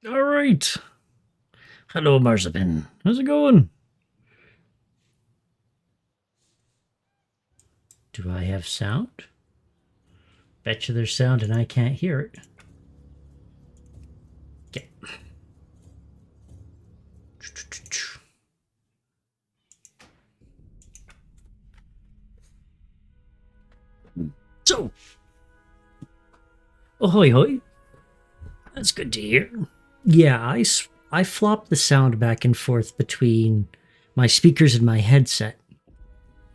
All right. Hello, Marzipan. How's it going? Do I have sound? Bet you there's sound and I can't hear it. Okay. So, ahoy hoy. That's good to hear. Yeah, I flop the sound back and forth between my speakers and my headset.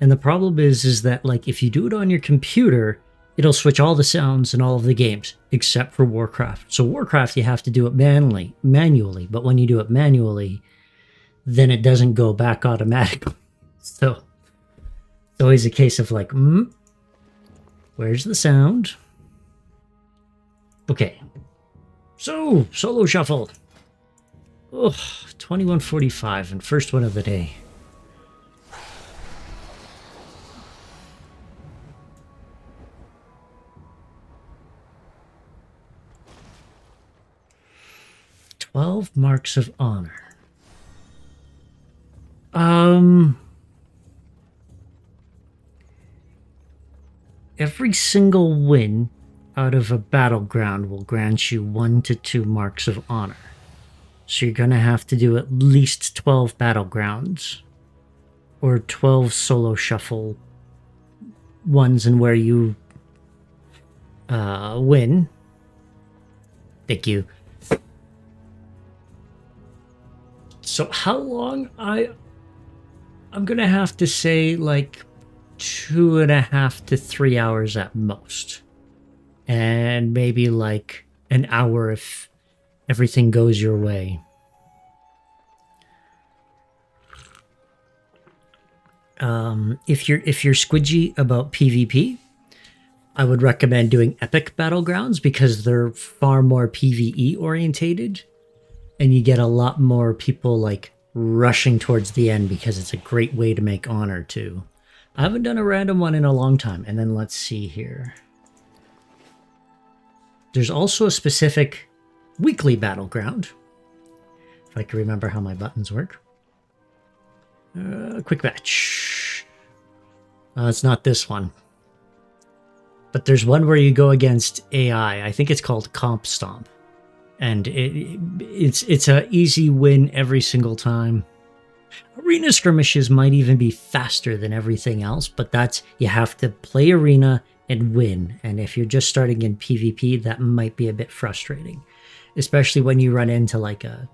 And the problem is that like if you do it on your computer, it'll switch all the sounds in all of the games except for Warcraft. So Warcraft you have to do it manually, but when you do it manually, then it doesn't go back automatically. So it's always a case of like, where's the sound? Okay. So, solo shuffle. Oh, 21:45 and first one of the day. "12 Marks of Honor." Every single win out of a battleground will grant you 1 to 2 Marks of Honor. So you're gonna have to do at least 12 battlegrounds. Or 12 solo shuffle ones and where you win. Thank you. So how long? I'm gonna have to say like 2.5 to 3 hours at most, and maybe like an hour if everything goes your way. If you're squidgy about PvP, I would recommend doing epic battlegrounds because they're far more PvE orientated, and you get a lot more people like rushing towards the end because it's a great way to make honor too. I haven't done a random one in a long time. And then let's see here. There's also a specific weekly battleground. If I can remember how my buttons work. Quick match. It's not this one. But there's one where you go against AI. I think it's called Comp Stomp. And it's a easy win every single time. Arena skirmishes might even be faster than everything else, but that's, you have to play arena and win. And if you're just starting in PvP, that might be a bit frustrating, especially when you run into like a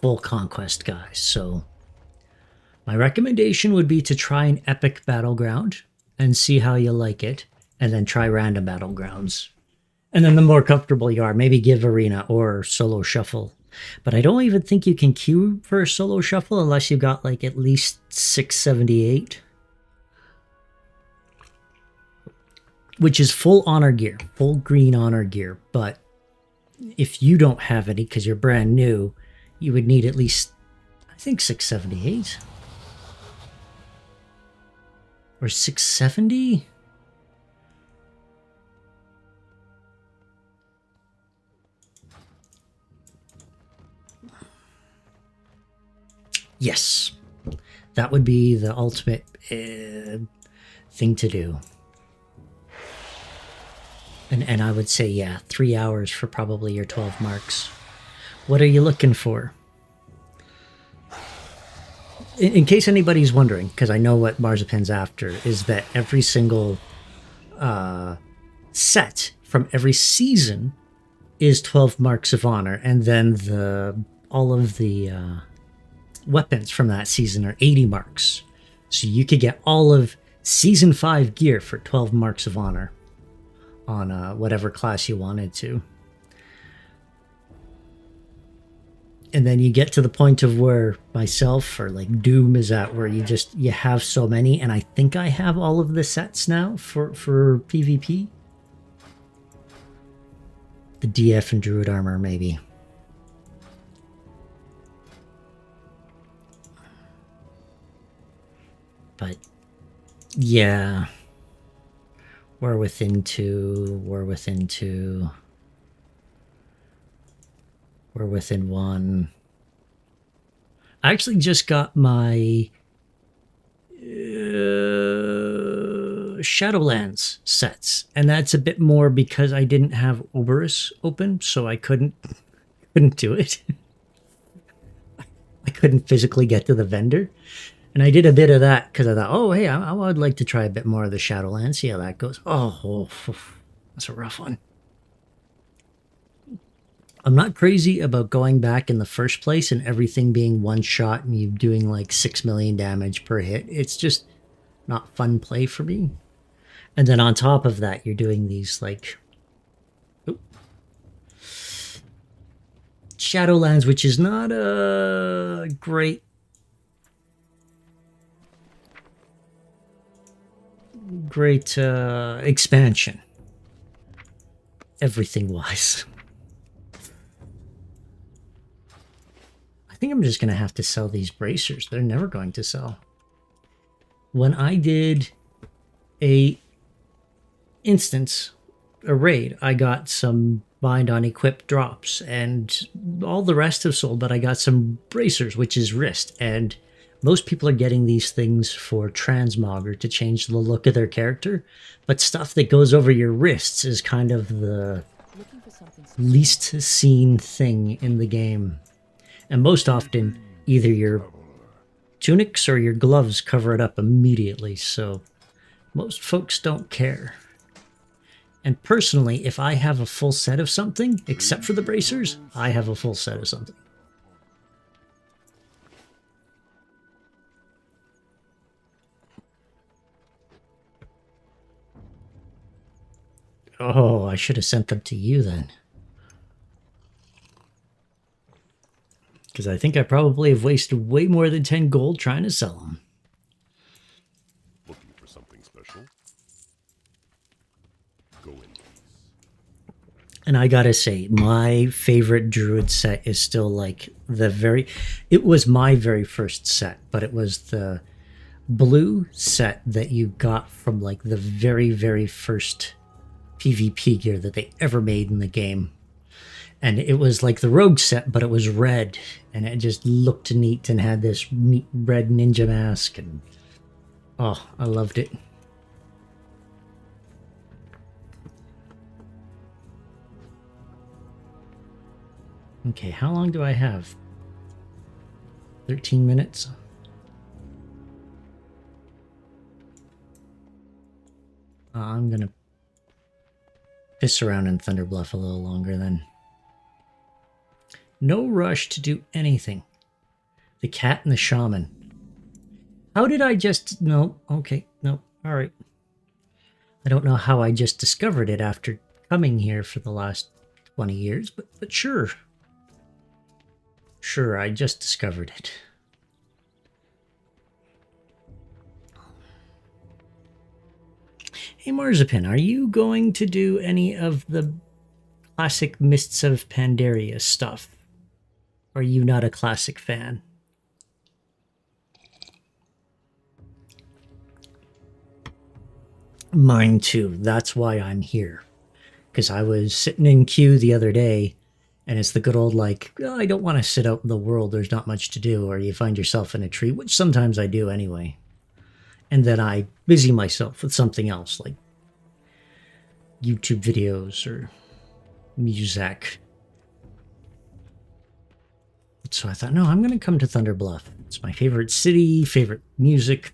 full conquest guy. So my recommendation would be to try an epic battleground and see how you like it, and then try random battlegrounds. And then the more comfortable you are, maybe give arena or solo shuffle. But I don't even think you can queue for a solo shuffle unless you've got like at least 678. Which is full honor gear, full green honor gear. But if you don't have any because you're brand new, you would need at least, I think, 678. Or 670? Yes, that would be the ultimate thing to do. And I would say, yeah, 3 hours for probably your 12 marks. What are you looking for? In case anybody's wondering, because I know what Marzipan's after, is that every single set from every season is 12 marks of honor, and then all of the weapons from that season are 80 marks. So you could get all of Season 5 gear for 12 marks of honor on whatever class you wanted to. And then you get to the point of where myself or like Doom is at, where you have so many, and I think I have all of the sets now for PvP. The DF and Druid armor, maybe. But yeah, we're within two. We're within one. I actually just got my Shadowlands sets, and that's a bit more because I didn't have Oberus open, so I couldn't do it. I couldn't physically get to the vendor. And I did a bit of that because I thought, oh, hey, I would like to try a bit more of the Shadowlands, see how that goes. Oh, that's a rough one. I'm not crazy about going back in the first place and everything being one shot and you doing like 6 million damage per hit. It's just not fun play for me. And then on top of that, you're doing these like Shadowlands, which is not a great expansion, everything wise. I think I'm just going to have to sell these bracers. They're never going to sell. When I did a raid, I got some bind on equip drops and all the rest have sold, but I got some bracers, which is wrist, and most people are getting these things for transmog or to change the look of their character, but stuff that goes over your wrists is kind of the least seen thing in the game. And most often, either your tunics or your gloves cover it up immediately, so most folks don't care. And personally, if I have a full set of something, except for the bracers, I have a full set of something. Oh, I should have sent them to you then. Because I think I probably have wasted way more than 10 gold trying to sell them. Looking for something special? Go in, please. And I gotta say, my favorite druid set is still like it was my very first set, but it was the blue set that you got from like the very, very first PvP gear that they ever made in the game. And it was like the rogue set, but it was red, and it just looked neat and had this neat red ninja mask, and oh, I loved it. Okay, how long do I have? 13 minutes? I'm gonna piss around in Thunderbluff a little longer then. No rush to do anything. The cat and the shaman. How did I just... No, okay, no, alright. I don't know how I just discovered it after coming here for the last 20 years, but sure. Sure, I just discovered it. Hey Marzipan, are you going to do any of the classic Mists of Pandaria stuff? Or are you not a classic fan? Mine too. That's why I'm here. Because I was sitting in queue the other day, and it's the good old like, oh, I don't want to sit out in the world, there's not much to do, or you find yourself in a tree, which sometimes I do anyway. And then I busy myself with something else, like YouTube videos or music. So I thought, no, I'm going to come to Thunderbluff. It's my favorite city, favorite music.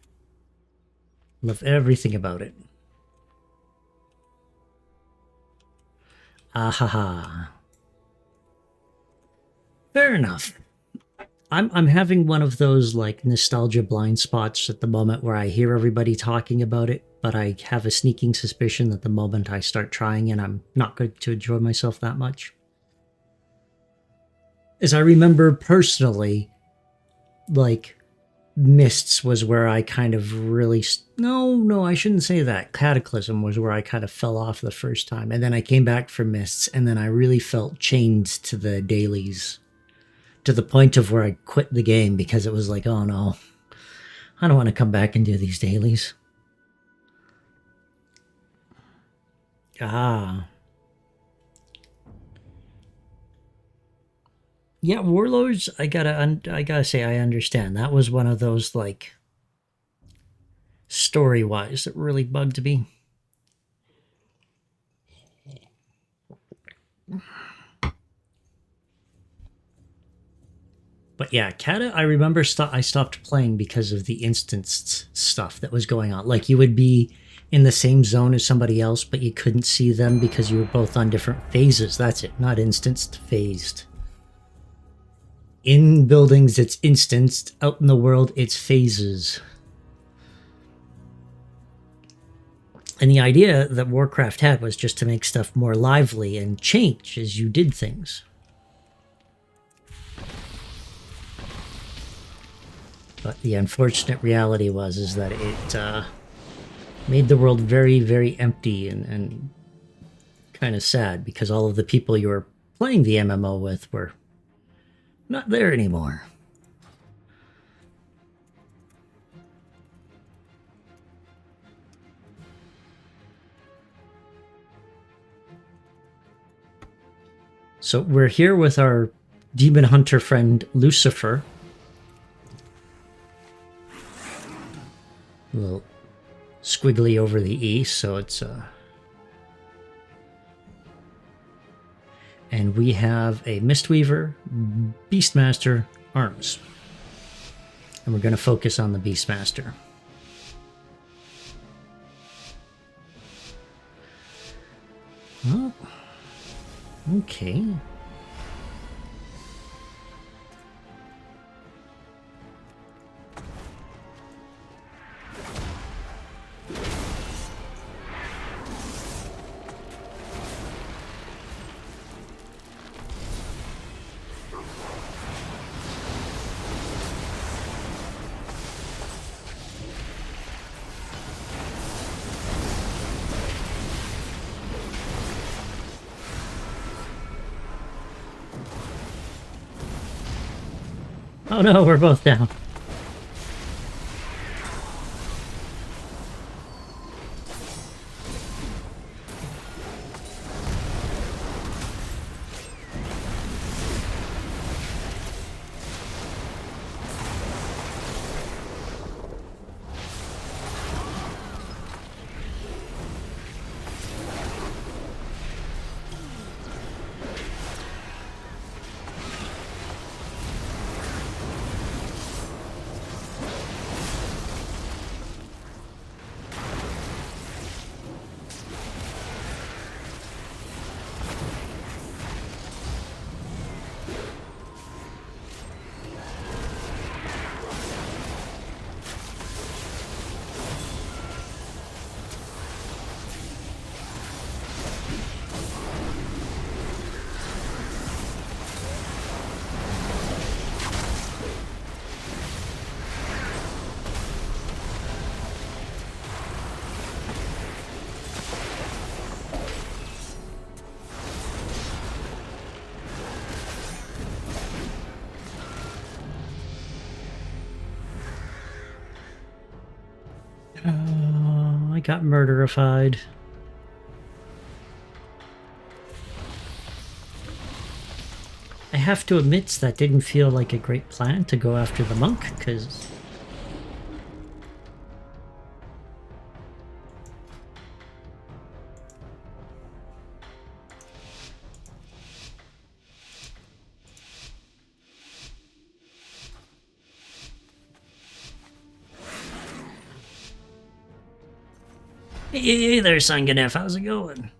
Love everything about it. Ahaha. Fair enough. I'm having one of those like nostalgia blind spots at the moment where I hear everybody talking about it, but I have a sneaking suspicion that the moment I start trying it, I'm not going to enjoy myself that much. As I remember personally, like, Mists was where I kind of really... No, I shouldn't say that. Cataclysm was where I kind of fell off the first time. And then I came back from Mists, and then I really felt chained to the dailies. To the point of where I quit the game because it was like, oh no, I don't want to come back and do these dailies. Ah. Yeah, Warlords. I gotta say, I understand. That was one of those like story wise that really bugged me. But yeah, Kata, I remember I stopped playing because of the instanced stuff that was going on. Like you would be in the same zone as somebody else, but you couldn't see them because you were both on different phases. That's it, not instanced, phased. In buildings, it's instanced. Out in the world, it's phases. And the idea that Warcraft had was just to make stuff more lively and change as you did things. But the unfortunate reality is that it made the world very, very empty and kind of sad because all of the people you were playing the MMO with were not there anymore. So we're here with our demon hunter friend Lucifer. A little squiggly over the E, so it's and we have a Mistweaver, Beastmaster, arms. And we're going to focus on the Beastmaster. Oh, okay. Oh no, we're both down. I got murderified. I have to admit that didn't feel like a great plan to go after the monk, because hey there, Sanganef, how's it going?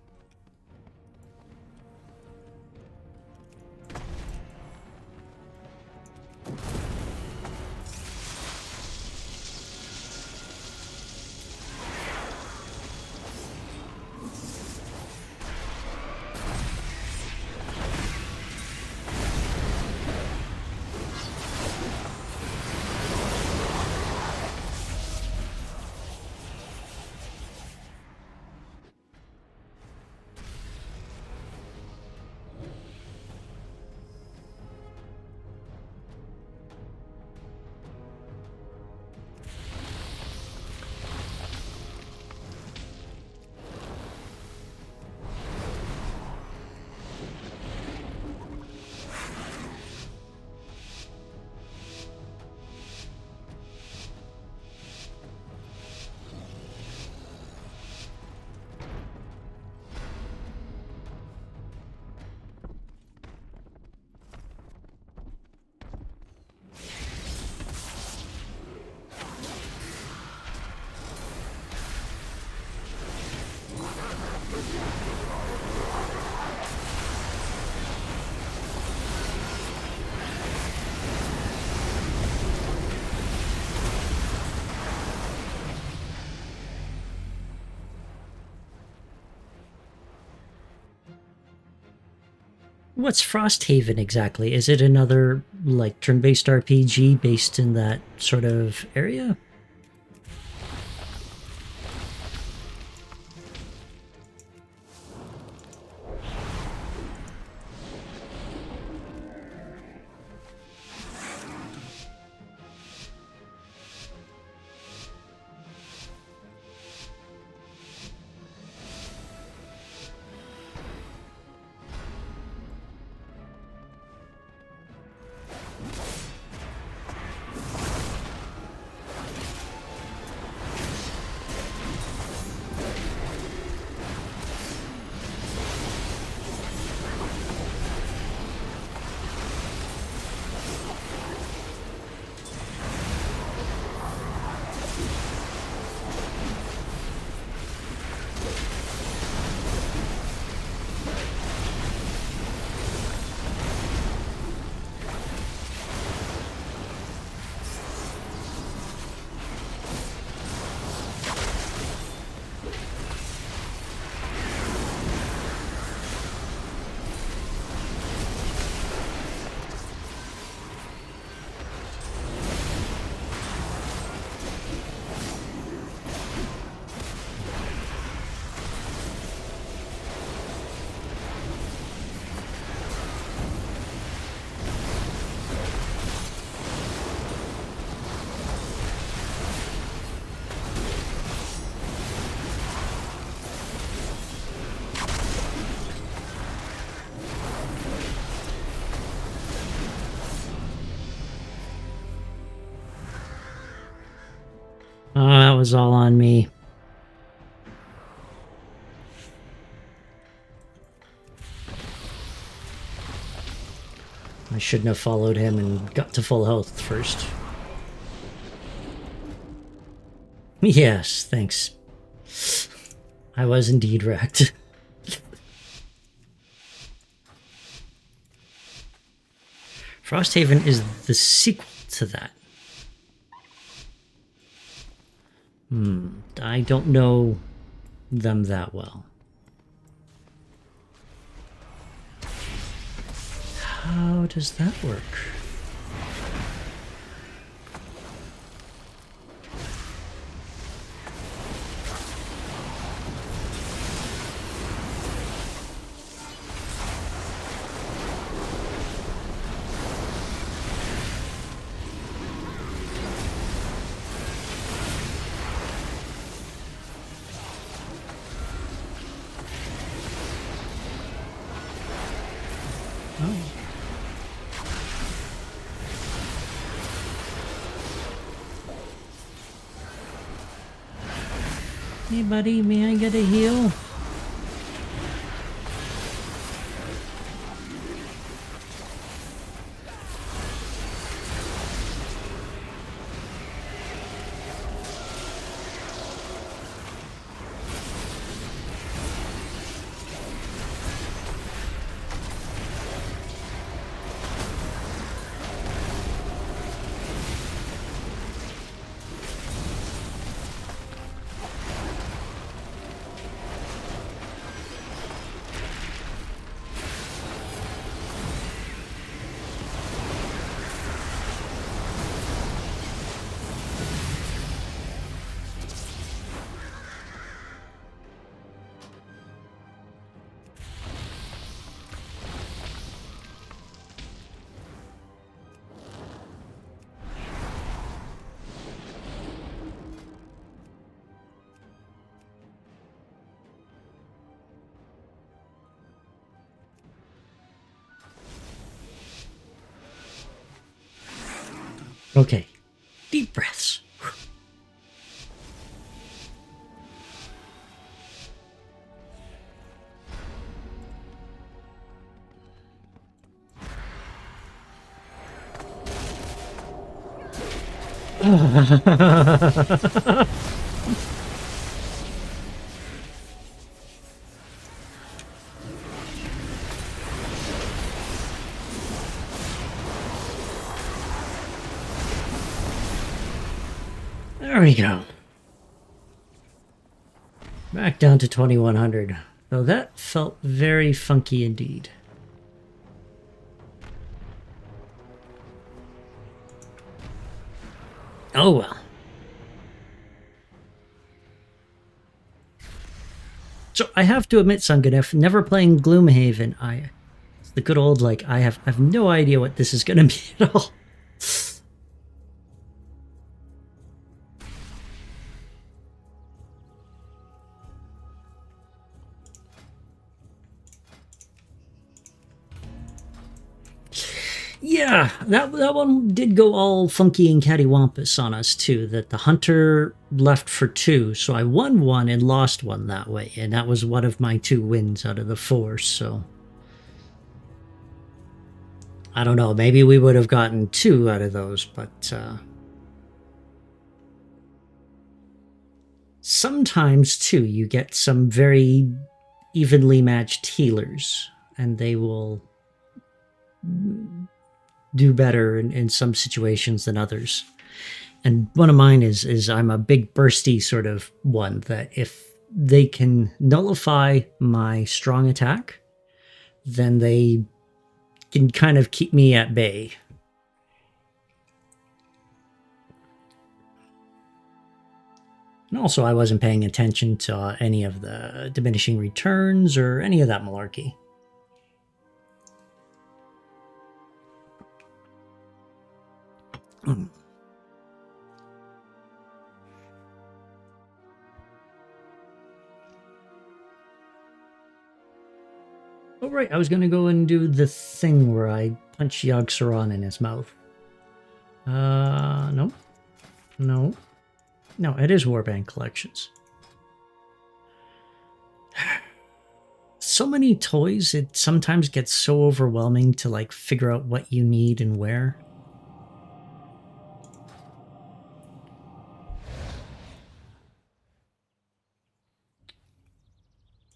What's Frosthaven exactly? Is it another, like, turn-based RPG based in that sort of area? Oh, that was all on me. I shouldn't have followed him and got to full health first. Yes, thanks. I was indeed wrecked. Frosthaven is the sequel to that. I don't know them that well. How does that work? Hey buddy, may I get a heal? Okay, deep breaths. There we go. Back down to 2100. Though that felt very funky indeed. Oh well. So I have to admit, Sunganif, never playing Gloomhaven, it's the good old, like, I have no idea what this is gonna be at all. Yeah, that one did go all funky and cattywampus on us too. That the hunter left for 2, so I won 1 and lost 1 that way, and that was one of my 2 wins out of the 4. So I don't know. Maybe we would have gotten 2 out of those, but sometimes too you get some very evenly matched healers, and they will do better in some situations than others. And one of mine is I'm a big bursty sort of one that if they can nullify my strong attack, then they can kind of keep me at bay. And also, I wasn't paying attention to any of the diminishing returns or any of that malarkey. Oh, right, I was going to go and do the thing where I punch Yogg-Saron in his mouth. No. No. No, it is Warband Collections. So many toys, it sometimes gets so overwhelming to, like, figure out what you need and where.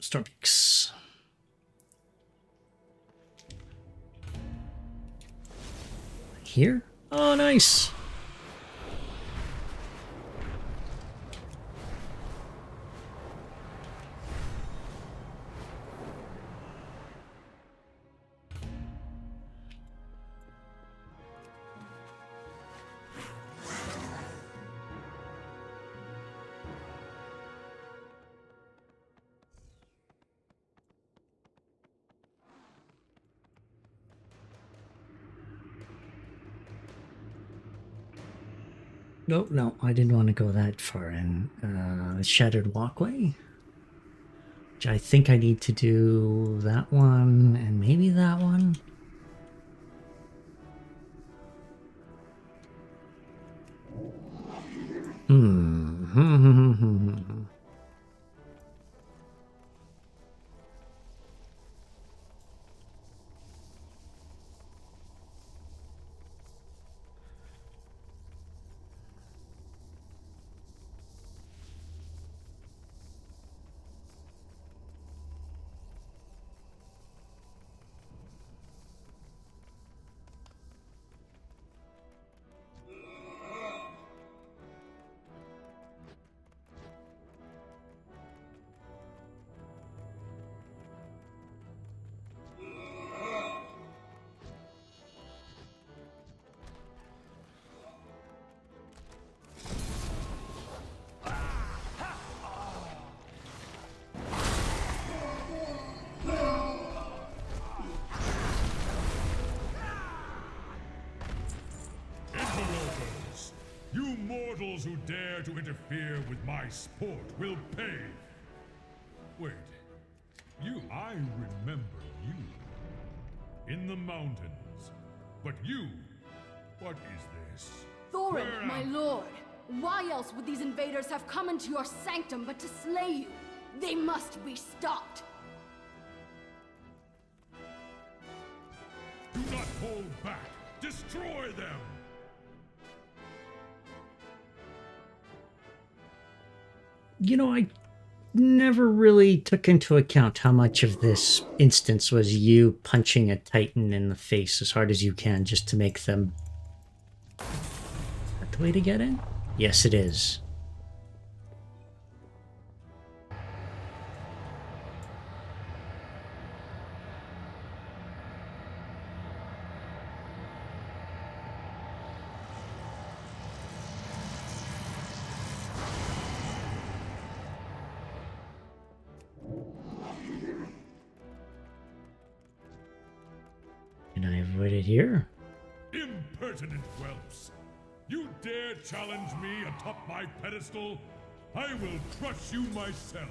Stormix. Here? Oh, nice. No, I didn't want to go that far in. Shattered Walkway, which I think I need to do that one and maybe that one. Mortals who dare to interfere with my sport will pay. Wait, I remember you. In the mountains. But you, what is this? Thorin, my lord! Why else would these invaders have come into your sanctum but to slay you? They must be stopped! Do not hold back! Destroy them! You know, I never really took into account how much of this instance was you punching a Titan in the face as hard as you can just to make them... Is that the way to get in? Yes, it is. it here. Impertinent whelps! You dare challenge me atop my pedestal? I will crush you myself!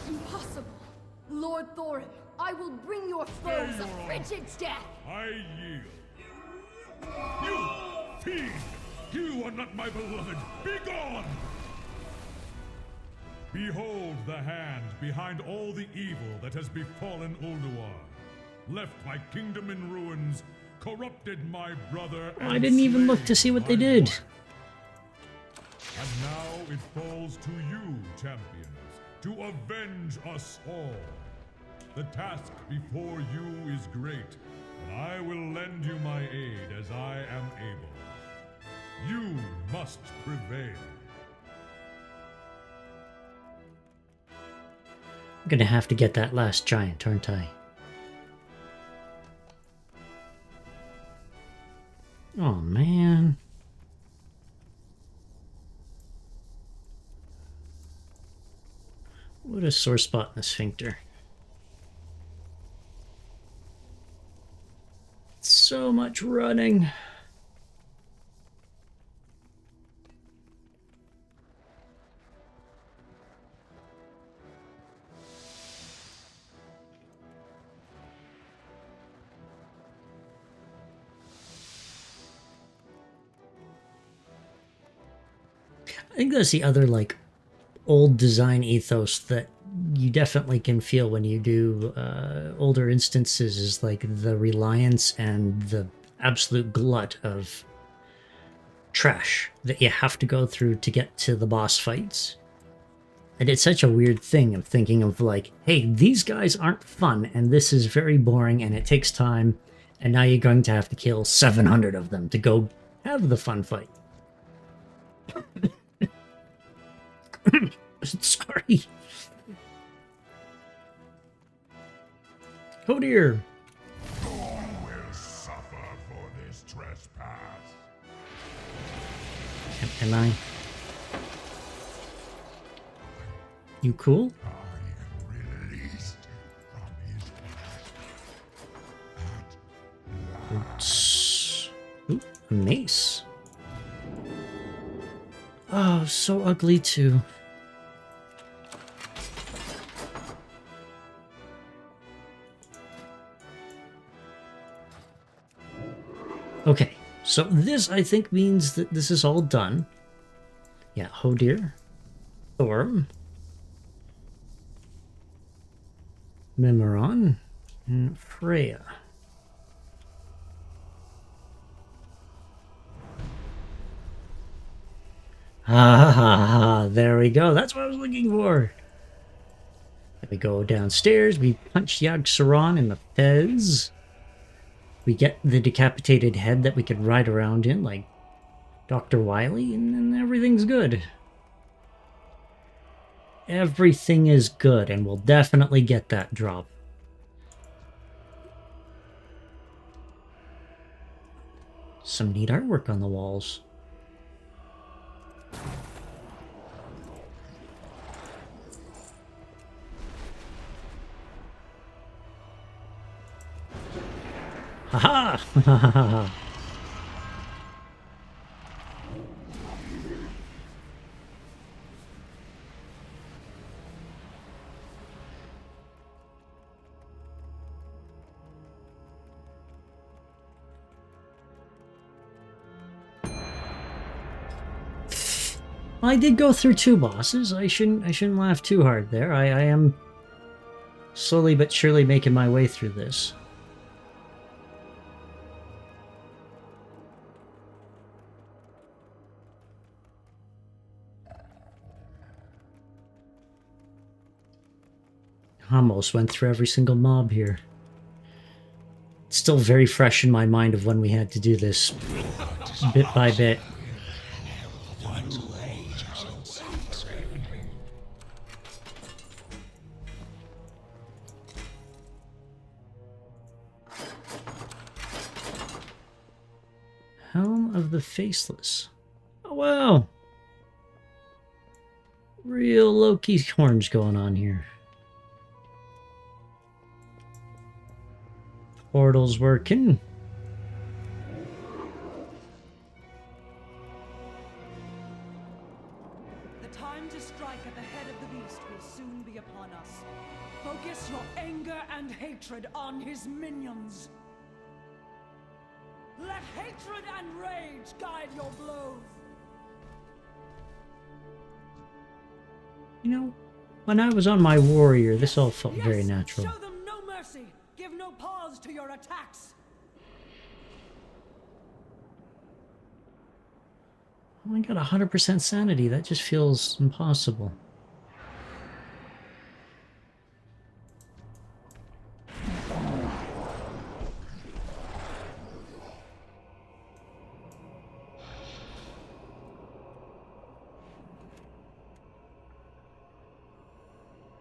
Impossible! Lord Thorin, I will bring your foes a frigid death! I yield. You fiend! You are not my beloved! Begone! Behold the hand behind all the evil that has befallen Ulduar. Left my kingdom in ruins, corrupted my brother, and I didn't even look slain to see what they my did. wife. And now it falls to you, champions, to avenge us all. The task before you is great, and I will lend you my aid as I am able. You must prevail. I'm gonna have to get that last giant, aren't I? Oh, man. What a sore spot in the sphincter. So much running. I think that's the other, like, old design ethos that you definitely can feel when you do older instances, is like the reliance and the absolute glut of trash that you have to go through to get to the boss fights. And it's such a weird thing of thinking of like, hey, these guys aren't fun and this is very boring and it takes time, and now you're going to have to kill 700 of them to go have the fun fight. Sorry. Oh dear. You will suffer for this trespass. Am I? You cool? I am released from his grasp at last. Ooh, a mace. Oh, so ugly too. Okay, so this I think means that this is all done. Yeah, Hodir, Thorm, Memoron, and Freya. Ah, there we go. That's what I was looking for. Then we go downstairs. We punch Yogg-Saron in the fez. We get the decapitated head that we could ride around in, like Dr. Wily, and then everything's good. Everything is good, and we'll definitely get that drop. Some neat artwork on the walls. Haha! Ha! I did go through 2 bosses. I shouldn't laugh too hard there. I am slowly but surely making my way through this. Almost went through every single mob here. It's still very fresh in my mind of when we had to do this bit by bit. Helm of the Faceless. Oh wow! Real low-key horns going on here. Portal's working. The time to strike at the head of the beast will soon be upon us. Focus your anger and hatred on his minions. Let hatred and rage guide your blows. You know, when I was on my warrior, this all felt very natural. Show them no mercy. Give no pause to your attacks. Oh, I got 100% sanity. That just feels impossible.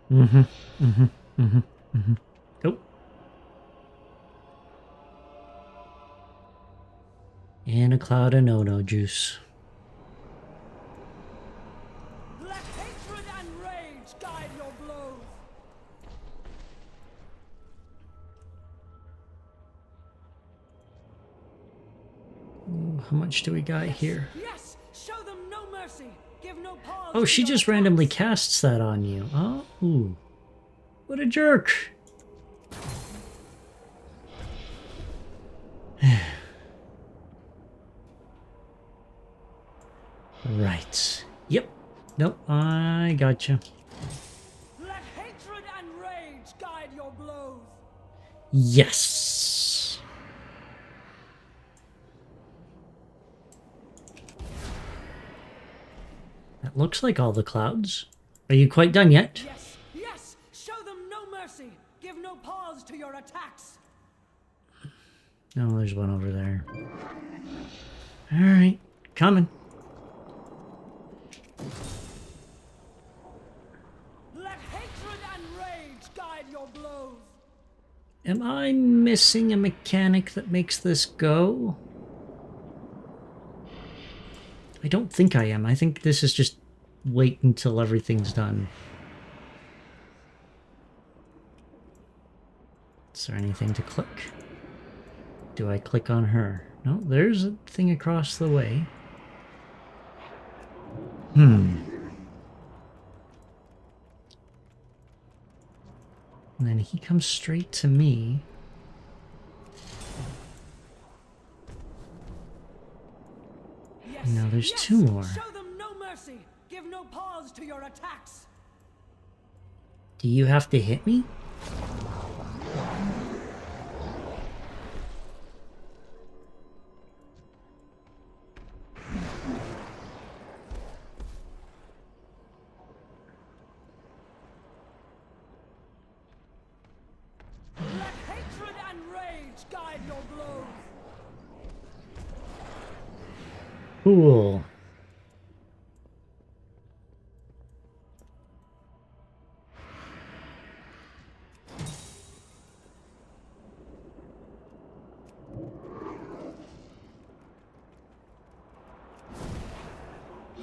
Oh. And a cloud of no-no juice. Let hatred and rage guide your blows. Ooh, how much do we got here? Yes, show them no mercy. Give no pause. Oh, to she your just attacks. randomly casts that on you. Oh, ooh. What a jerk. Right. Yep. Nope, I gotcha. Let hatred and rage guide your blows. Yes. That looks like all the clouds. Are you quite done yet? Yes, yes, show them no mercy. Give no pause to your attacks. No, there's one over there. Alright, coming. Let hatred and rage guide your blows. Am I missing a mechanic that makes this go? I don't think I am. I think this is just wait until everything's done. Is there anything to click? Do I click on her? No, there's a thing across the way. And then he comes straight to me. Yes, Now there's yes, two more. Show them no mercy. Give no pause to your attacks. Do you have to hit me? Let hatred and rage guide your blows. Cool.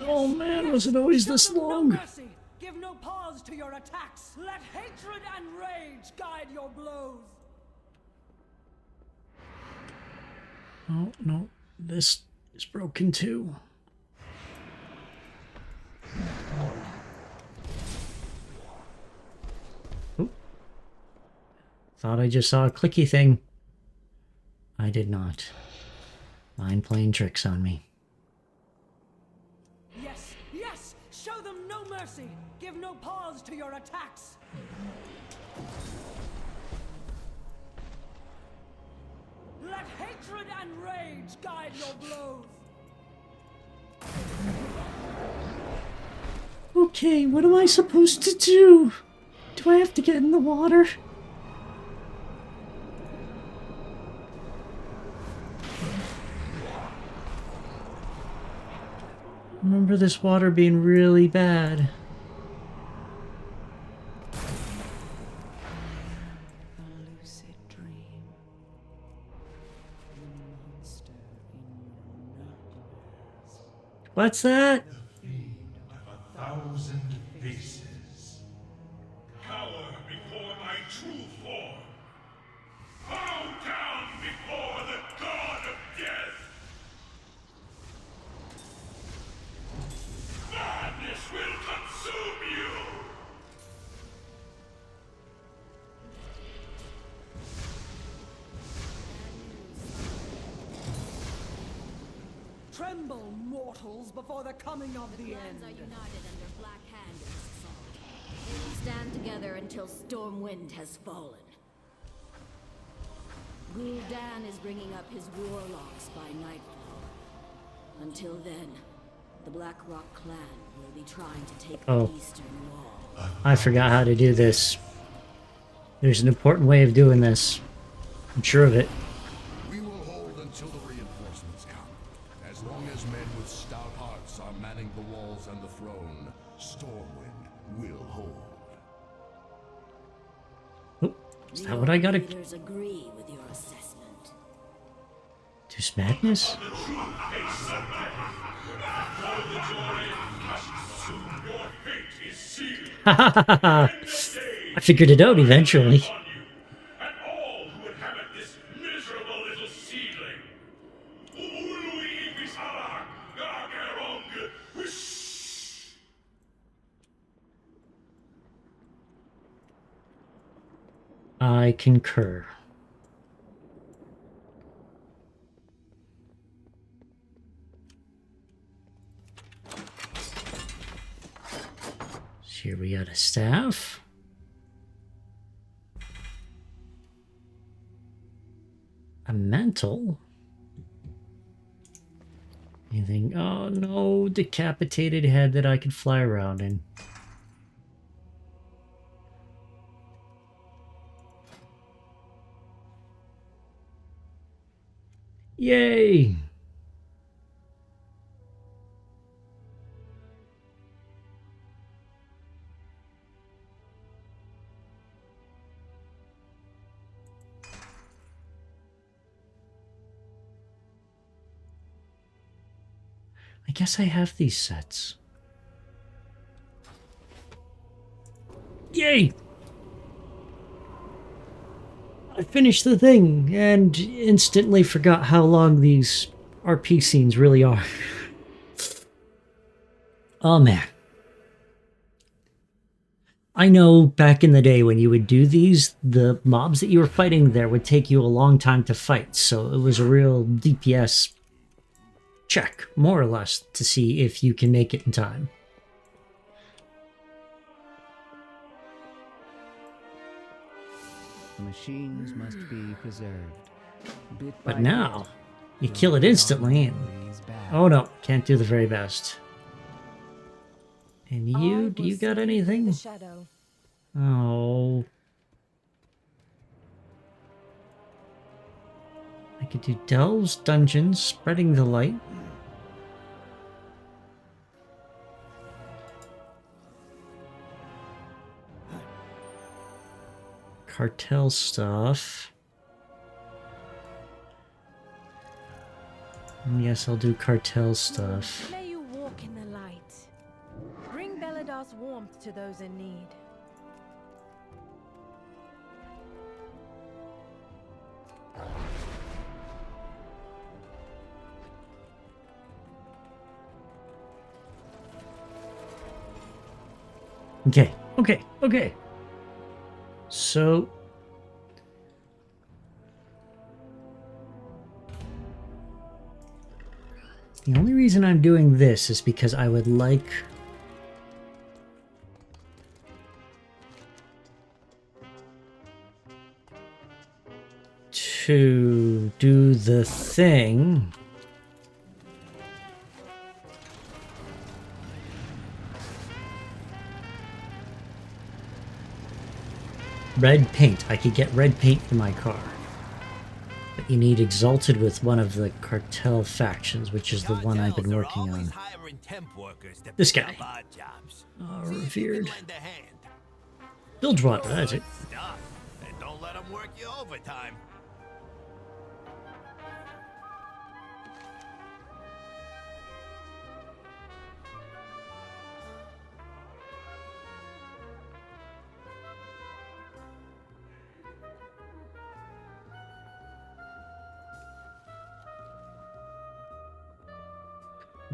Oh man, was it always this Show them long? No mercy. Give no pause to your attacks. Let hatred and rage guide your blows. Oh no, this is broken too. Oop. Thought I just saw a clicky thing. I did not. Mine playing tricks on me. Yes, yes, show them no mercy. Give no pause to your attacks. Let hatred and rage guide your blows. Okay, what am I supposed to do? Do I have to get in the water? Remember this water being really bad. A lucid dream. The monster in your nightmares. What's that? Fiend of 1,000 faces. Cower before my true form. Bow down! Tremble, mortals, before the coming of the Clans end. are united under Black Hand in this assault. They will stand together until Stormwind has fallen. Gul'dan is bringing up his warlocks by nightfall. Until then, the Black Rock clan will be trying to take the eastern wall. I forgot how to do this. There's an important way of doing this. I'm sure of it. We will hold until the reinforcements come. As long as men with stout hearts are manning the walls and the throne, Stormwind will hold. Oh, is that what I gotta... Leaders agree with your assessment. Deuce Madness? I figured it out eventually. And all who inhabit this miserable little seedling. Ului Bisarak, Gagerong, Wish. I concur. So here we got a staff. A mantle. Anything? Oh no, decapitated head that I could fly around in. Yay! I guess I have these sets. Yay! I finished the thing and instantly forgot how long these RP scenes really are. Oh man. I know back in the day when you would do these, the mobs that you were fighting there would take you a long time to fight, so it was a real DPS check, more or less, to see if you can make it in time. The machines must be preserved. But now, you kill it instantly and... Oh no, can't do the very best. And you, do you got anything? Oh. I could do delves, dungeons, spreading the light. Cartel stuff. Yes, I'll do cartel stuff. May you walk in the light. Bring Beladar's warmth to those in need. Okay. So... the only reason I'm doing this is because I would like... to do the thing... red paint. I could get red paint for my car. But you need exalted with one of the cartel factions, which is the one I've been working on. This guy. Oh, revered. Bilgewater, that's it. And don't let them work you overtime.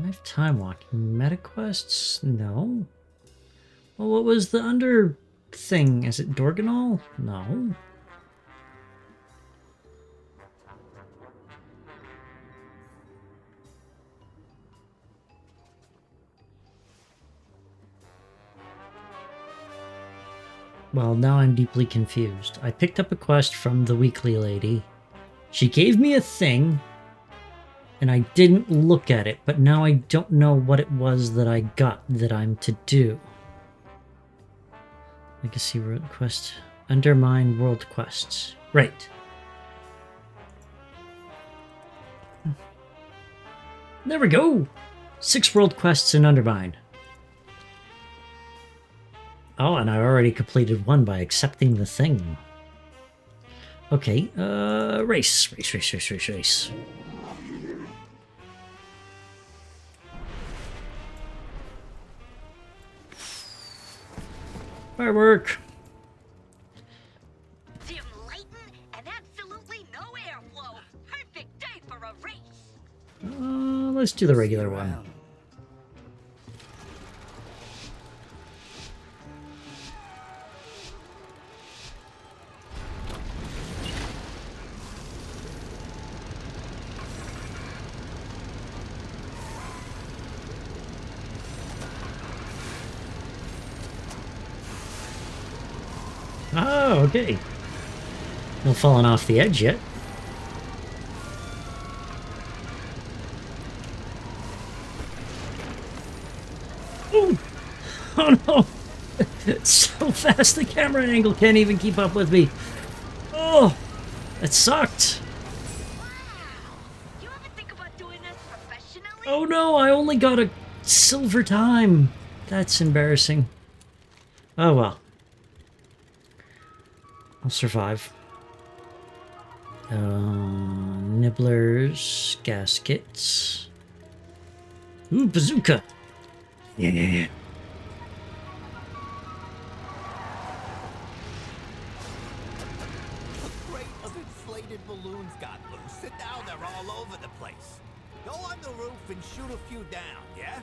I have time walking. Meta quests? No. Well, what was the under thing? Is it Dorganol? No. Well, now I'm deeply confused. I picked up a quest from the weekly lady. She gave me a thing, and I didn't look at it, but now I don't know what it was that I got that I'm to do. Legacy World Quest. Undermine World Quests. Right. There we go! 6 World Quests in Undermine. Oh, and I already completed one by accepting the thing. Okay, race. Firework! Dim lighting and absolutely no airflow. Perfect day for a race. Let's do the regular one. Oh, okay. No falling off the edge yet. Ooh. Oh no! It's so fast the camera angle can't even keep up with me. Oh! That sucked! You ever think about doing this professionally? Oh no, I only got a silver time. That's embarrassing. Oh well. I'll survive. Nibblers, gaskets. Ooh, bazooka! Yeah. A crate of inflated balloons got loose, and now they're all over the place. Go on the roof and shoot a few down, yeah?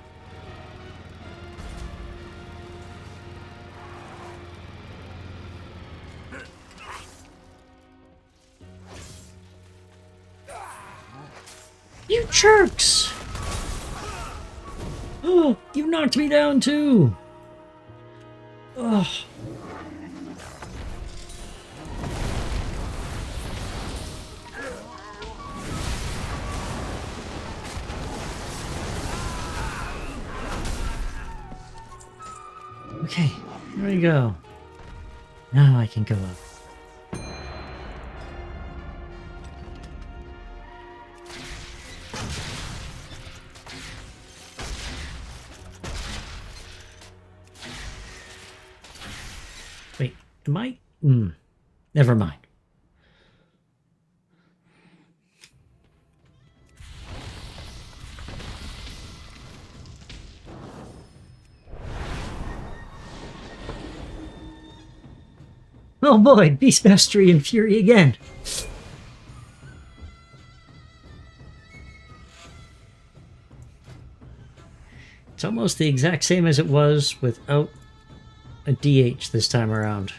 You jerks! Oh, you knocked me down too! Ugh. Okay, there we go. Now I can go up. Wait, am I? Never mind. Oh boy, Beast Mastery and Fury again. It's almost the exact same as it was without a DH this time around.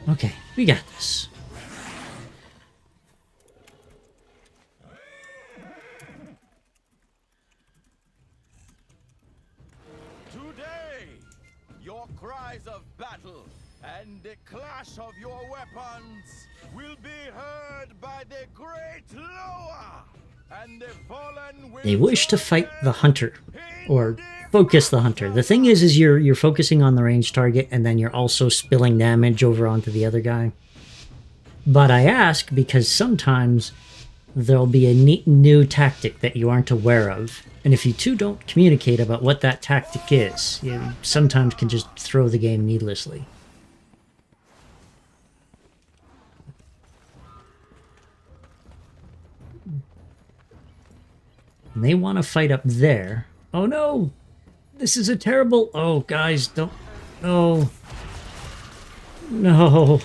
Okay, we got this. Today, your cries of battle and the clash of your weapons will be heard by the great Loa and the fallen. They wish to fight the hunter, or focus the hunter. The thing is you're focusing on the range target, and then you're also spilling damage over onto the other guy. But I ask because sometimes there'll be a neat new tactic that you aren't aware of, and if you two don't communicate about what that tactic is, you sometimes can just throw the game needlessly. And they want to fight up there. Oh no! This is a terrible... Oh, guys, don't... No. No.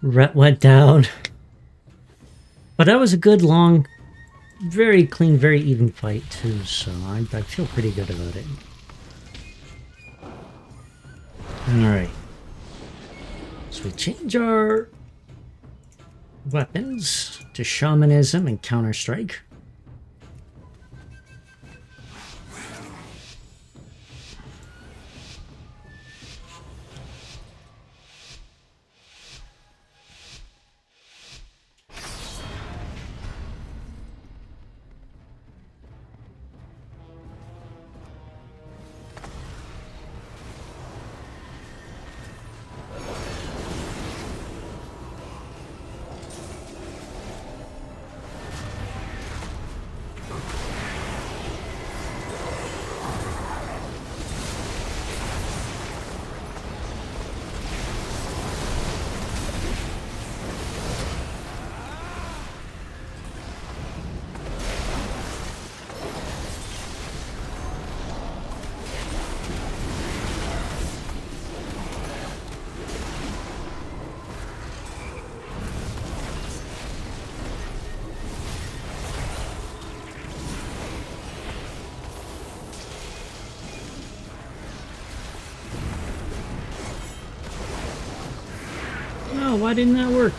Rhett went down. But that was a good, long, very clean, very even fight, too, so I feel pretty good about it. Alright. So we change our weapons to Shamanism and Counter-Strike. Oh, why didn't that work?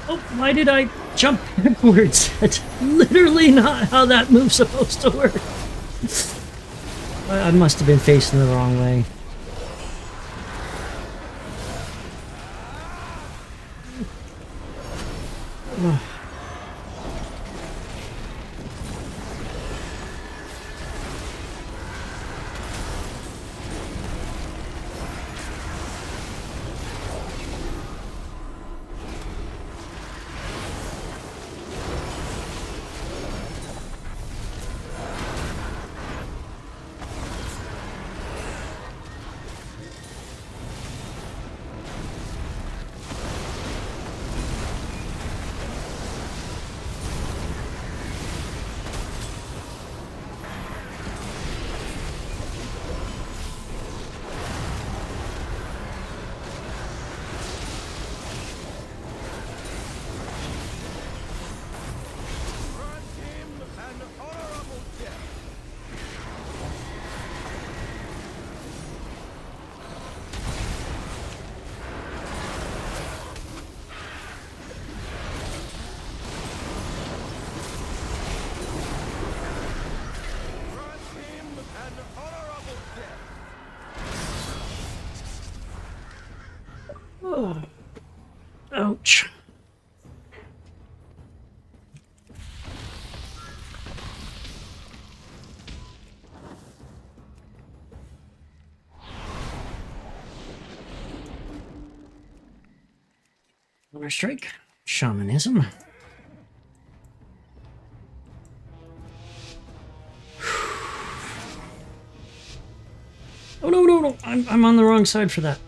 Oh, why did I jump backwards? That's literally not how that move's supposed to work. I must have been facing the wrong way. Oh. Ouch. Counter strike. Shamanism. Oh no, no, no. I'm on the wrong side for that.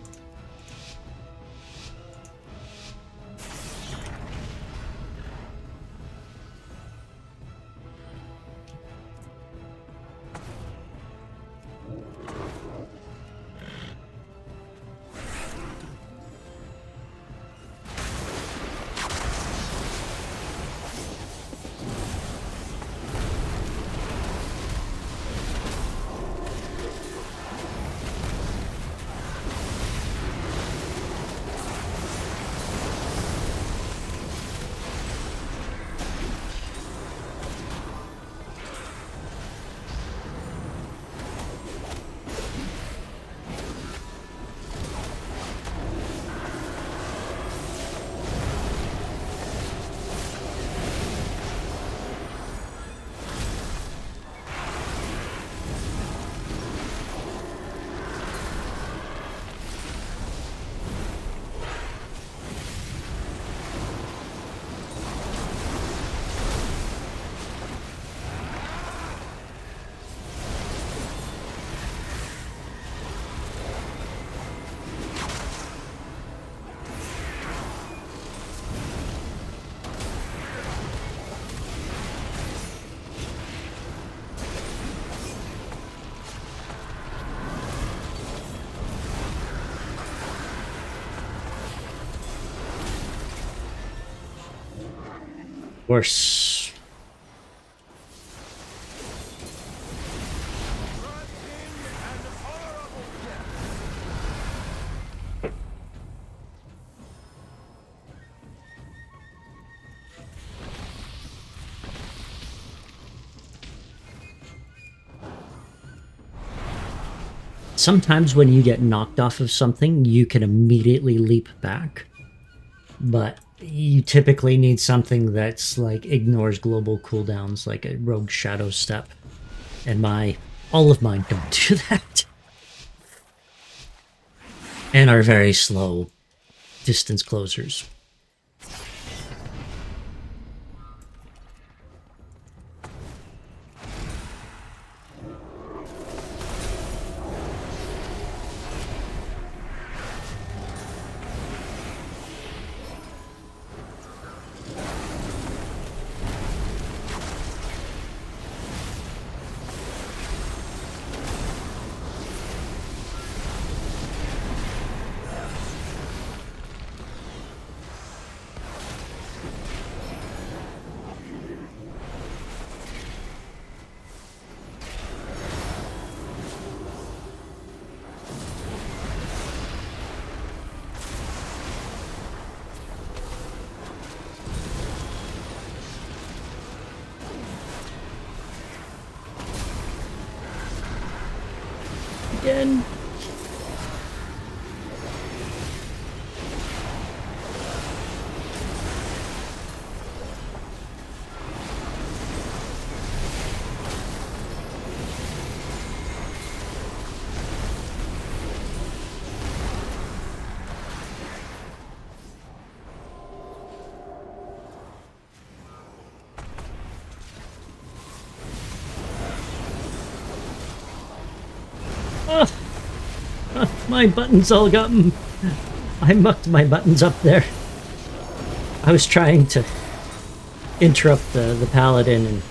Worse. Sometimes when you get knocked off of something, you can immediately leap back. But you typically need something that's like ignores global cooldowns, like a rogue shadow step. And all of mine don't do that. And are very slow distance closers. Again. My buttons all got... I mucked my buttons up there. I was trying to interrupt the paladin and...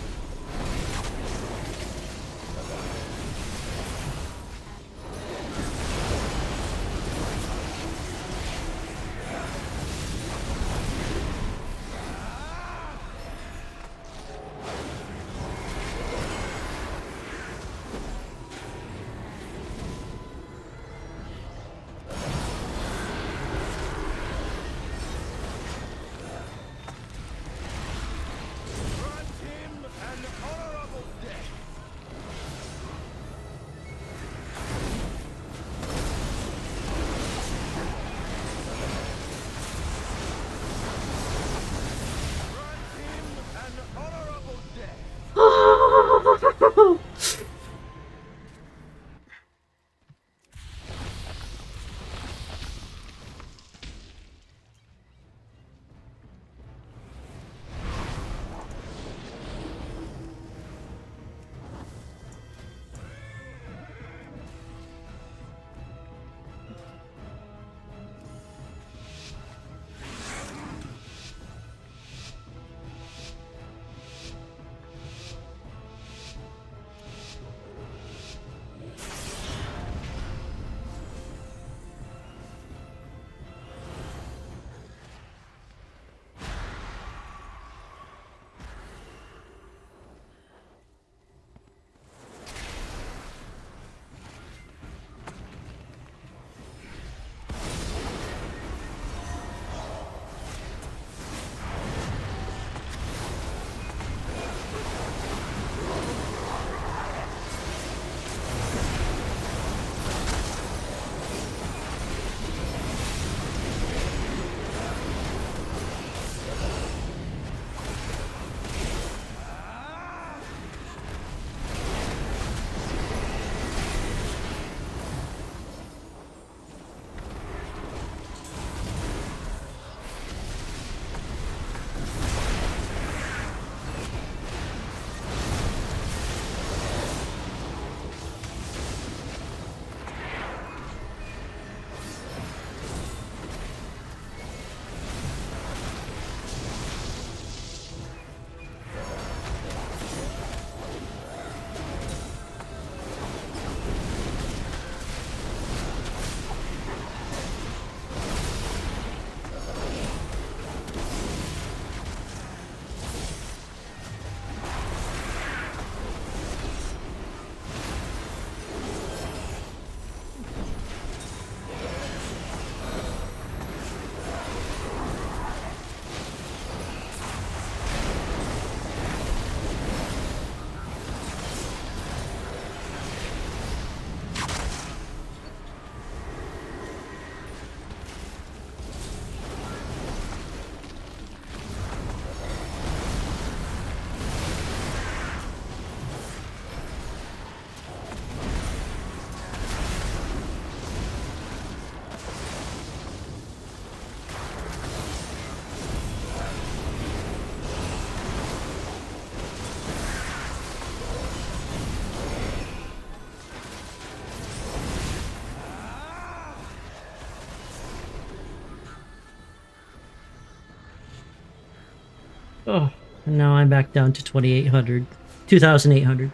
Oh, and now I'm back down to 2,800. 2,800.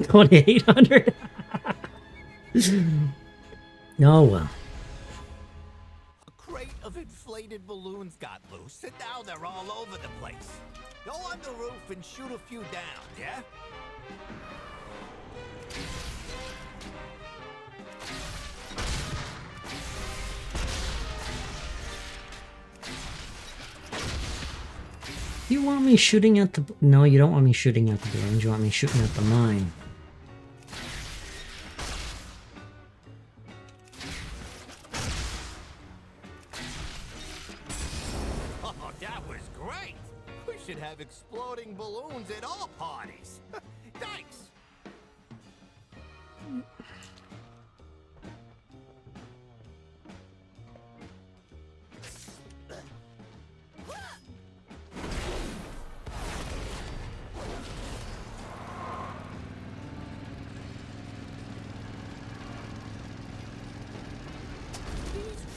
2,800. Oh, well. A crate of inflated balloons got loose, and now they're all over the place. Go on the roof and shoot a few down, yeah? You want me shooting at the... No, you don't want me shooting at the balloons. You want me shooting at the mine. Oh, that was great! We should have exploding balloons at all parties. Thanks!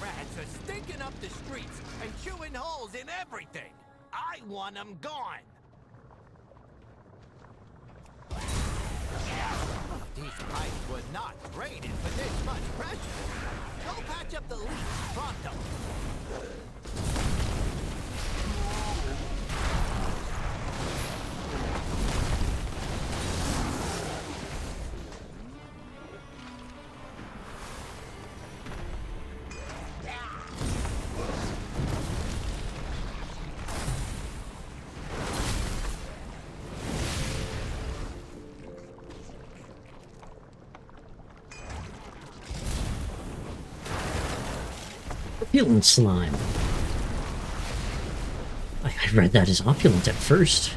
Rats are stinking up the streets and chewing holes in everything. I want them gone. These pipes were not rated for this much pressure. Go patch up the leaks pronto. Opulent slime. I read that as opulent at first.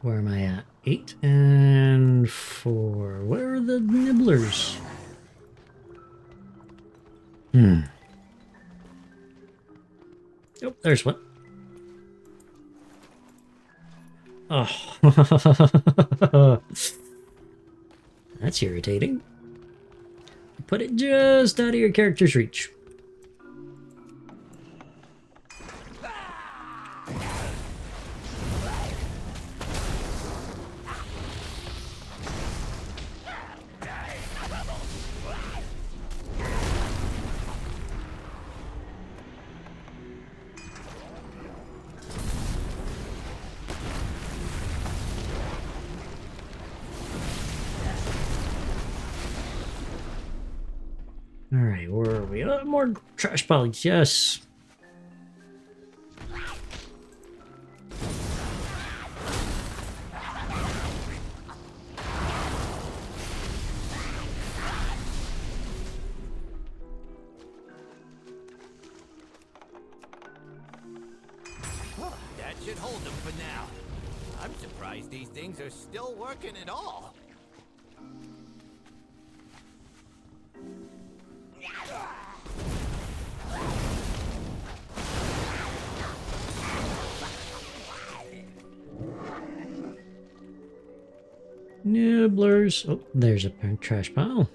Where am I at? 8 and 4. Where are the nibblers? Oh, there's one. Oh. That's irritating. Put it just out of your character's reach. Alright, where are we? More trash piles, yes. That should hold them for now. I'm surprised these things are still working at all. Nibblers. Oh, there's a trash pile.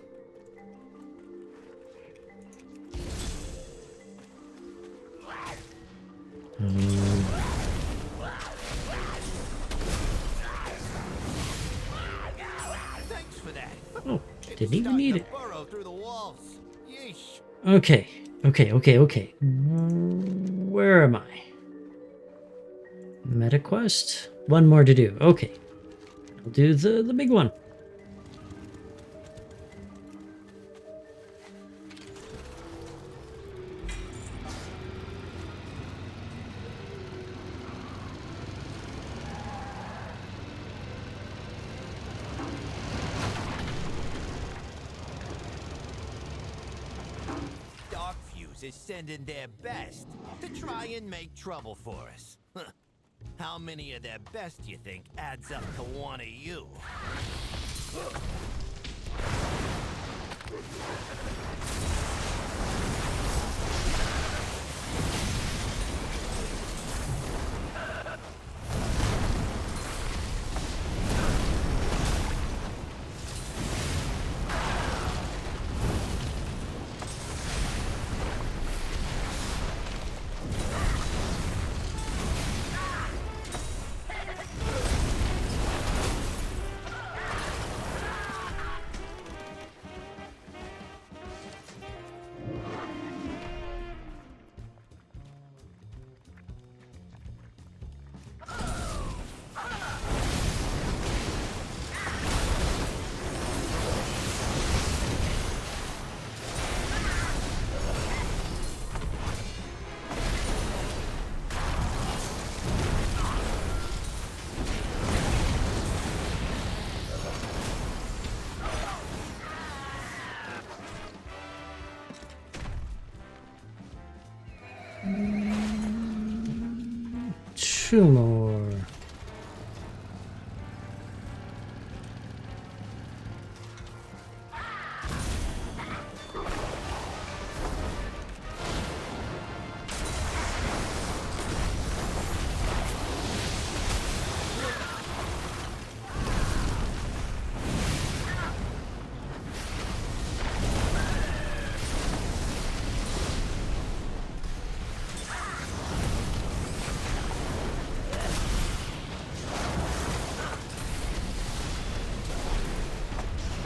Thanks for that. Oh, didn't even need it. Burrow through the walls. Yeesh. Okay. Where am I? Meta quest? One more to do. Okay. I'll do the big one. Is sending their best to try and make trouble for us. Huh. How many of their best you think adds up to one of you? Two more.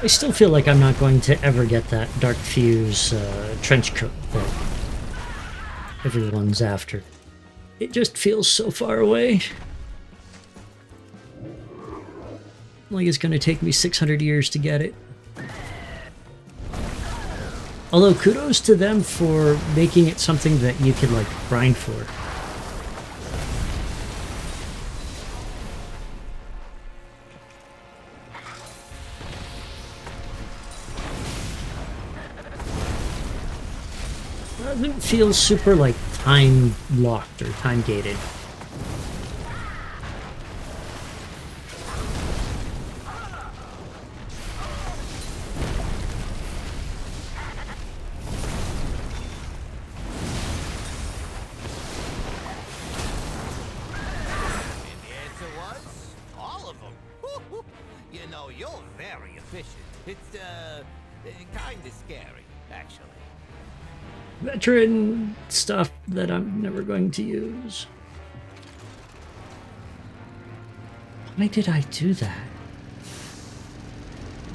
I still feel like I'm not going to ever get that Dark Fuse trench coat that everyone's after. It just feels so far away. Like it's going to take me 600 years to get it. Although kudos to them for making it something that you can like grind for. Doesn't feel super like time locked or time gated. Veteran stuff that I'm never going to use. Why did I do that?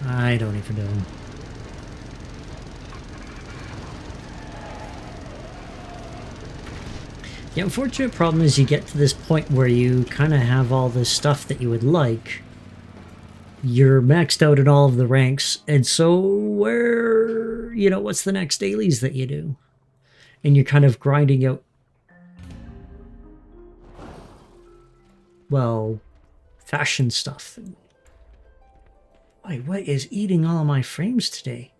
I don't even know. The unfortunate problem is you get to this point where you kind of have all this stuff that you would like. You're maxed out in all of the ranks, and so where, you know, what's the next dailies that you do? And you're kind of grinding out, well, fashion stuff. Wait, what is eating all my frames today?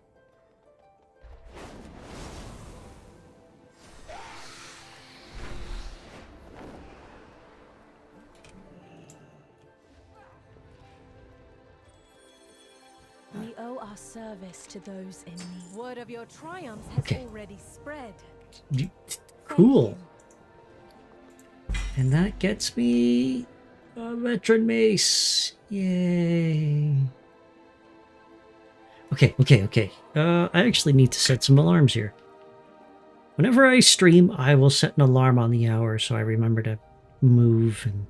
We owe our service to those in need. Word of your triumphs has already spread. Cool. And that gets me a veteran mace. Yay. Okay. I actually need to set some alarms here. Whenever I stream, I will set an alarm on the hour so I remember to move and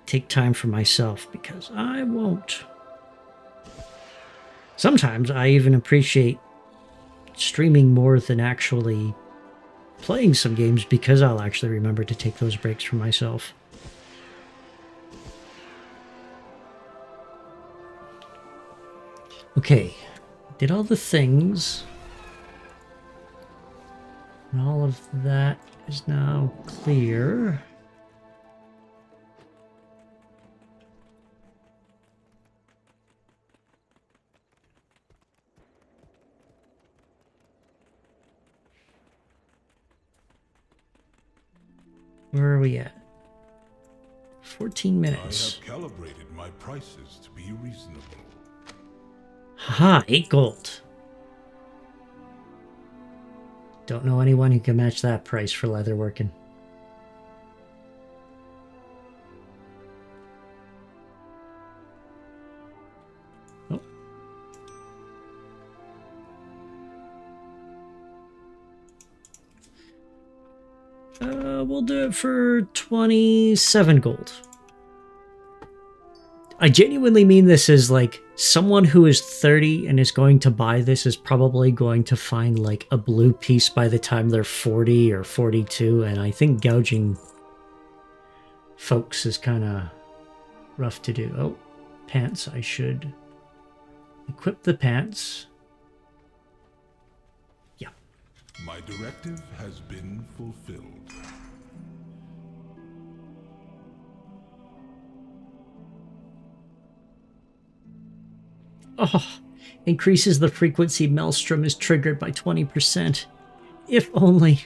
take time for myself, because I won't. Sometimes I even appreciate streaming more than actually playing some games because I'll actually remember to take those breaks for myself. Okay, did all the things. And all of that is now clear. Where are we at? 14 minutes. I have calibrated my prices to be reasonable. Haha, 8 gold. Don't know anyone who can match that price for leather working. Oh. We'll do it for 27 gold. I genuinely mean this as like someone who is 30 and is going to buy this is probably going to find like a blue piece by the time they're 40 or 42, and I think gouging folks is kind of rough to do. Oh, pants. I should equip the pants. Yeah. My directive has been fulfilled. Oh, increases the frequency Maelstrom is triggered by 20%. If only.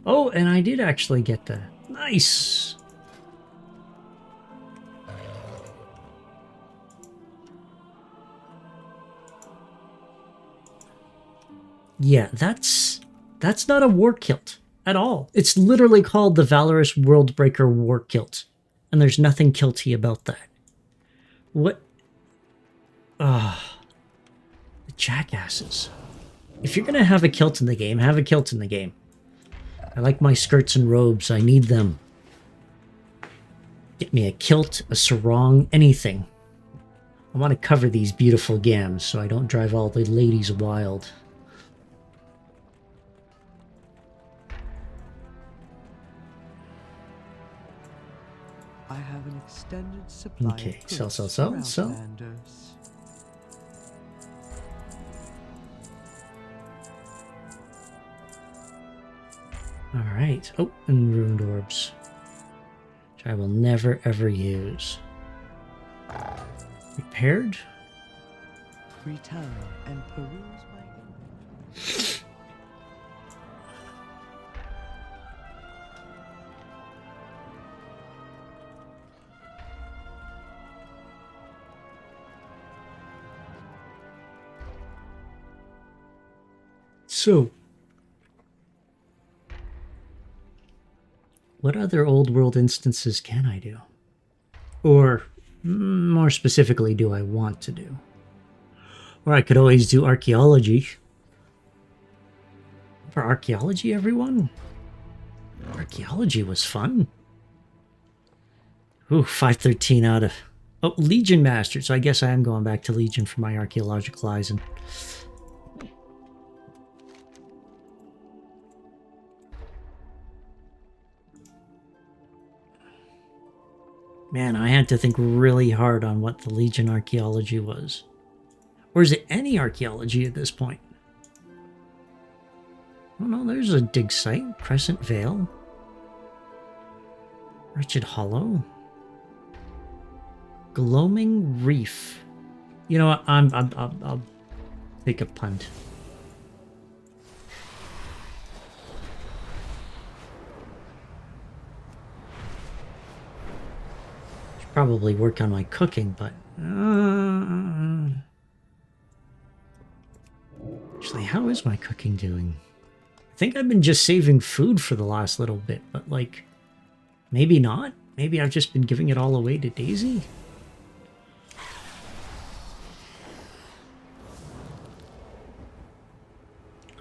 Oh, and I did actually get that. Nice. Yeah, that's not a war kilt at all. It's literally called the Valorous Worldbreaker War Kilt, and there's nothing kilty about that. What? Ah, the jackasses. If you're gonna have a kilt in the game, have a kilt in the game. I like my skirts and robes. I need them. Get me a kilt, a sarong, anything. I want to cover these beautiful gams so I don't drive all the ladies wild. I have an extended supply. Okay, of sell. Outlanders. Alright. Oh, and ruined orbs. Which I will never ever use. Repaired? Return and peruse my So, what other old world instances can I do? Or, more specifically, do I want to do? Or I could always do archaeology. For archaeology, everyone? Archaeology was fun. Ooh, 513 out of... Oh, Legion Master. So I guess I am going back to Legion for my archaeological eyes. And man, I had to think really hard on what the Legion archaeology was. Or is it any archaeology at this point? Oh no, there's a dig site. Crescent Vale. Wretched Hollow. Gloaming Reef. You know what? I'll take a punt. Should probably work on my cooking, but actually, how is my cooking doing? I think I've been just saving food for the last little bit, but like, maybe not. Maybe I've just been giving it all away to Daisy.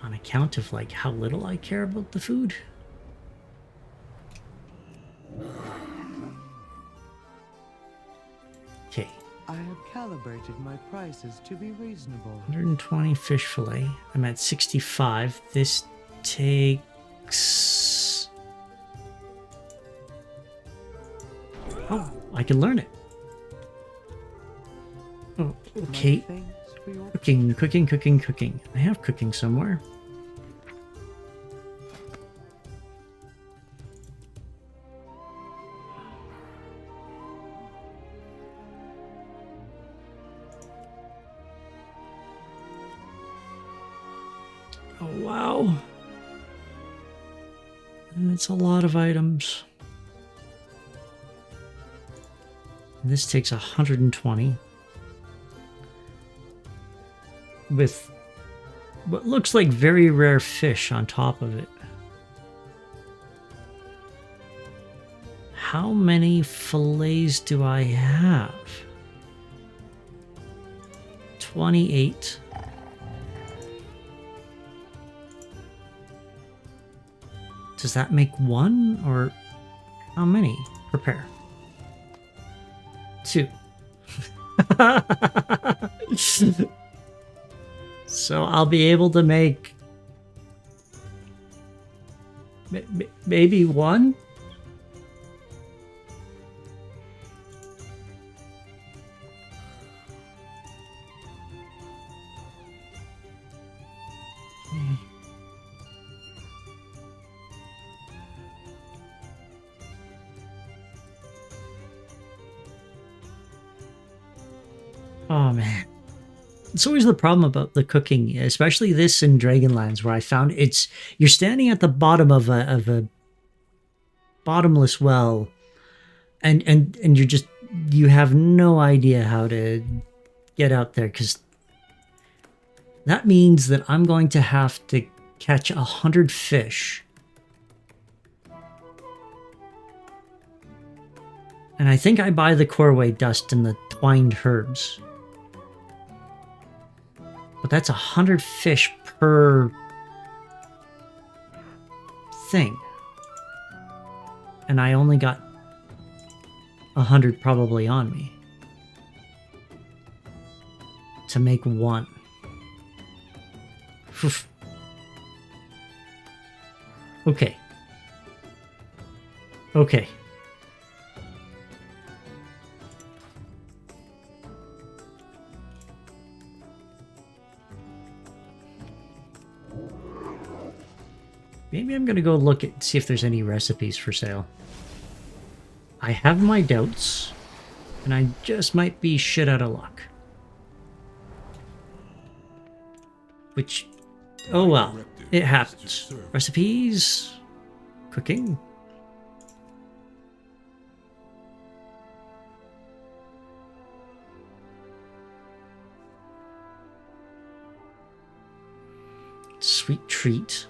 On account of like how little I care about the food. Okay. I have calibrated my prices to be reasonable. 120 fish fillet. I'm at 65. This takes... Oh, I can learn it. Oh, okay. Thanks for your Cooking. I have cooking somewhere. Oh, wow. And it's a lot of items. This takes 120. With what looks like very rare fish on top of it. How many fillets do I have? 28. Does that make one, or how many? Prepare. 2. So I'll be able to make maybe one? Oh man. It's always the problem about the cooking, especially this in Dragonlands, where I found you're standing at the bottom of a bottomless well, and you have no idea how to get out there, because that means that I'm going to have to catch 100 fish. And I think I buy the corway dust and the twined herbs. But that's 100 fish per thing. And I only got 100 probably on me to make one. Oof. Okay. Okay. Maybe I'm gonna go look at see if there's any recipes for sale. I have my doubts, and I just might be shit out of luck. Which, oh well, it happens. Recipes, cooking. Sweet treat.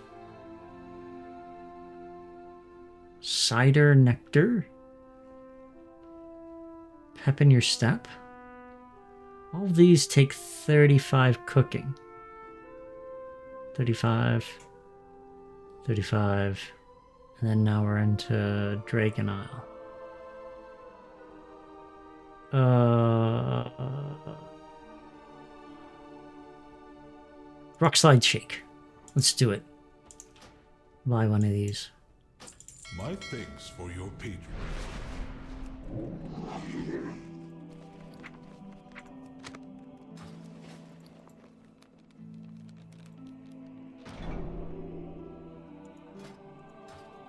Cider nectar. Pep in your step. All of these take 35 cooking. 35. 35. And then now we're into Dragon Isle. Rock slide shake. Let's do it. Buy one of these. My thanks for your patronage.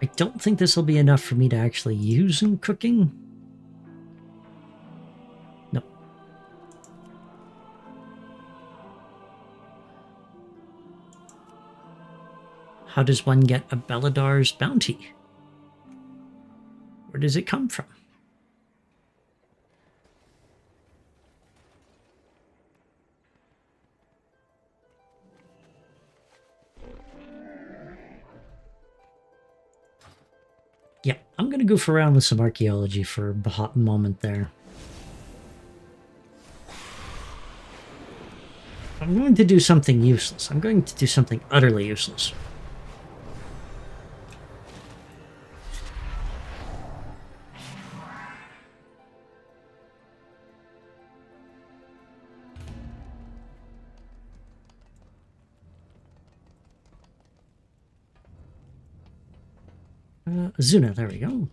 I don't think this will be enough for me to actually use in cooking. No. How does one get a Beladar's bounty? Where does it come from? Yeah, I'm going to goof around with some archaeology for a hot moment there. I'm going to do something useless. I'm going to do something utterly useless. Azuna, there we go.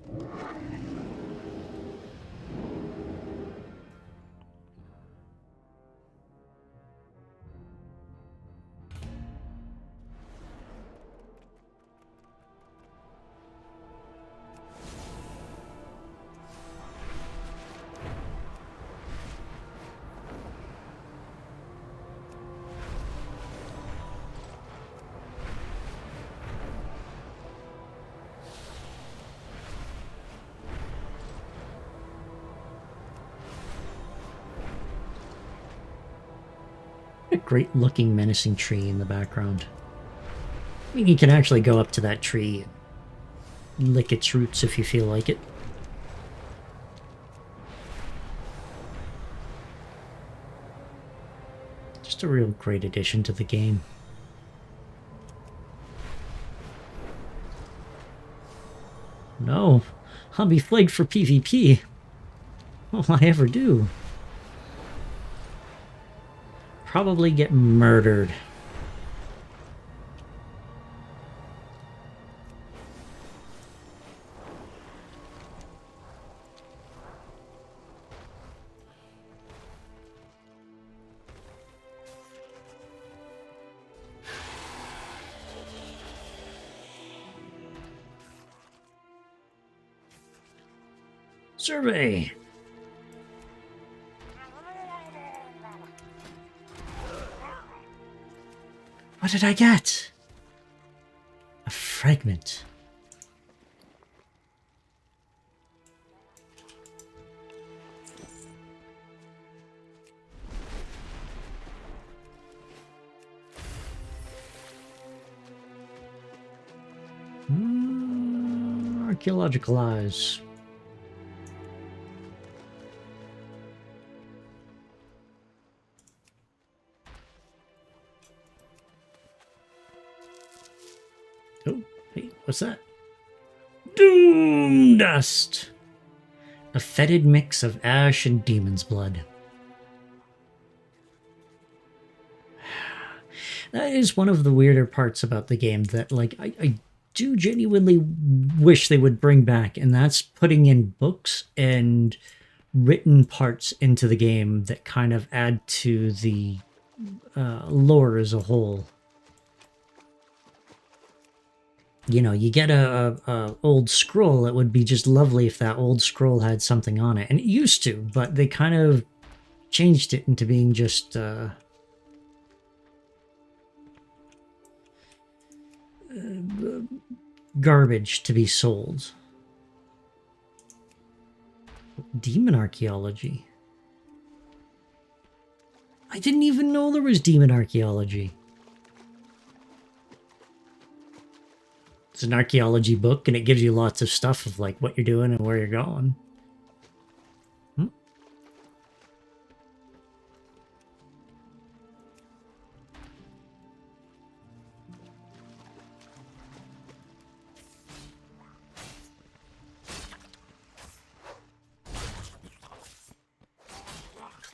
A great looking menacing tree in the background. I mean, you can actually go up to that tree and lick its roots if you feel like it. Just a real great addition to the game. No, I'll be flagged for PvP. What will I ever do? Probably get murdered. Survey. What did I get? A fragment. Archaeological eyes. Oh, hey, what's that? Doom dust! A fetid mix of ash and demon's blood. That is one of the weirder parts about the game that, like, I do genuinely wish they would bring back, and that's putting in books and written parts into the game that kind of add to the lore as a whole. You know, you get a old scroll, it would be just lovely if that old scroll had something on it. And it used to, but they kind of changed it into being just garbage to be sold. Demon archaeology. I didn't even know there was demon archaeology. It's an archaeology book, and it gives you lots of stuff of like what you're doing and where you're going.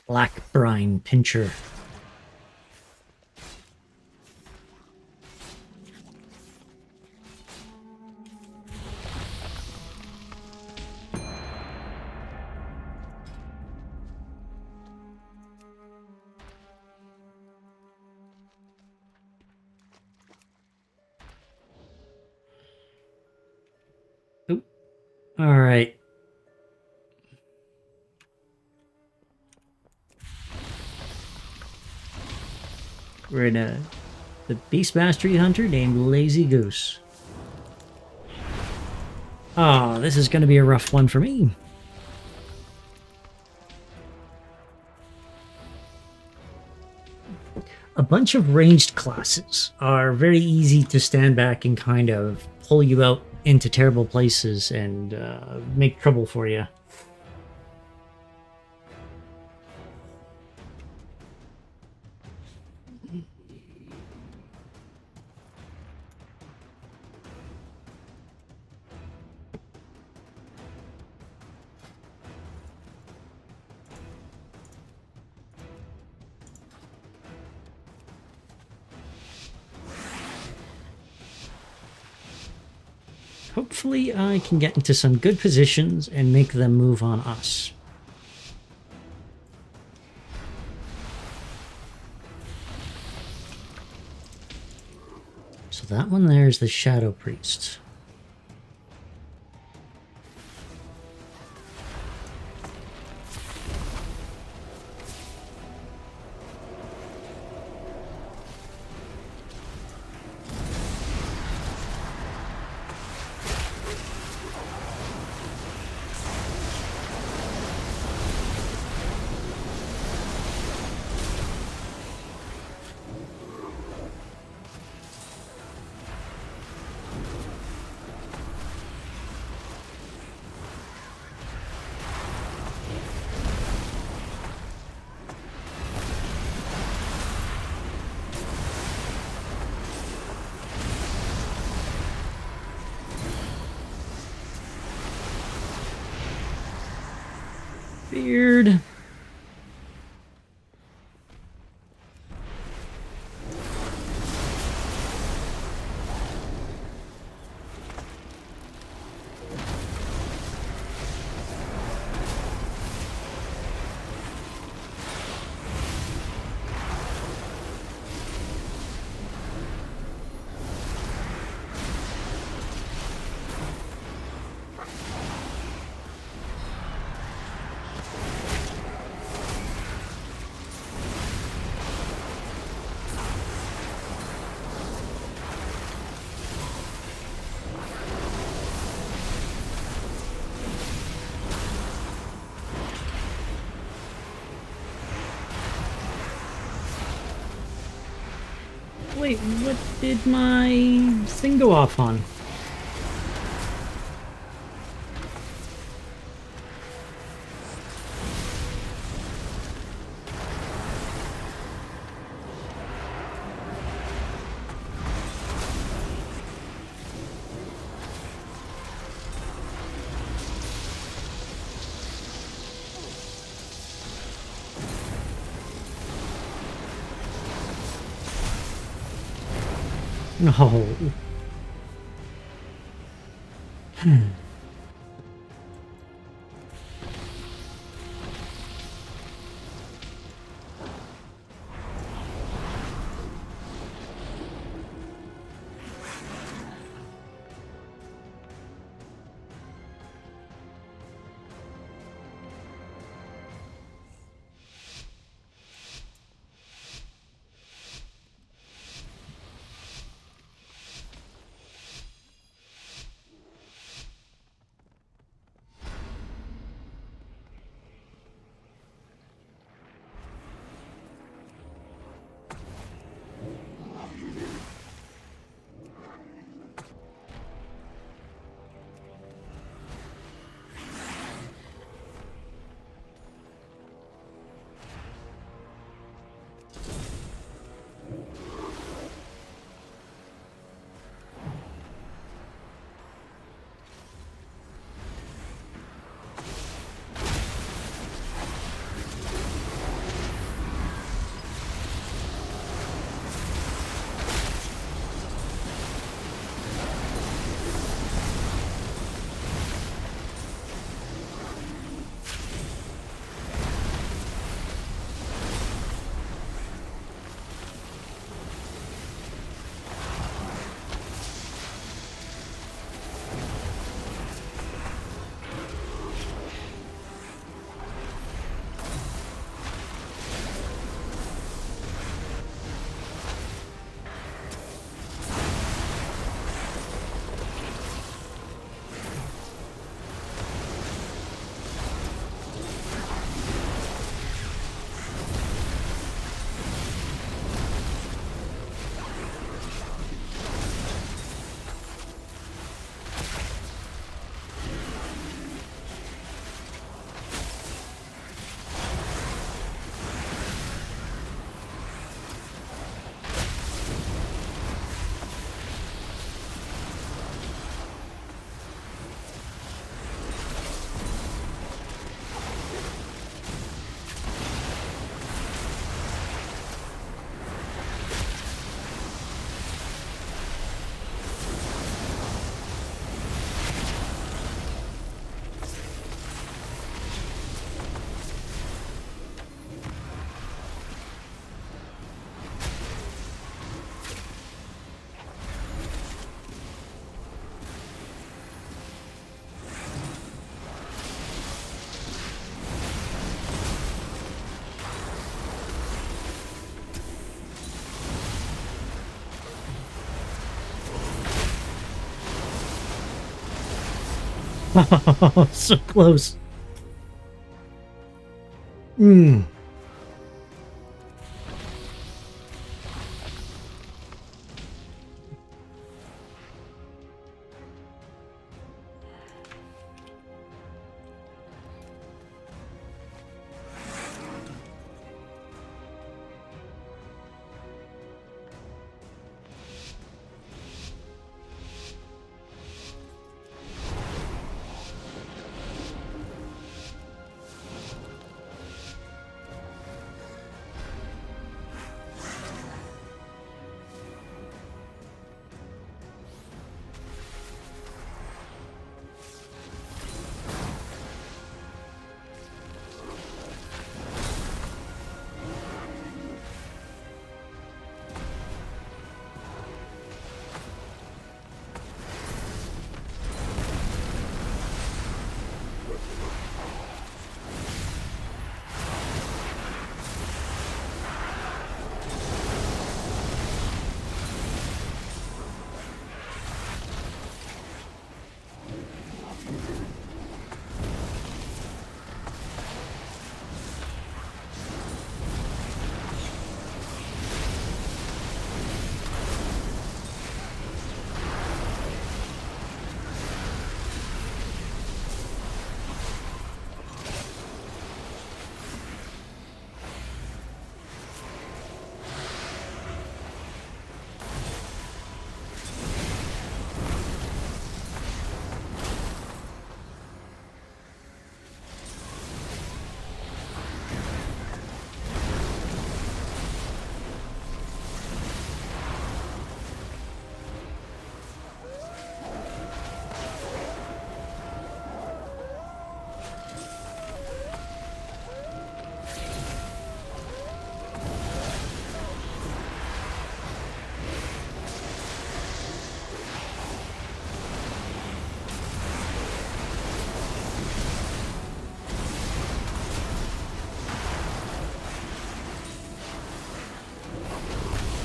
Black brine pincher. Oop. All right. We're in the Beast Mastery Hunter named Lazy Goose. Oh, this is going to be a rough one for me. A bunch of ranged classes are very easy to stand back and kind of pull you out into terrible places and make trouble for you. hopefully I can get into some good positions and make them move on us. So that one there is the Shadow Priest. Weird. Wait, what did my thing go off on? No. So close. Hmm.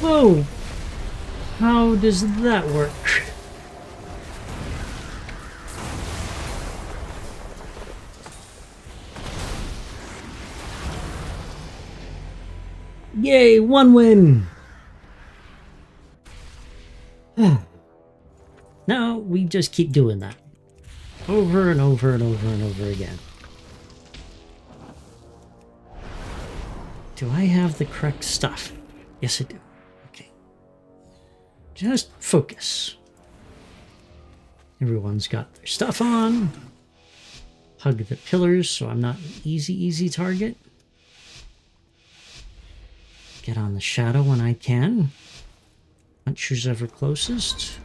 Whoa! How does that work? Yay, one win! Now we just keep doing that. Over and over and over and over again. Do I have the correct stuff? Yes, I do. Okay. Just focus. Everyone's got their stuff on. Hug the pillars so I'm not an easy target. Get on the shadow when I can. Puncher's ever closest.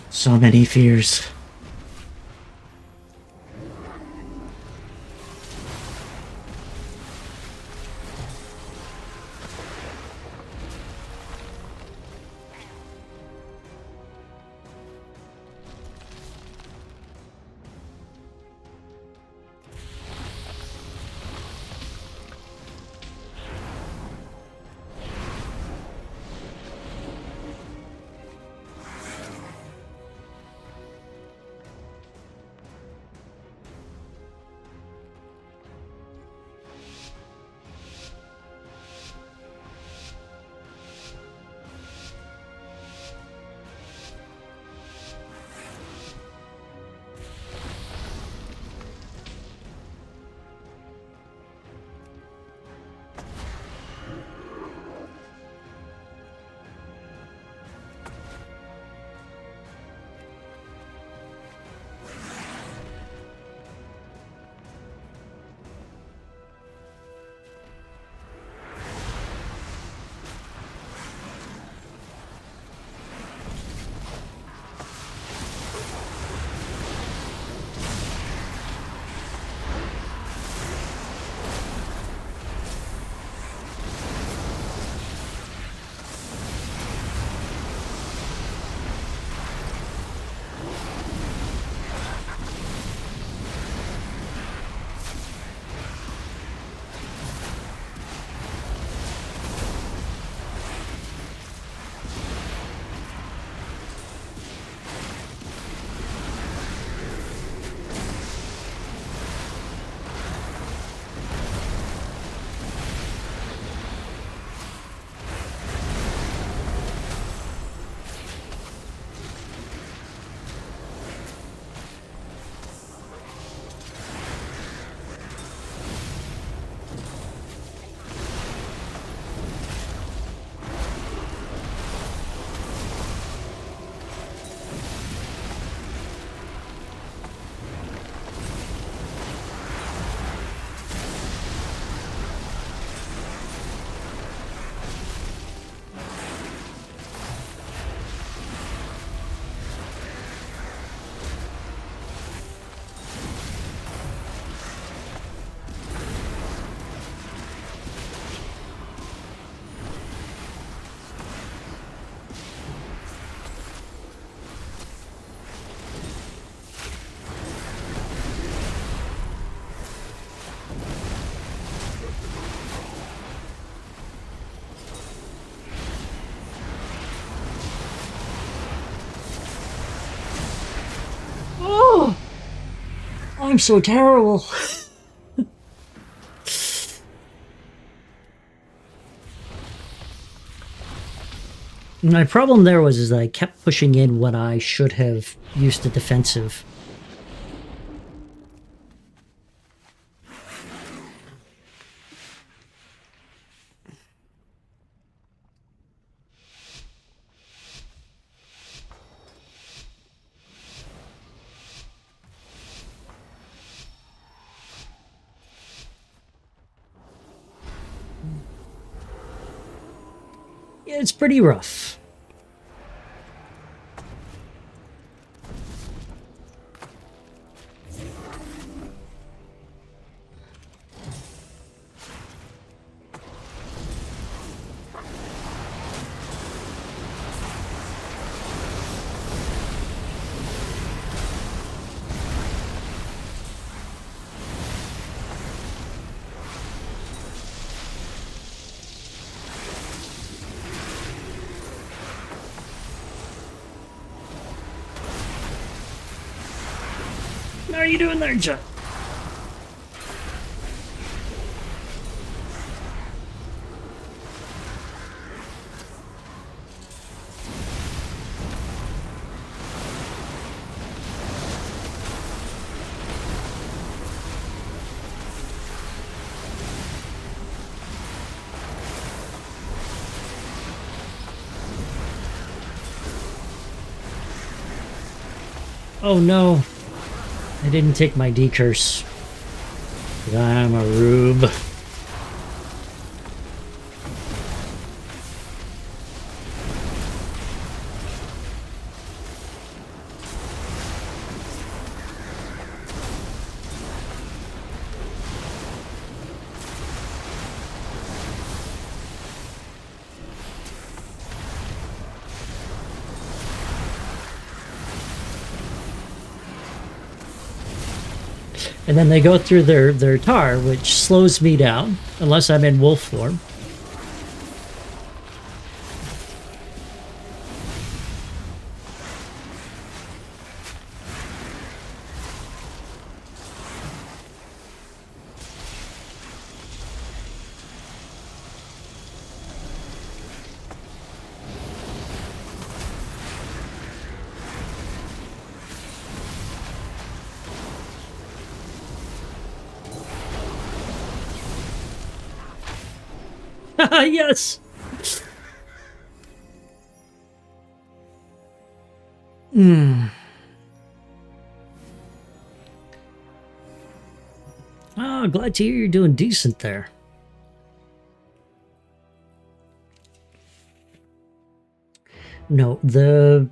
So many fears. I'm so terrible. My problem there was that I kept pushing in when I should have used the defensive. It's pretty rough. How are you doing there, John? Oh no, I didn't take my decurse. I'm a rube. And then they go through their tar, which slows me down, unless I'm in wolf form. Yes! Oh, glad to hear you're doing decent there. No, the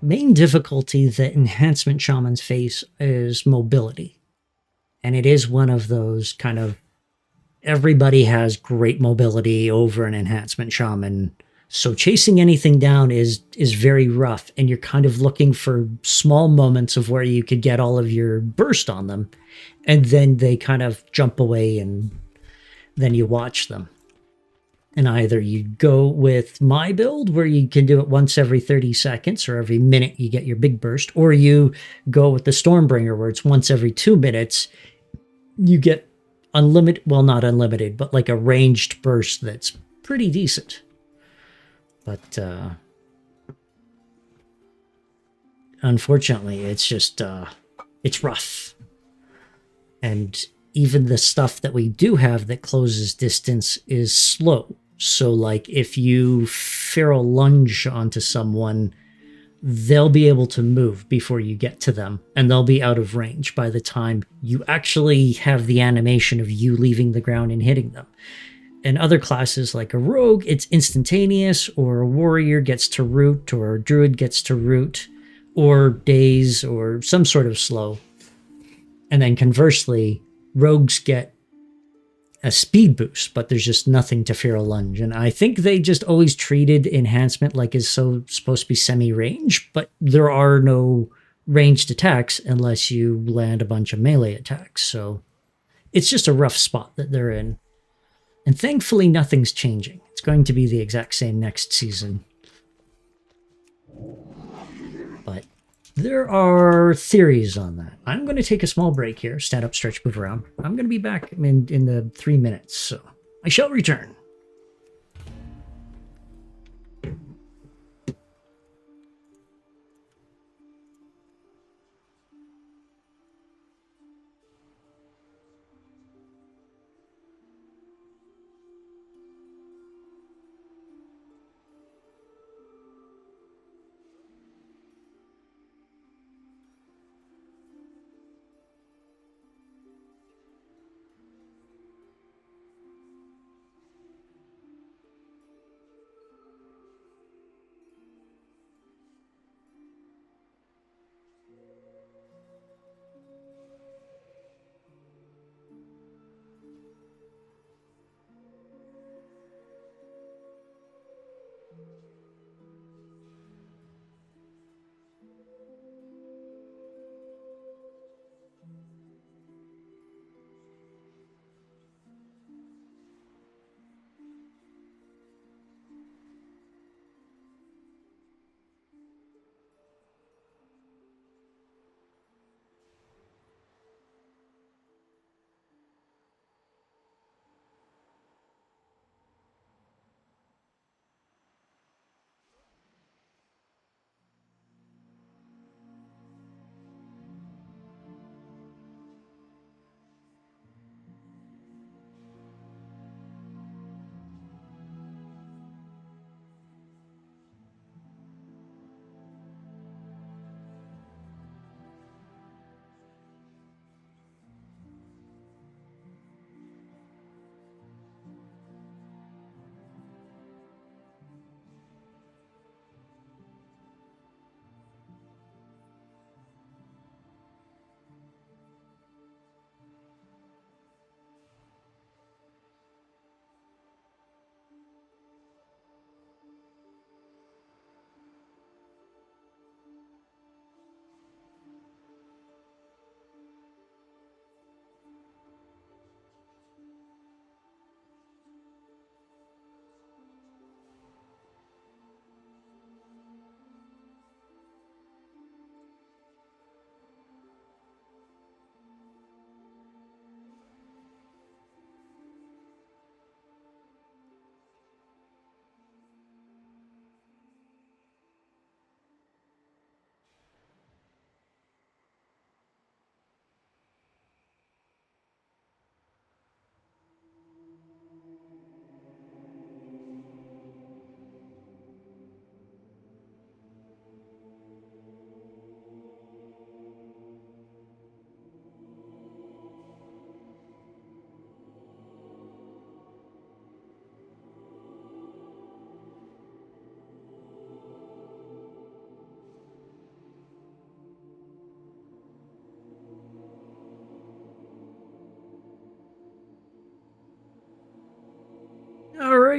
main difficulty that enhancement shamans face is mobility. And it is one of those kind of everybody has great mobility over an enhancement shaman. So chasing anything down is very rough, and you're kind of looking for small moments of where you could get all of your burst on them, and then they kind of jump away, and then you watch them. And either you go with my build, where you can do it once every 30 seconds, or every minute you get your big burst, or you go with the Stormbringer, where it's once every 2 minutes, you get unlimited, well, not unlimited, but like a ranged burst that's pretty decent. But unfortunately, it's just, it's rough. And even the stuff that we do have that closes distance is slow. So, like, if you feral lunge onto someone, they'll be able to move before you get to them, and they'll be out of range by the time you actually have the animation of you leaving the ground and hitting them. In other classes, like a rogue, it's instantaneous, or a warrior gets to root, or a druid gets to root, or daze, or some sort of slow. And then conversely, rogues get a speed boost, but there's just nothing to feral lunge. And I think they just always treated enhancement like it's so supposed to be semi-range, but there are no ranged attacks unless you land a bunch of melee attacks. So it's just a rough spot that they're in. And thankfully, nothing's changing. It's going to be the exact same next season. But there are theories on that. I'm going to take a small break here, stand up, stretch, move around. I'm going to be back in the 3 minutes, so I shall return.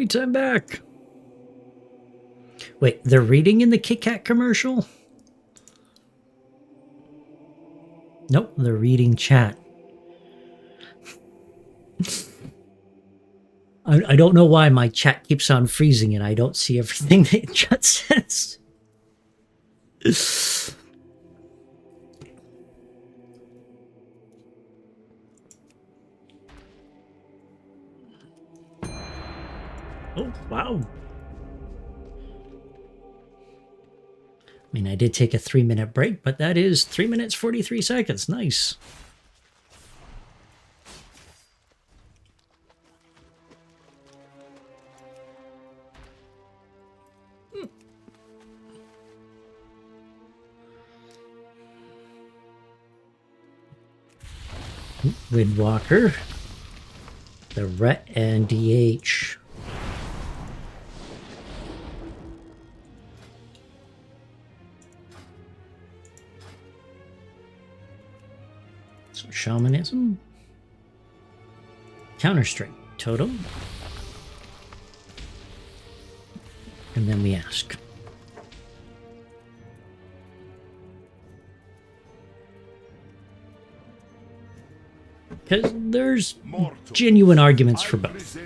right, I'm back. Wait, they're reading in the Kit Kat commercial? Nope, they're reading chat. I don't know why my chat keeps on freezing and I don't see everything that chat says. Oh, wow. I mean, I did take a 3-minute break, but that is 3 minutes, 43 seconds. Nice. Windwalker, the Ret and DH. So shamanism, counter-strike, totem, and then we ask. Because there's genuine arguments for both.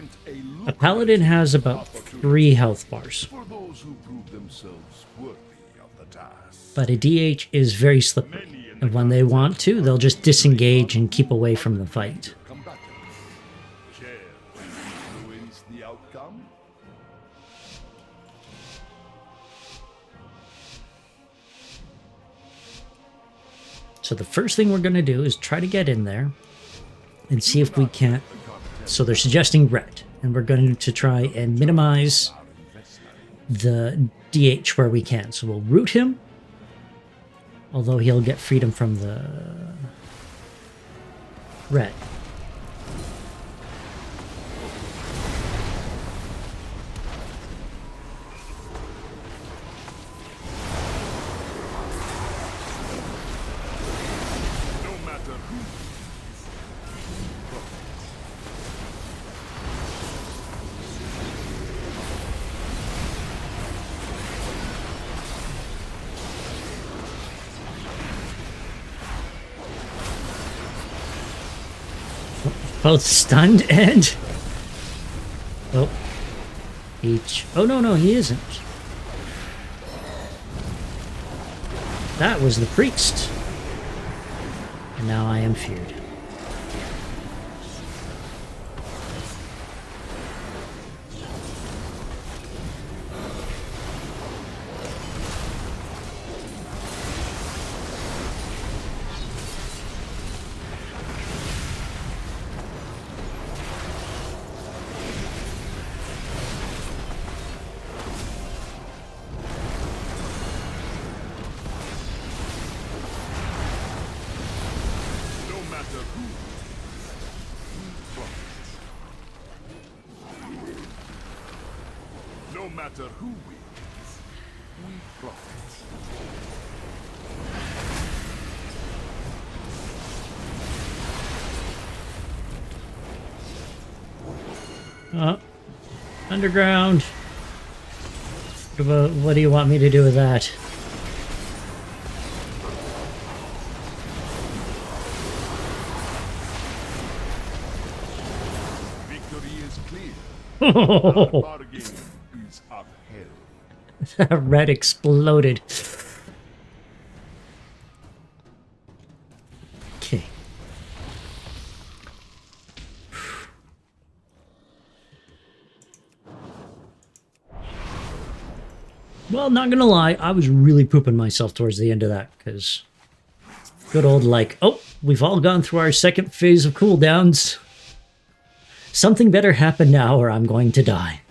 A paladin has about 3 health bars, For those who prove themselves worthy of the task. but a DH is very slippery, and when they want to, they'll just disengage and keep away from the fight. Combatants. Care who wins the outcome? So the first thing we're going to do is try to get in there and see if we can't. So they're suggesting red, and we're going to try and minimize the DH where we can. So we'll root him, although he'll get freedom from the red. No matter who. Both stunned and... Oh. Each... Oh, no, he isn't. That was the priest. And now I am feared. No matter who. No matter who wins, we profit. Underground. What do you want me to do with that? Victory is clear. Our bargain is upheld. That red exploded. Okay. Well, not gonna lie, I was really pooping myself towards the end of that, because good old like, oh, we've all gone through our second phase of cooldowns. Something better happen now or I'm going to die.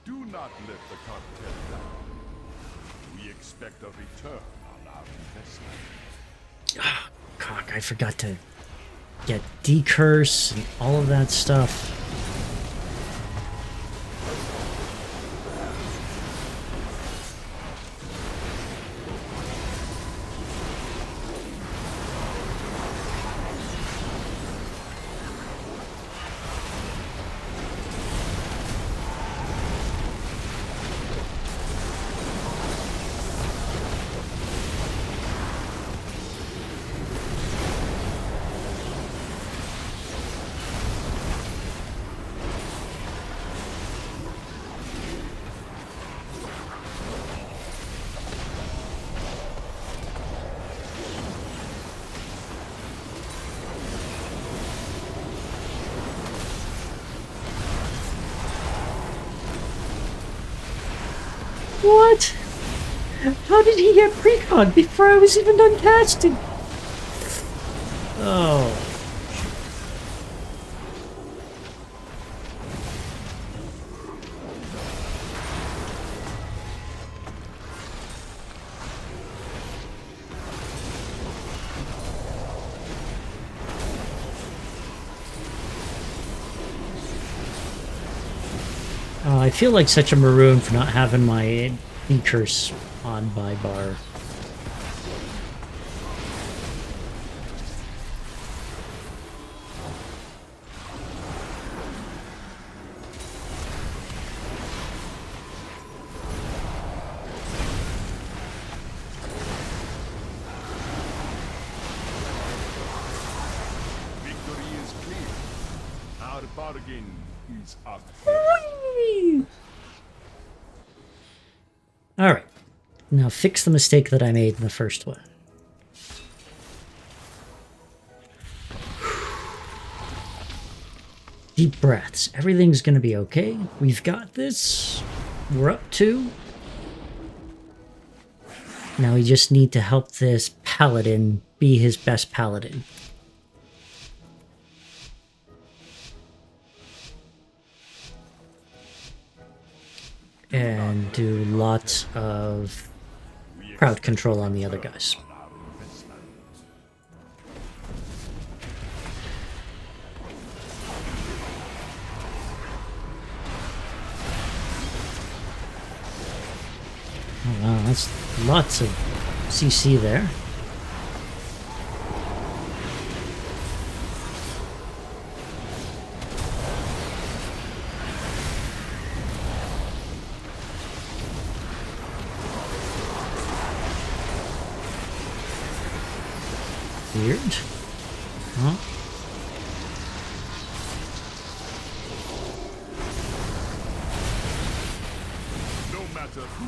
Do not let the contest down. We expect a return on our investment. Cock, I forgot to get decurse and all of that stuff. How did he get precog before I was even done casting? Oh. I feel like such a maroon for not having my curse on by bar. Victory is clear. Our bargain is up. Alright. Now fix the mistake that I made in the first one. Deep breaths. Everything's gonna be okay. We've got this. We're up to. Now we just need to help this paladin be his best paladin. And do lots of crowd control on the other guys. Oh wow, that's lots of CC there. Weird. Huh? No matter who,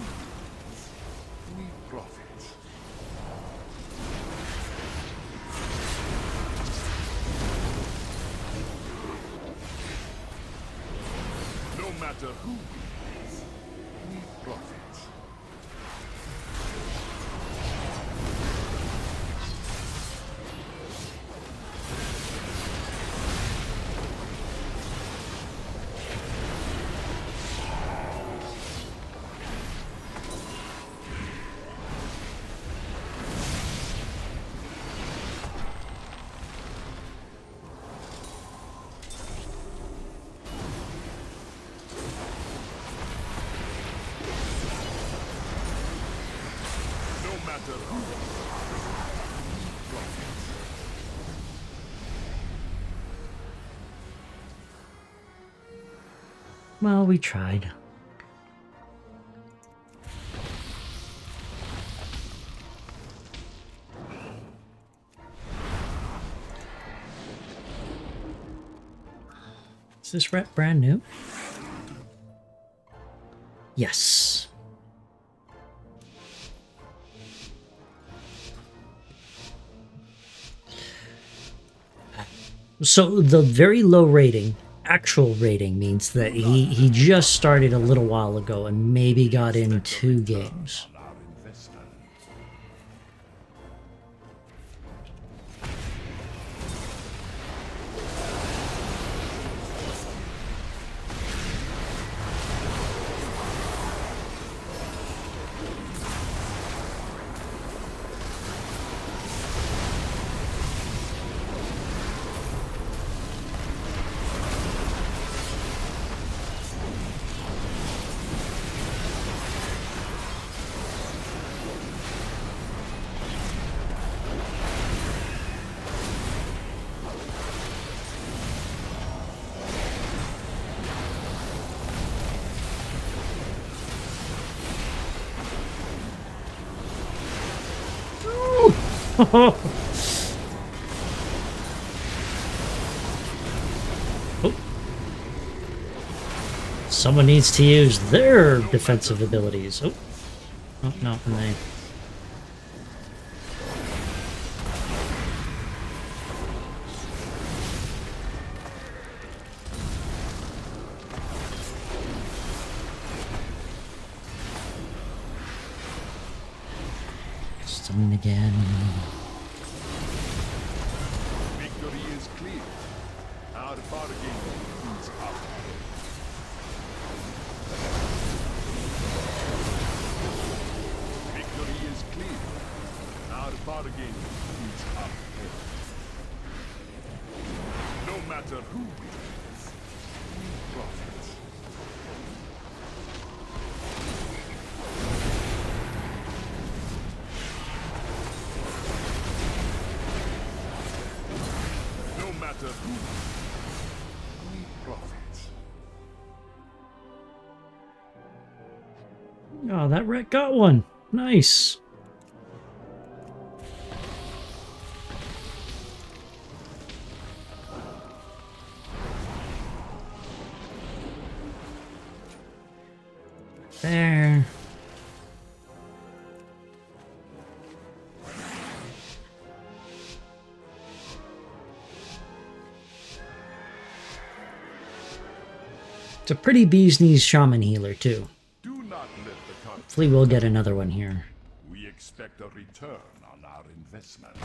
we profit. No matter who wins, we profit. Well, we tried. Is this rep brand new? Yes. So the very low rating, actual rating, means that he just started a little while ago and maybe got in 2 games. Oh. Someone needs to use their defensive abilities. Oh, oh no, and they. something again. Victory is clear. Our bargain is up. Victory is clear. Our bargain is up. No matter who wins, we profit. No matter who, we profit. Oh, that wreck got one. Nice. There. It's a pretty bee's knees shaman healer, too. Do not let the conflict. Hopefully we'll get another one here. We expect a return on our investment.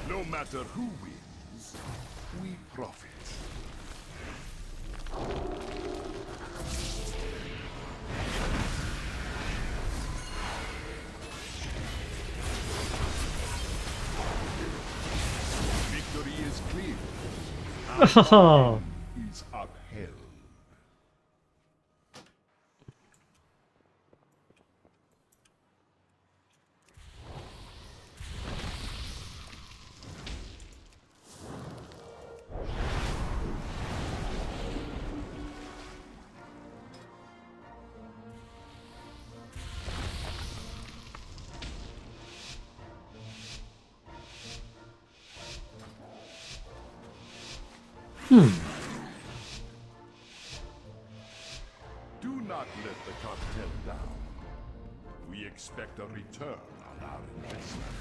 No matter who wins, we profit. Victory is clear. Oh, Is upheld. Do not let the cartel down. We expect a return on our investment.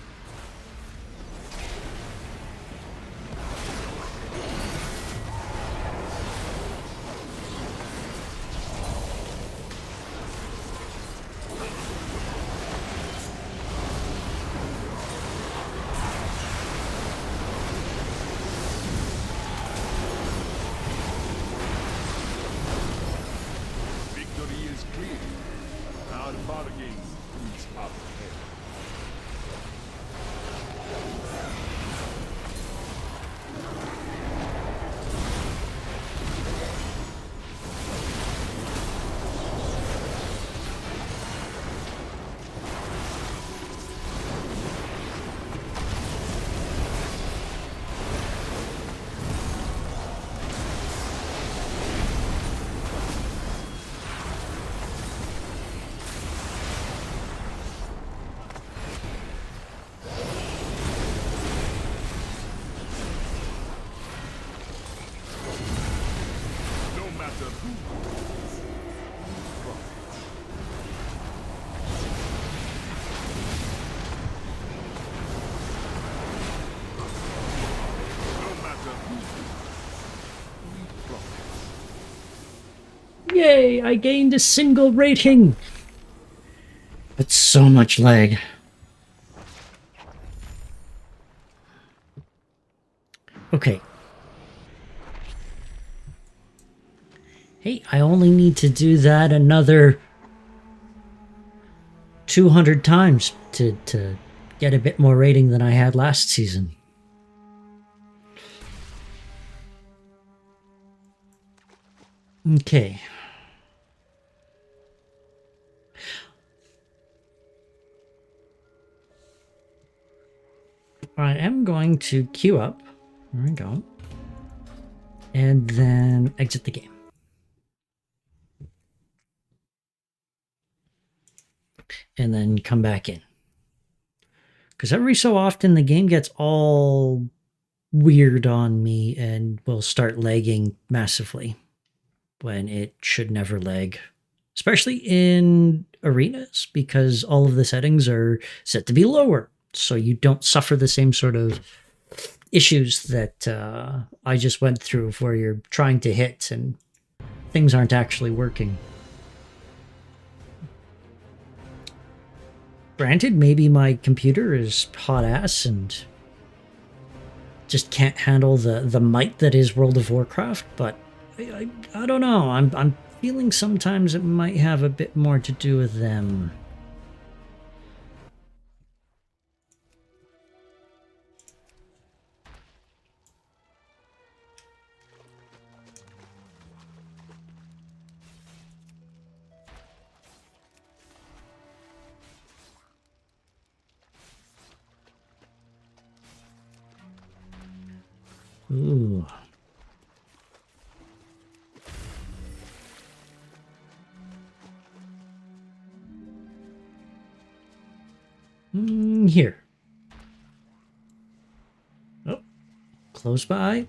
Victory is clear. Our bargain is upheld. Yay, I gained a single rating! That's so much lag. Okay. Hey, I only need to do that another 200 times to get a bit more rating than I had last season. Okay. I am going to queue up. There we go. And then exit the game. And then come back in. Because every so often the game gets all weird on me and will start lagging massively when it should never lag. Especially in arenas, because all of the settings are set to be lower. So you don't suffer the same sort of issues that I just went through where you're trying to hit and things aren't actually working. Granted, maybe my computer is hot ass and just can't handle the might that is World of Warcraft, but I don't know. I'm feeling sometimes it might have a bit more to do with them. Ooh. Here. Oh, close by.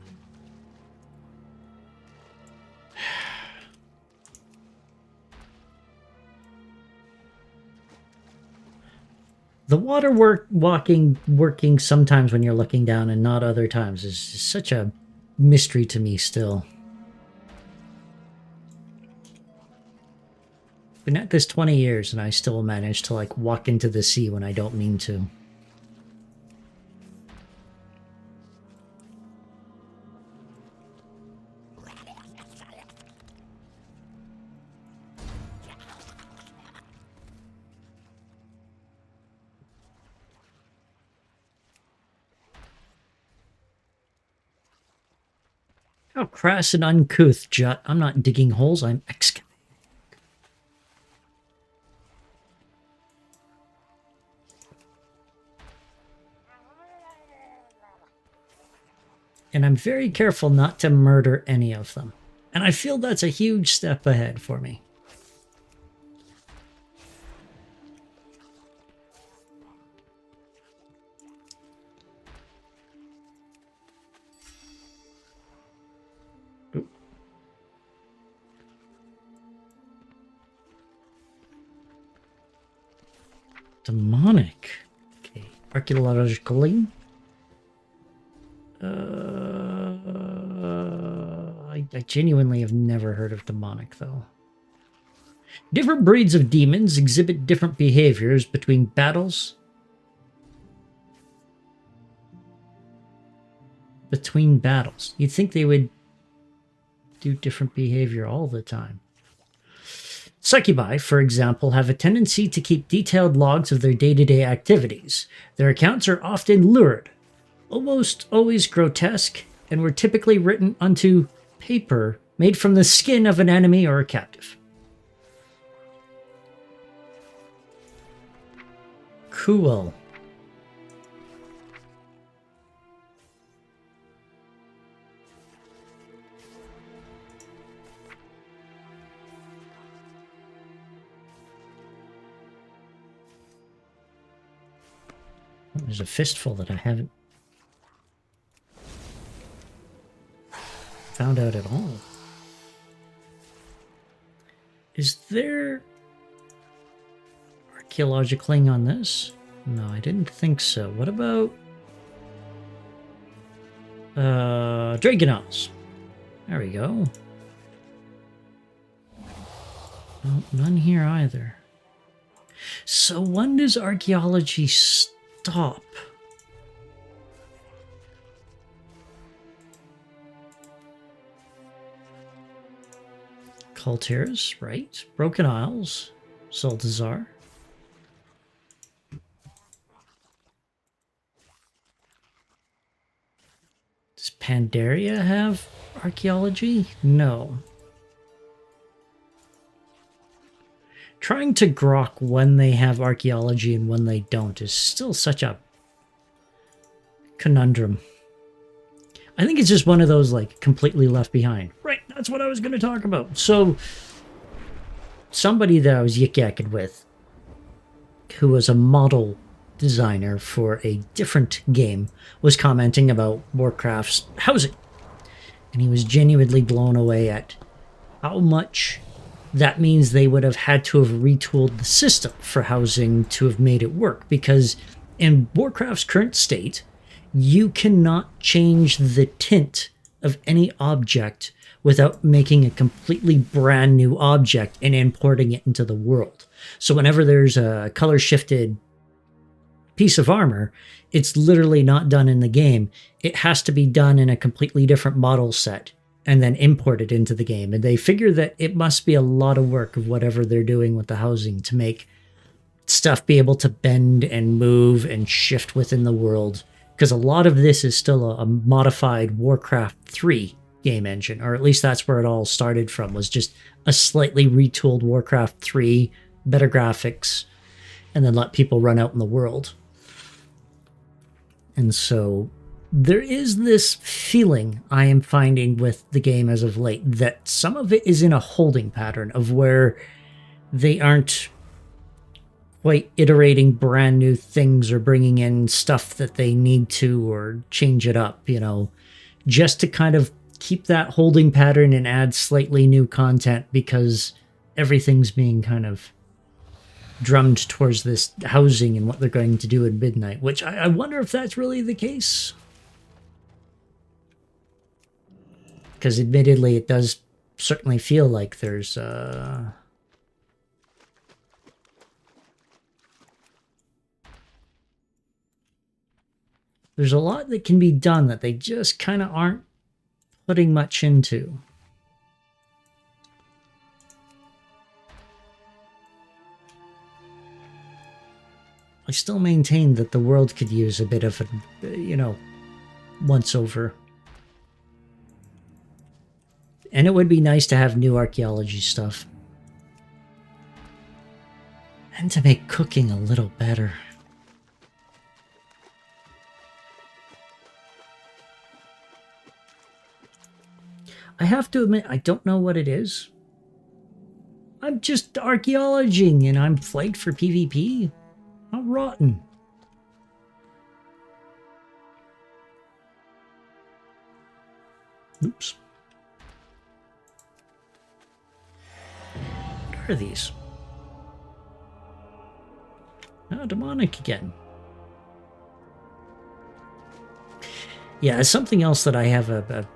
The water working sometimes when you're looking down and not other times is such a mystery to me still. Been at this 20 years and I still manage to like walk into the sea when I don't mean to. How crass and uncouth, Jut. I'm not digging holes, I'm excavating. And I'm very careful not to murder any of them. And I feel that's a huge step ahead for me. Oop. Demonic. Okay, archaeologically. I genuinely have never heard of demonic, though. Different breeds of demons exhibit different behaviors between battles. You'd think they would do different behavior all the time. Succubi, for example, have a tendency to keep detailed logs of their day-to-day activities. Their accounts are often lurid, almost always grotesque, and were typically written onto paper made from the skin of an enemy or a captive. Cool. There's a fistful that I haven't found out at all. Is there archaeologically on this? No, I didn't think so. What about Dragonels? There we go. Oh, none here either. So when does archaeology stop? Cultiers, right? Broken Isles, Soldazar. Does Pandaria have archaeology? No. Trying to grok when they have archaeology and when they don't is still such a conundrum. I think it's just one of those, like, completely left behind. Right, that's what I was going to talk about. So, somebody that I was yik-yakking with, who was a model designer for a different game, was commenting about Warcraft's housing. And he was genuinely blown away at how much that means they would have had to have retooled the system for housing to have made it work. Because in Warcraft's current state, you cannot change the tint of any object without making a completely brand new object and importing it into the world. So whenever there's a color shifted piece of armor, it's literally not done in the game. It has to be done in a completely different model set and then imported into the game. And they figure that it must be a lot of work of whatever they're doing with the housing to make stuff be able to bend and move and shift within the world. Because a lot of this is still a modified Warcraft 3 game engine, or at least that's where it all started from, was just a slightly retooled Warcraft 3, better graphics, and then let people run out in the world. And so there is this feeling I am finding with the game as of late that some of it is in a holding pattern of where they aren't quite iterating brand new things or bringing in stuff that they need to or change it up, you know, just to kind of keep that holding pattern and add slightly new content because everything's being kind of drummed towards this housing and what they're going to do at midnight, which I wonder if that's really the case. Because admittedly, it does certainly feel like there's a lot that can be done that they just kind of aren't putting much into. I still maintain that the world could use a bit of a, you know, once-over. And it would be nice to have new archaeology stuff. And to make cooking a little better. I have to admit, I don't know what it is. I'm just archaeologing and I'm flagged for PvP. How rotten. Oops. What are these? Oh, demonic again. Yeah, it's something else that I have a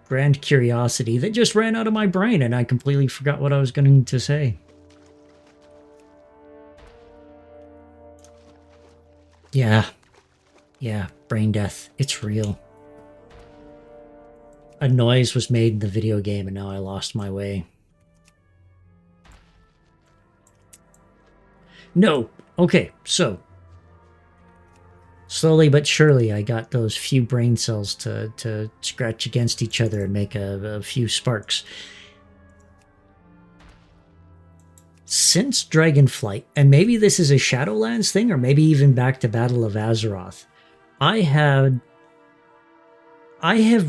grand curiosity that just ran out of my brain and I completely forgot what I was going to say. Yeah, brain death. It's real. A noise was made in the video game and now I lost my way. No. Okay, so slowly but surely I got those few brain cells to scratch against each other and make a few sparks. Since Dragonflight, and maybe this is a Shadowlands thing, or maybe even back to Battle of Azeroth, I have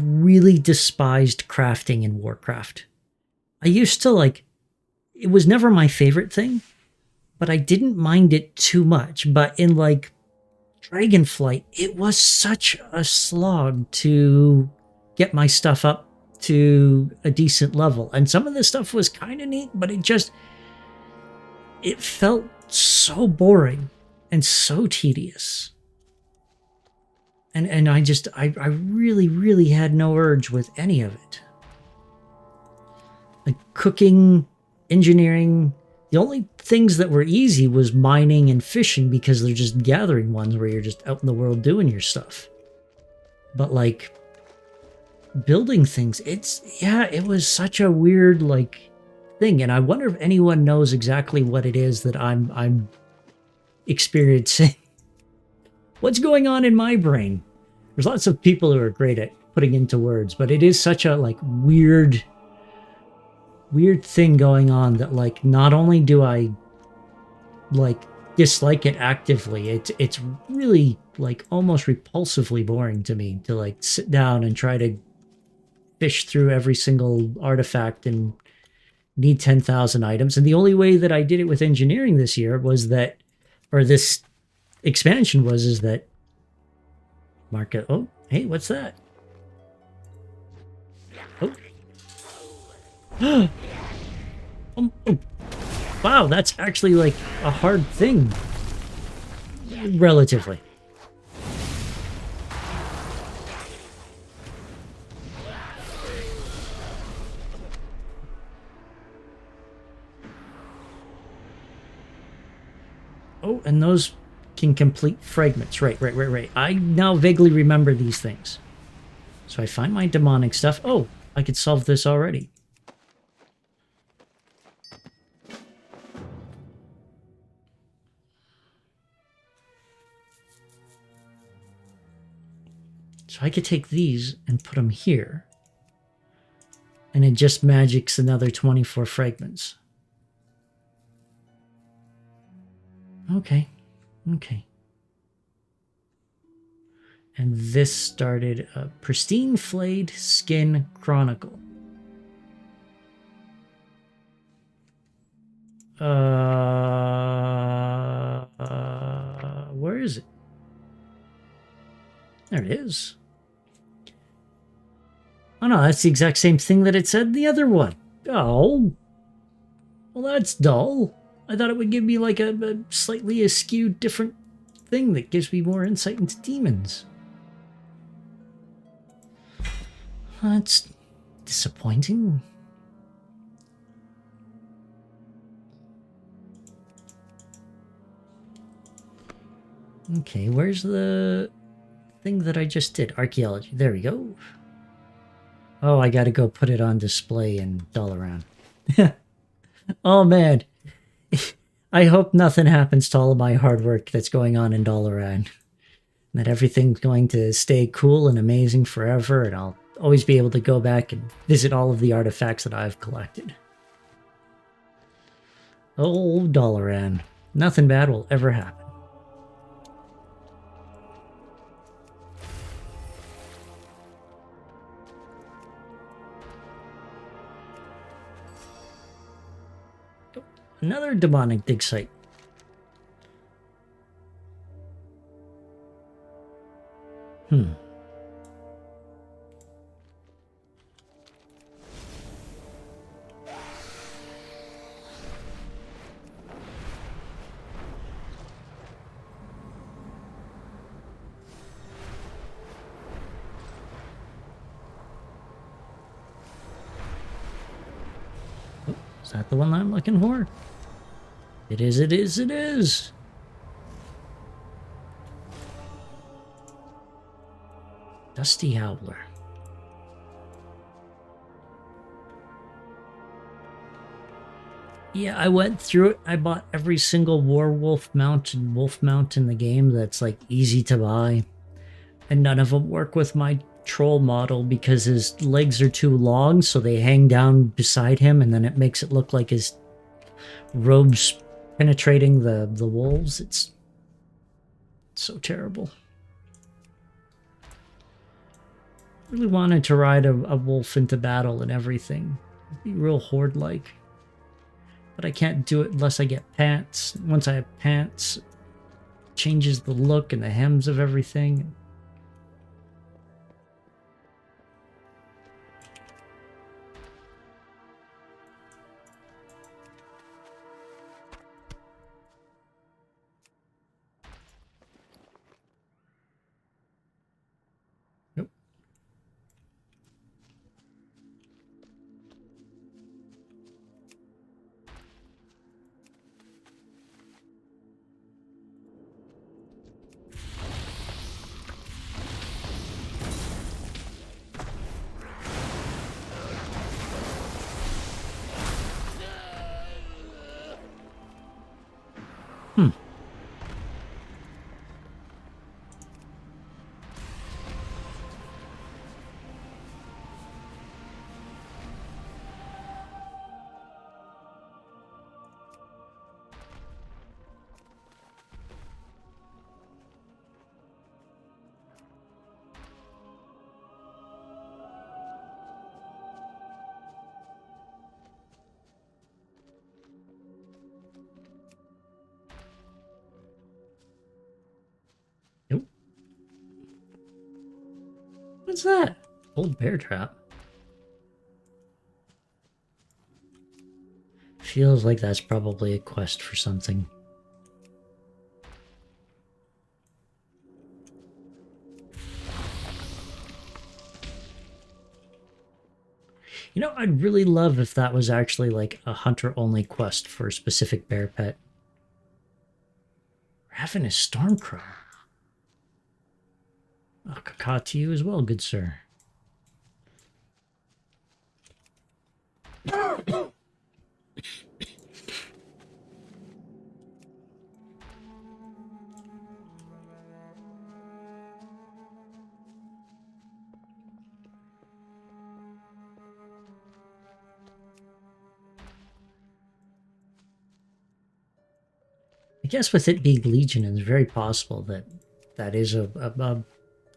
really despised crafting in Warcraft. I used to, like, it was never my favorite thing, but I didn't mind it too much. But in, like, Dragonflight, it was such a slog to get my stuff up to a decent level. And some of this stuff was kind of neat, but it felt so boring and so tedious. And I really had no urge with any of it. I cooking, engineering. The only things that were easy was mining and fishing because they're just gathering ones where you're just out in the world doing your stuff. But like building things, it was such a weird like thing, and I wonder if anyone knows exactly what it is that I'm experiencing. What's going on in my brain? There's lots of people who are great at putting into words, but it is such a like weird thing going on that like not only do I like dislike it actively, it's really like almost repulsively boring to me to like sit down and try to fish through every single artifact and need 10,000 items. And the only way that I did it with engineering this year was that, or this expansion is that market. Oh, hey, what's that? Oh. Oh. Wow, that's actually like a hard thing. Relatively. Oh, and those can complete fragments. Right. I now vaguely remember these things. So I find my demonic stuff. Oh, I could solve this already. So I could take these and put them here. And it just magics another 24 fragments. Okay. And this started a Pristine Flayed Skin Chronicle. Where is it? There it is. Oh no, that's the exact same thing that it said in the other one. Oh. Well, that's dull. I thought it would give me like a slightly askew different thing that gives me more insight into demons. That's disappointing. Okay, where's the thing that I just did? Archaeology. There we go. Oh, I gotta go put it on display in Dalaran. Oh man. I hope nothing happens to all of my hard work that's going on in Dalaran. That everything's going to stay cool and amazing forever, and I'll always be able to go back and visit all of the artifacts that I've collected. Oh, Dalaran. Nothing bad will ever happen. Another demonic dig site. Is that the one I'm looking for? It is, it is, it is! Dusty Howler. Yeah, I went through it. I bought every single werewolf mount and wolf mount in the game that's like easy to buy. And none of them work with my troll model because his legs are too long, so they hang down beside him, and then it makes it look like his robe's penetrating the wolves. It's so terrible. Really wanted to ride a wolf into battle and everything. It'd be real horde-like. But I can't do it unless I get pants. Once I have pants, it changes the look and the hems of everything. Nope. What's that? Old bear trap. Feels like that's probably a quest for something. You know, I'd really love if that was actually like a hunter-only quest for a specific bear pet. Ravenous Stormcrow. Oh, caca to you as well, good sir. I guess with it being Legion, it's very possible that that is a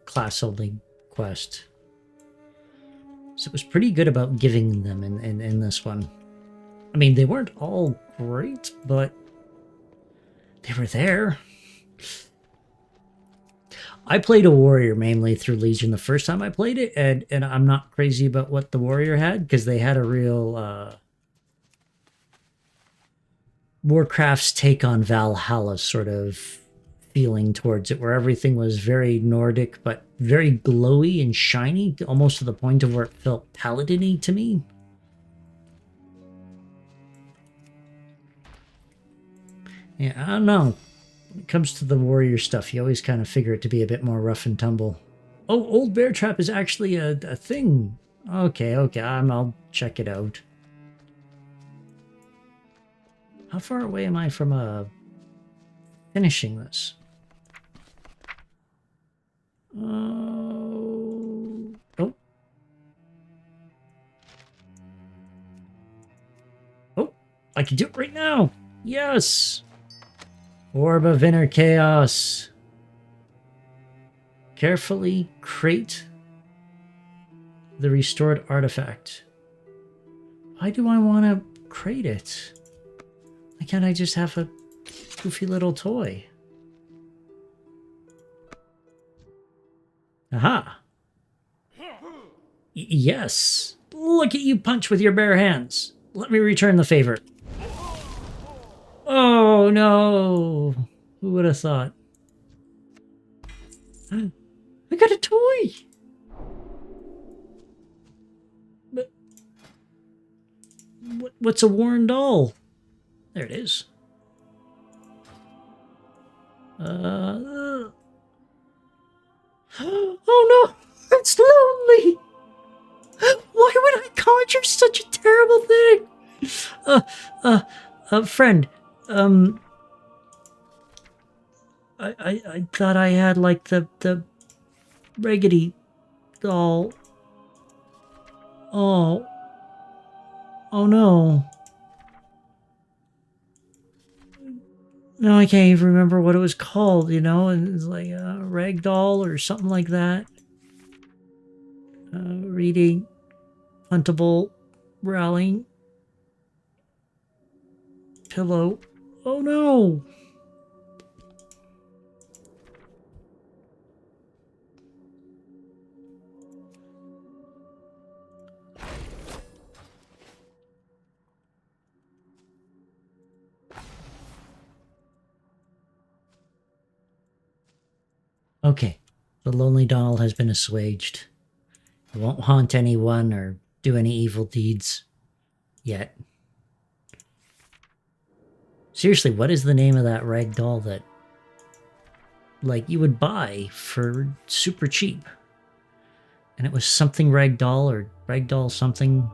class-only quest. So it was pretty good about giving them in this one. I mean, they weren't all great, but they were there. I played a warrior mainly through Legion the first time I played it, and I'm not crazy about what the warrior had, because they had a real... Warcraft's take on Valhalla sort of feeling towards it, where everything was very Nordic, but very glowy and shiny, almost to the point of where it felt paladin-y to me. Yeah, I don't know. When it comes to the warrior stuff, you always kind of figure it to be a bit more rough and tumble. Oh, Old Bear Trap is actually a thing. Okay, I'll check it out. How far away am I from finishing this? Oh. Oh, I can do it right now. Yes. Orb of Inner Chaos. Carefully crate the restored artifact. Why do I want to crate it? Why can't I just have a goofy little toy? Aha! Yes! Look at you punch with your bare hands! Let me return the favor. Oh no! Who would have thought? I got a toy! But what's a worn doll? There it is. Oh no! It's lonely! Why would I conjure such a terrible thing? Friend, I thought I had like the raggedy doll. Oh no. No, I can't even remember what it was called, you know, and it's like a rag doll or something like that. Reading, huntable, rallying, pillow. Oh no! Okay, the lonely doll has been assuaged. It won't haunt anyone or do any evil deeds. Yet. Seriously, what is the name of that rag doll that, like, you would buy for super cheap? And it was something rag doll or rag doll something.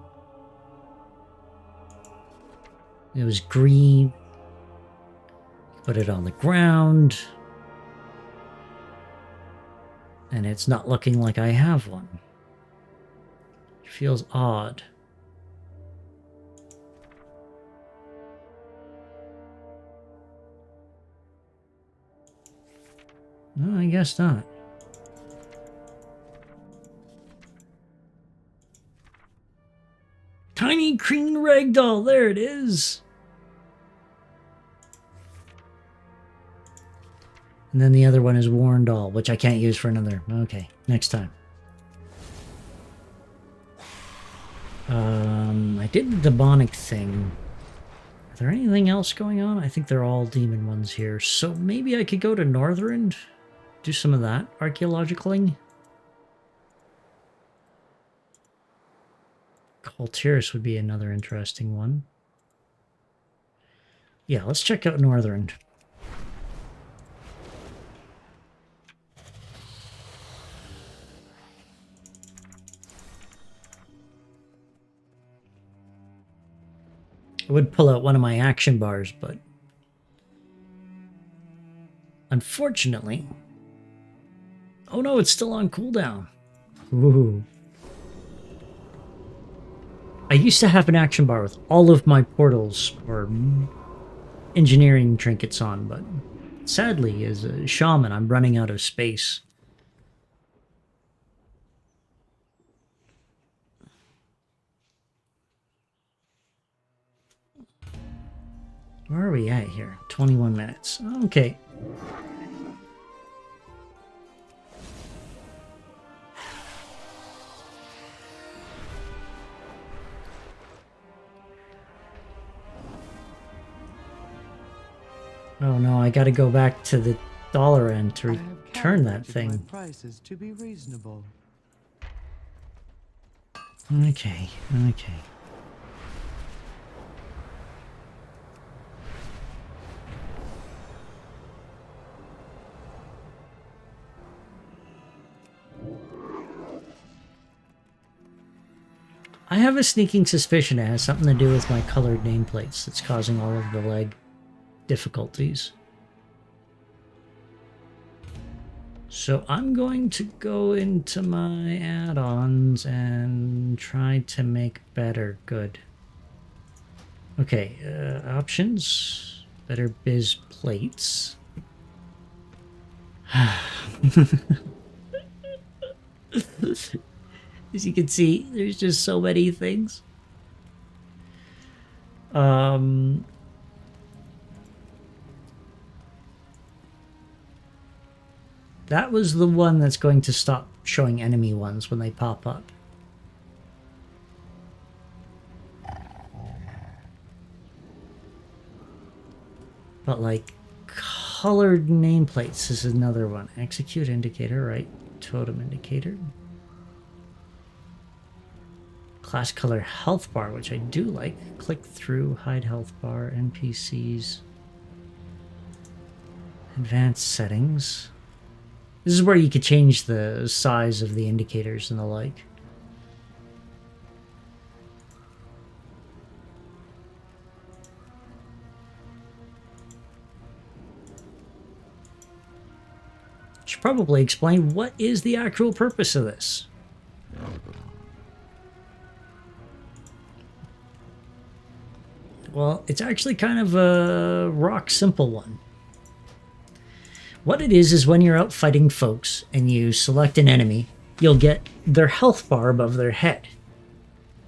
It was green. Put it on the ground. And it's not looking like I have one. It feels odd. No, I guess not. Tiny green ragdoll, there it is. And then the other one is worn doll, which I can't use for another. Okay, next time. I did the demonic thing. Is there anything else going on? I think they're all demon ones here. So maybe I could go to Northern, do some of that archaeologicaling. Coltiris would be another interesting one. Yeah, let's check out Northern. I would pull out one of my action bars, but unfortunately... Oh no, it's still on cooldown. Ooh. I used to have an action bar with all of my portals or engineering trinkets on, but sadly, as a shaman, I'm running out of space. Where are we at here? 21 minutes. Okay. Oh no, I gotta go back to the dollar end to return that thing. My prices to be reasonable. Okay, okay. I have a sneaking suspicion it has something to do with my colored nameplates that's causing all of the lag difficulties. So I'm going to go into my add-ons and try to make better good. Okay, options. Better biz plates. As you can see, there's just so many things. That was the one that's going to stop showing enemy ones when they pop up. But like, colored nameplates is another one. Execute indicator, right? Totem indicator. Class color health bar, which I do like. Click through, hide health bar, NPCs. Advanced settings. This is where you could change the size of the indicators and the like. Should probably explain what is the actual purpose of this. Well, it's actually kind of a rock simple one. What it is when you're out fighting folks and you select an enemy, you'll get their health bar above their head.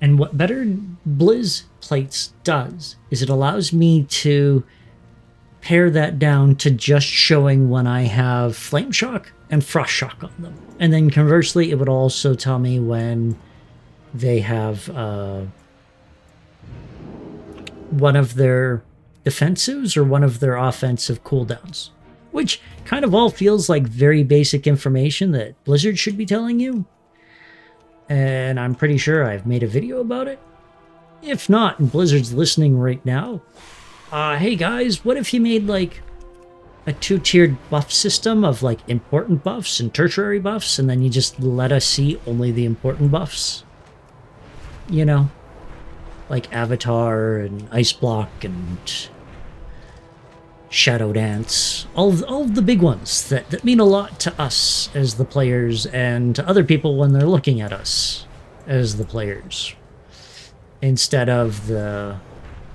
And what Better Blizz Plates does is it allows me to pare that down to just showing when I have Flame Shock and Frost Shock on them. And then conversely, it would also tell me when they have one of their defensives or one of their offensive cooldowns. Which kind of all feels like very basic information that Blizzard should be telling you. And I'm pretty sure I've made a video about it. If not, and Blizzard's listening right now, hey guys, what if you made like a two-tiered buff system of like important buffs and tertiary buffs, and then you just let us see only the important buffs? You know? Like Avatar and Ice Block and Shadow Dance, all of the big ones that mean a lot to us as the players and to other people when they're looking at us as the players. Instead of the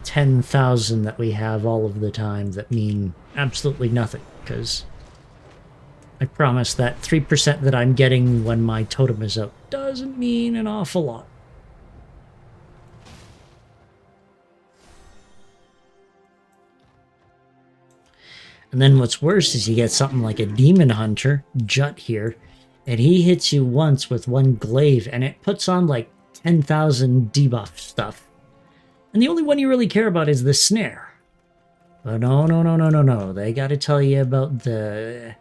10,000 that we have all of the time that mean absolutely nothing, because I promise that 3% that I'm getting when my totem is out doesn't mean an awful lot. And then what's worse is you get something like a Demon Hunter, Jut here, and he hits you once with one glaive, and it puts on like 10,000 debuff stuff. And the only one you really care about is the Snare. But no. They gotta tell you about the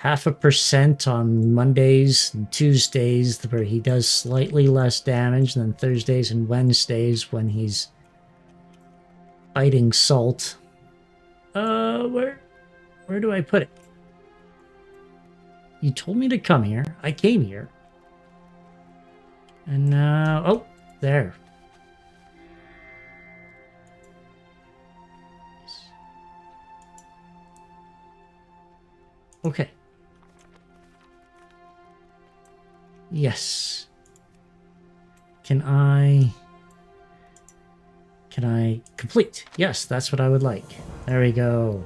0.5% on Mondays and Tuesdays, where he does slightly less damage than Thursdays and Wednesdays when he's fighting Salt. Where do I put it? You told me to come here. I came here. And now... oh, there. Okay. Yes. Can I complete? Yes, that's what I would like. There we go.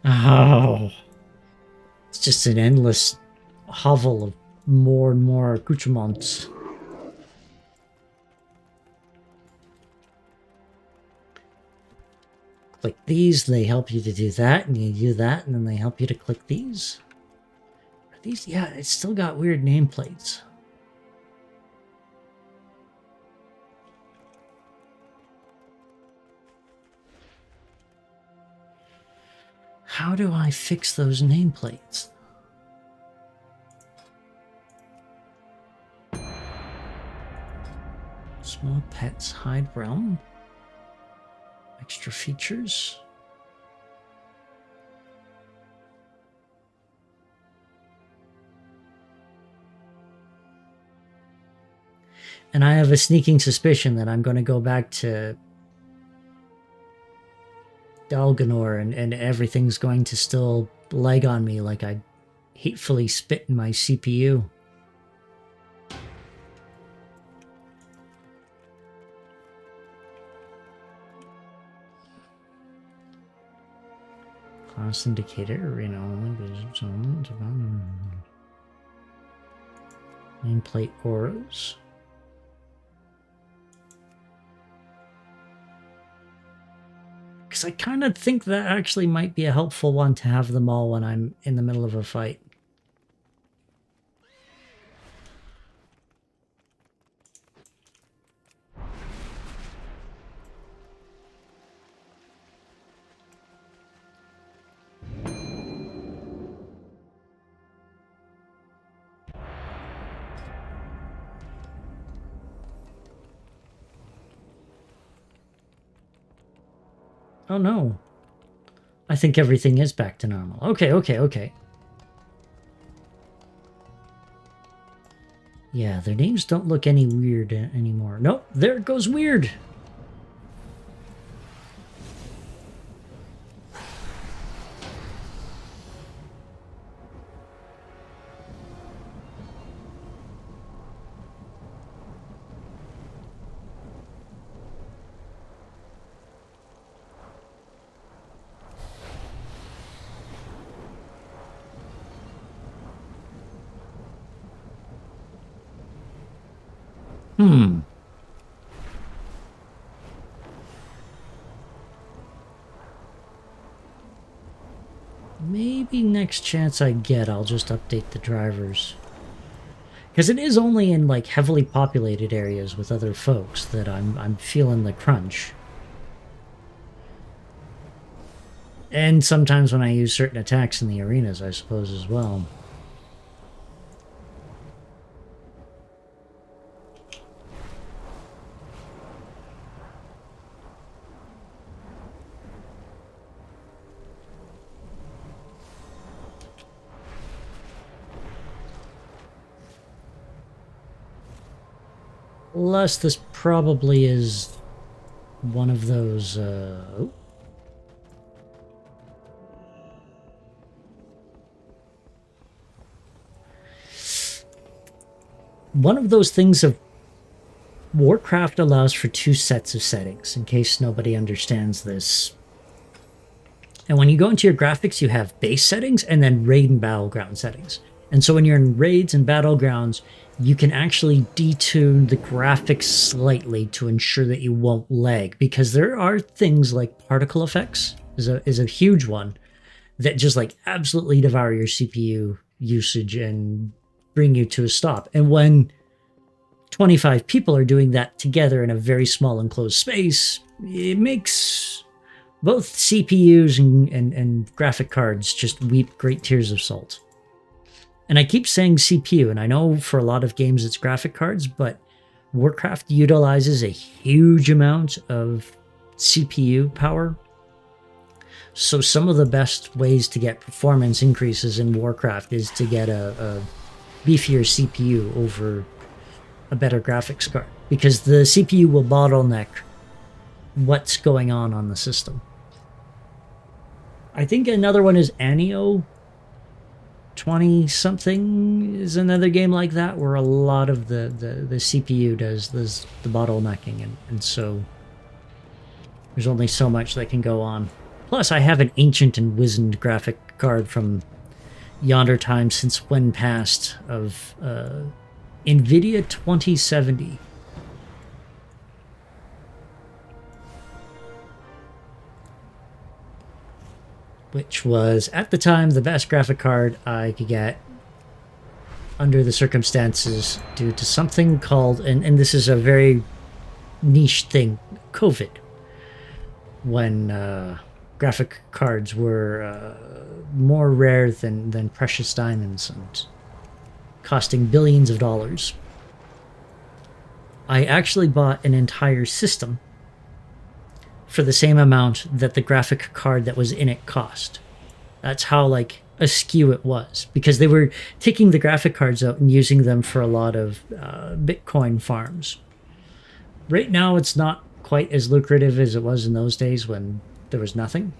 Oh, it's just an endless hovel of more and more accoutrements. Click these, they help you to do that, and you do that, and then they help you to click these. Are these, yeah, it's still got weird nameplates. How do I fix those nameplates? Small pets, hide realm. Extra features. And I have a sneaking suspicion that I'm going to go back to Dalganor and everything's going to still lag on me like I hatefully spit in my CPU. Class indicator, you know, nameplate auras. Because I kind of think that actually might be a helpful one to have them all when I'm in the middle of a fight. Oh no. I think everything is back to normal. Okay. Yeah, their names don't look any weird anymore. Nope, there it goes weird. Maybe next chance I get, I'll just update the drivers. Because it is only in like heavily populated areas with other folks that I'm feeling the crunch. And sometimes when I use certain attacks in the arenas, I suppose, as well. Plus, this probably is one of those, one of those things of Warcraft allows for 2 sets of settings, in case nobody understands this. And when you go into your graphics, you have base settings and then raid and battleground settings. And so when you're in raids and battlegrounds, you can actually detune the graphics slightly to ensure that you won't lag, because there are things like particle effects is a huge one that just like absolutely devour your CPU usage and bring you to a stop. And when 25 people are doing that together in a very small enclosed space, it makes both CPUs and graphic cards just weep great tears of salt. And I keep saying CPU, and I know for a lot of games it's graphic cards, but Warcraft utilizes a huge amount of CPU power. So some of the best ways to get performance increases in Warcraft is to get a beefier CPU over a better graphics card, because the CPU will bottleneck what's going on the system. I think another one is Anio 20-something is another game like that, where a lot of the CPU does the bottlenecking, and so there's only so much that can go on. Plus, I have an ancient and wizened graphic card from yonder time since when past of NVIDIA 2070. Which was, at the time, the best graphic card I could get under the circumstances due to something called, and this is a very niche thing, COVID. When graphic cards were more rare than precious diamonds and costing billions of dollars. I actually bought an entire system for the same amount that the graphic card that was in it cost. That's how like askew it was, because they were taking the graphic cards out and using them for a lot of Bitcoin farms. Right now it's not quite as lucrative as it was in those days when there was nothing.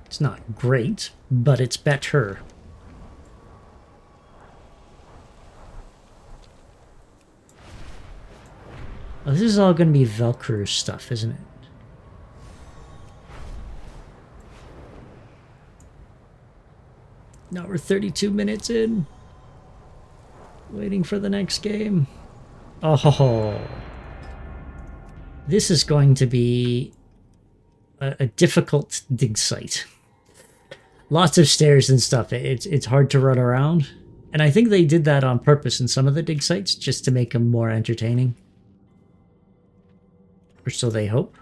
It's not great, but it's better. Oh, this is all going to be Velcro stuff, isn't it? Now we're 32 minutes in. Waiting for the next game. Oh, ho, ho. This is going to be a difficult dig site. Lots of stairs and stuff. It's hard to run around. And I think they did that on purpose in some of the dig sites, just to make them more entertaining. Or so they hope.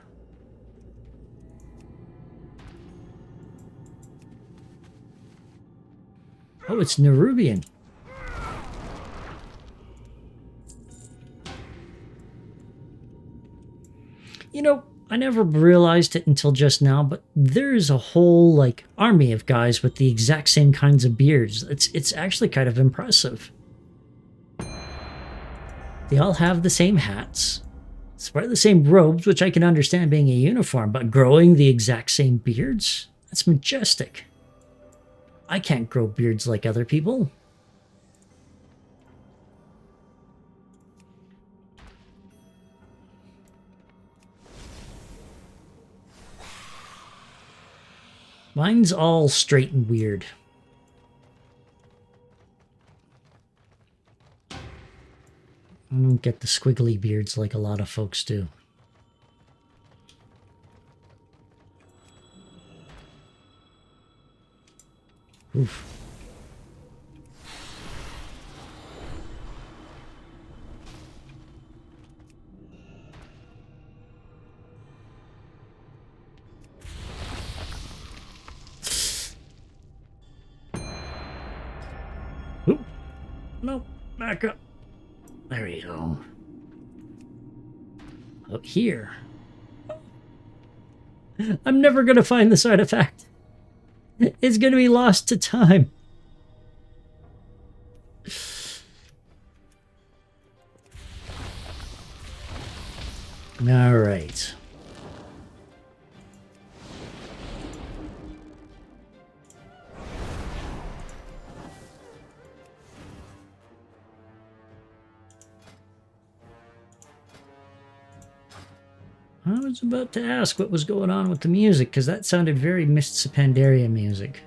Oh, it's Nerubian. You know, I never realized it until just now, but there's a whole, like, army of guys with the exact same kinds of beards. It's actually kind of impressive. They all have the same hats. Wear the same robes, which I can understand being a uniform, but growing the exact same beards? That's majestic. I can't grow beards like other people. Mine's all straight and weird. I don't get the squiggly beards like a lot of folks do. Oof. Oop. No, back up. There we go. Up here. I'm never going to find this artifact. It's going to be lost to time. All right. I was about to ask what was going on with the music, because that sounded very Mists of Pandaria music.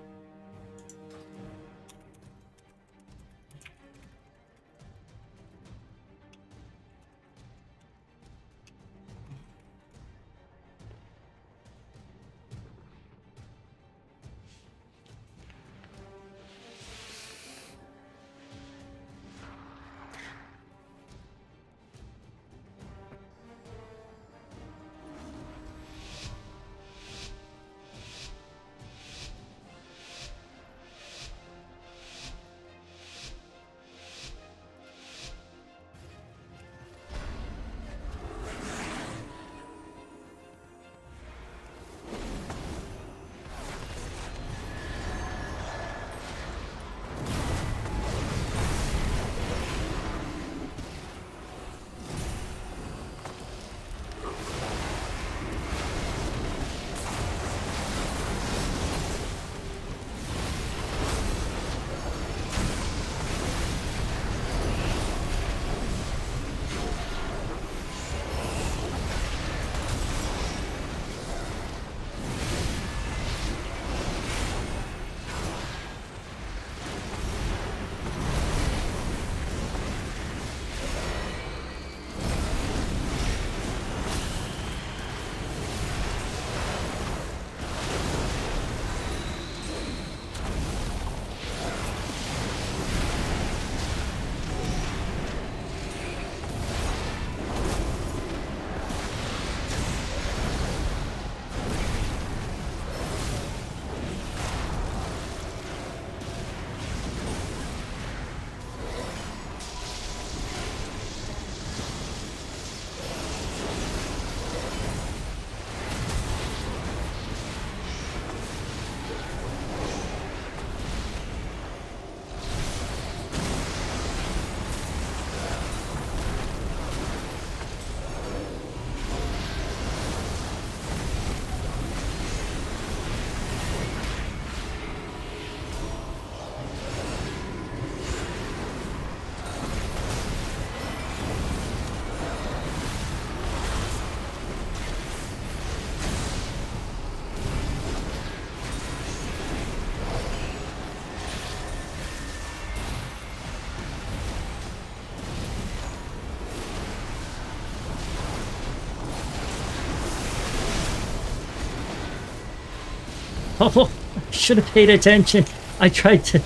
Oh, I should have paid attention. I tried to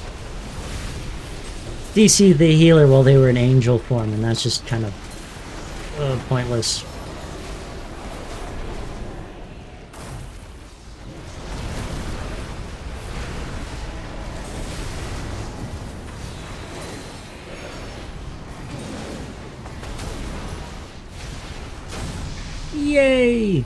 DC the healer while they were in angel form, and that's just kind of pointless. Yay!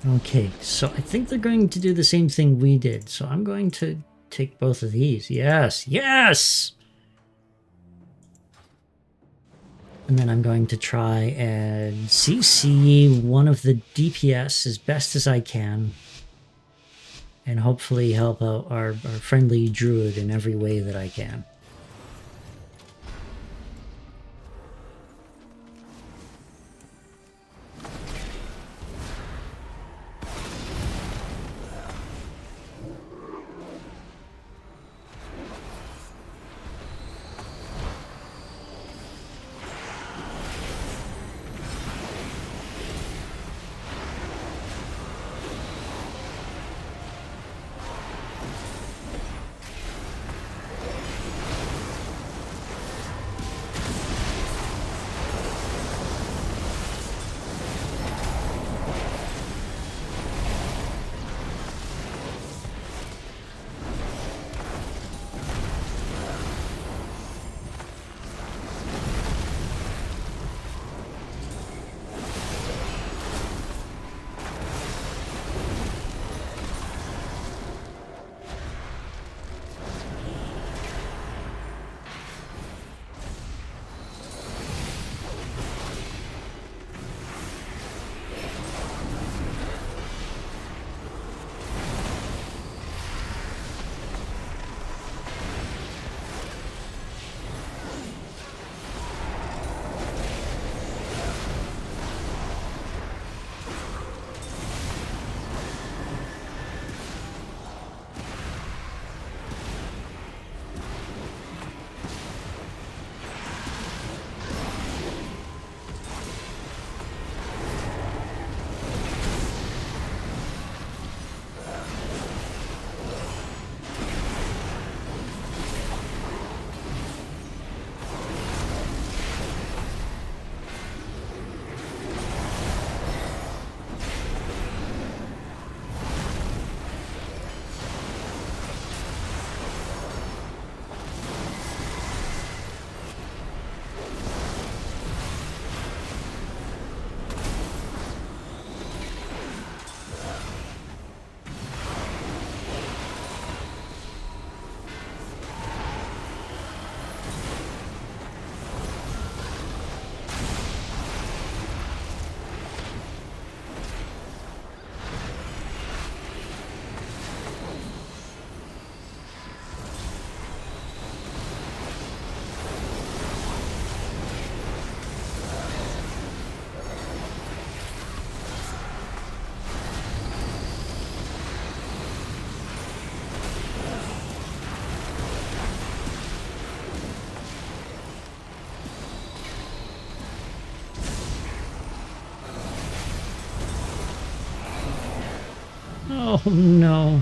Okay, so I think they're going to do the same thing we did. So I'm going to take both of these. Yes, yes! And then I'm going to try and CC one of the DPS as best as I can. And hopefully help out our friendly druid in every way that I can. Oh no.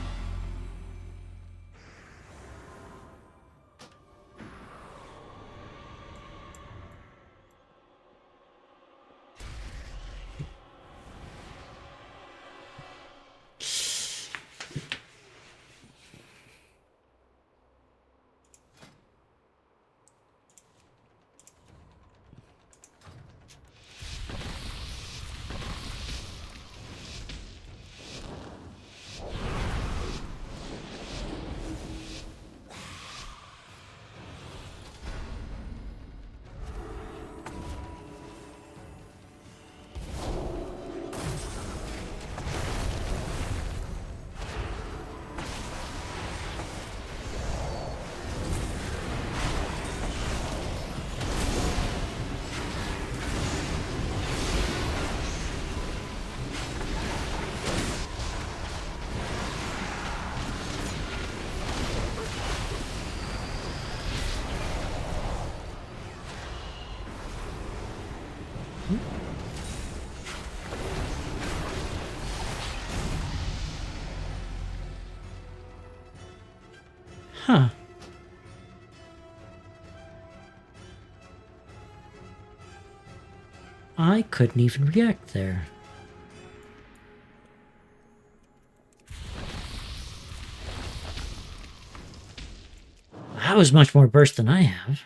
Huh. I couldn't even react there. That was much more burst than I have.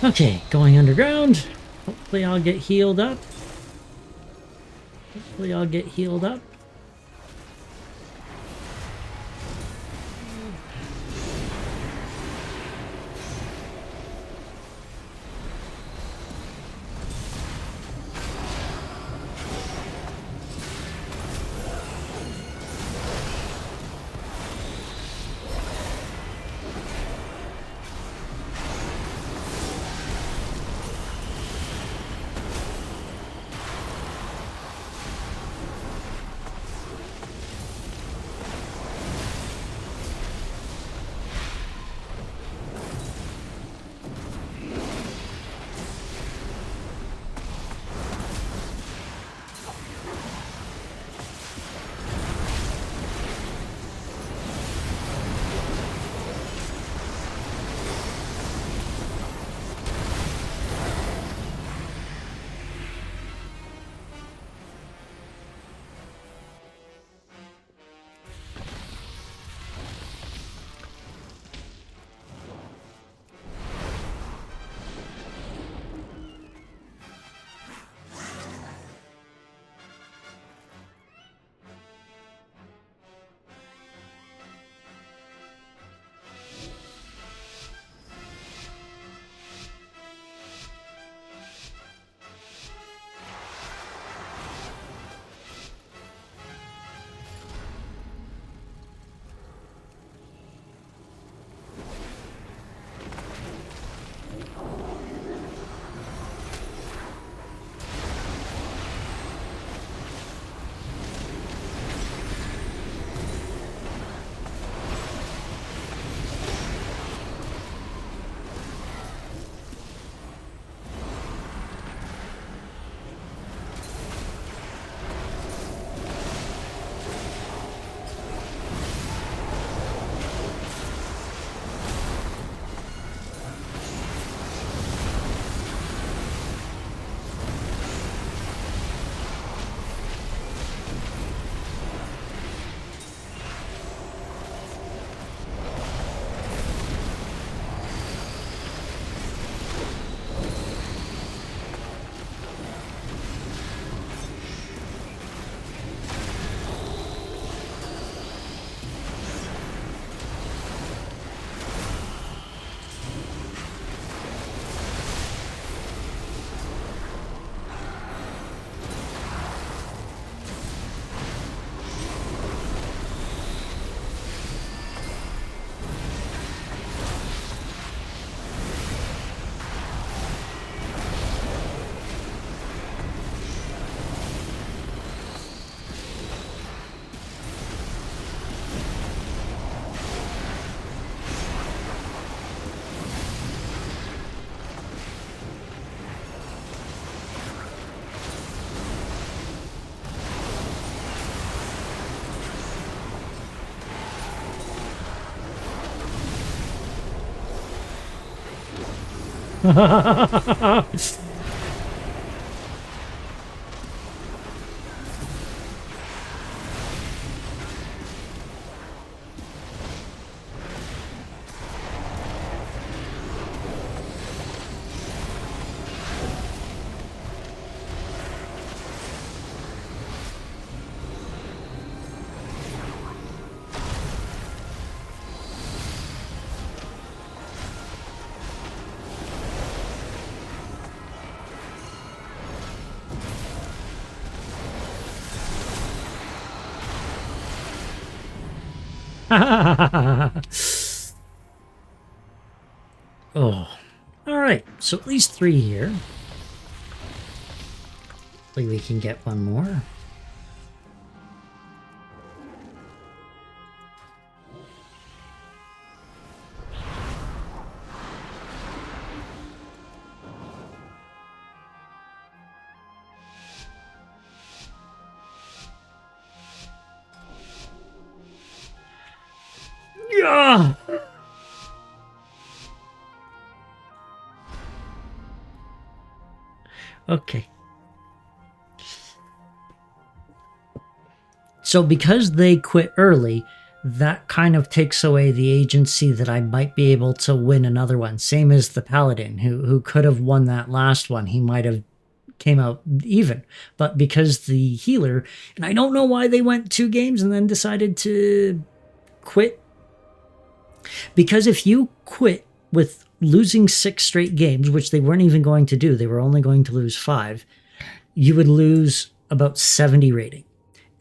Okay, going underground. Hopefully I'll get healed up. Hopefully I'll get healed up. Oh, all right. So at least 3 here. Hopefully we can get one more. Yeah. Okay. So because they quit early, that kind of takes away the agency that I might be able to win another one. Same as the Paladin, who could have won that last one. He might have came out even. But because the healer, and I don't know why they went 2 games and then decided to quit. Because if you quit with losing 6 straight games, which they weren't even going to do, they were only going to lose 5, you would lose about 70 rating.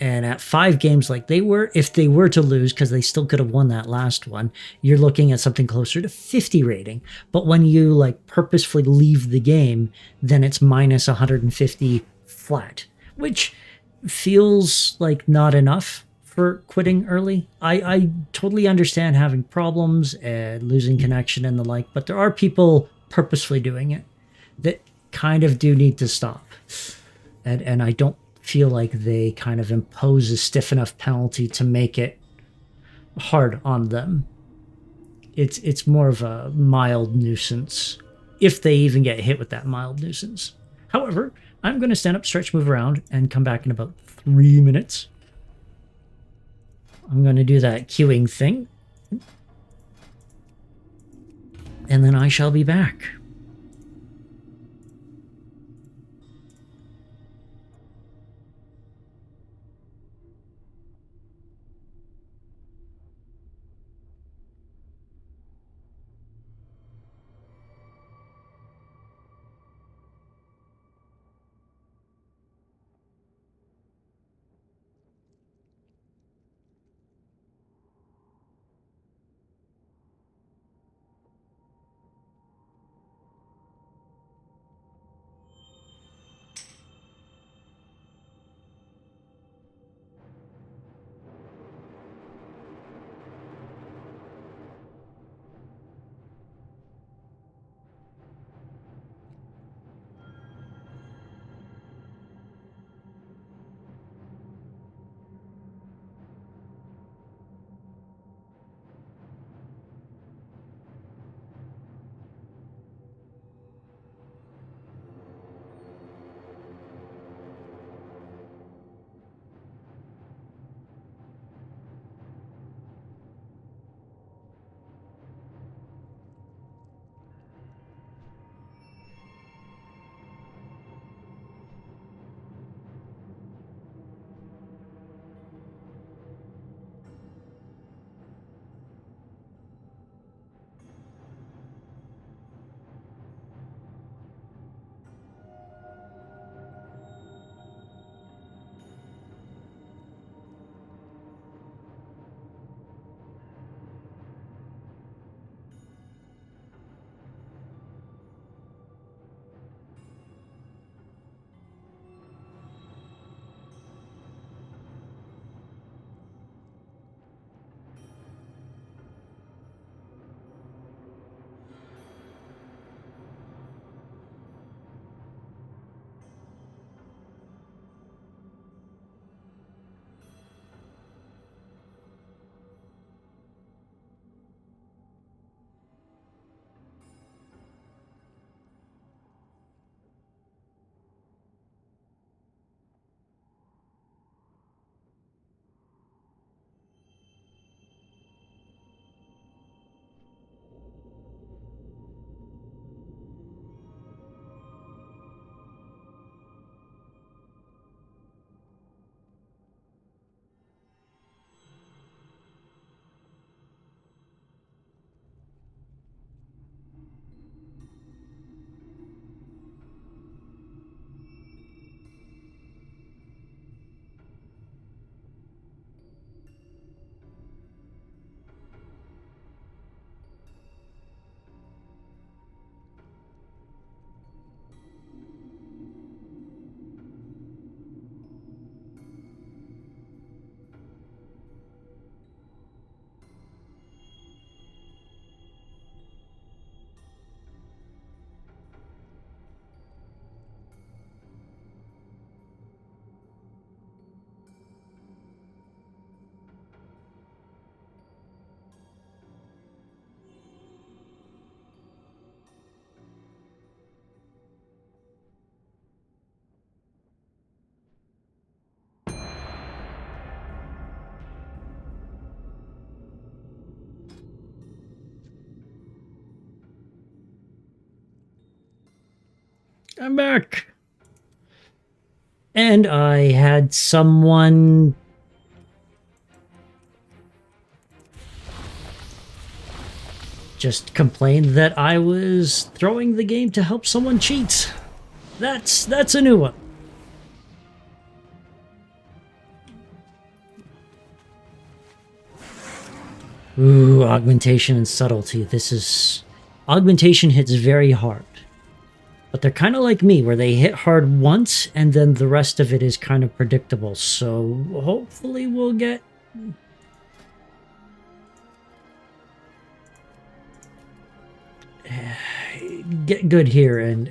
And at 5 games like they were, if they were to lose, because they still could have won that last one, you're looking at something closer to 50 rating. But when you like purposefully leave the game, then it's minus 150 flat, which feels like not enough for quitting early. I totally understand having problems and losing connection and the like, but there are people purposefully doing it that kind of do need to stop. And I don't feel like they kind of impose a stiff enough penalty to make it hard on them. It's more of a mild nuisance, if they even get hit with that mild nuisance. However, I'm going to stand up, stretch, move around, and come back in about 3 minutes. I'm going to do that queuing thing. And then I shall be back. I'm back. And I had someone just complain that I was throwing the game to help someone cheat. That's a new one. Ooh, augmentation and subtlety. This is... Augmentation hits very hard. But they're kind of like me, where they hit hard once, and then the rest of it is kind of predictable. So hopefully we'll get... get good here and...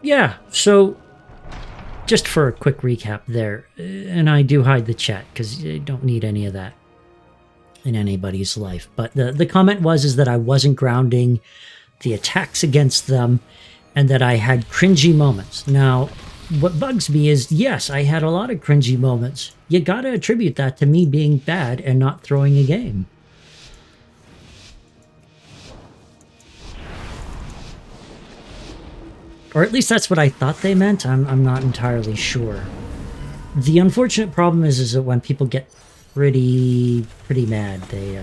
Yeah, so just for a quick recap there, and I do hide the chat because you don't need any of that in anybody's life, but the comment was that I wasn't grounding the attacks against them and that I had cringy moments. Now, what bugs me is, yes, I had a lot of cringy moments. You gotta attribute that to me being bad and not throwing a game. Or at least that's what I thought they meant. I'm not entirely sure. The unfortunate problem is that when people get pretty mad, they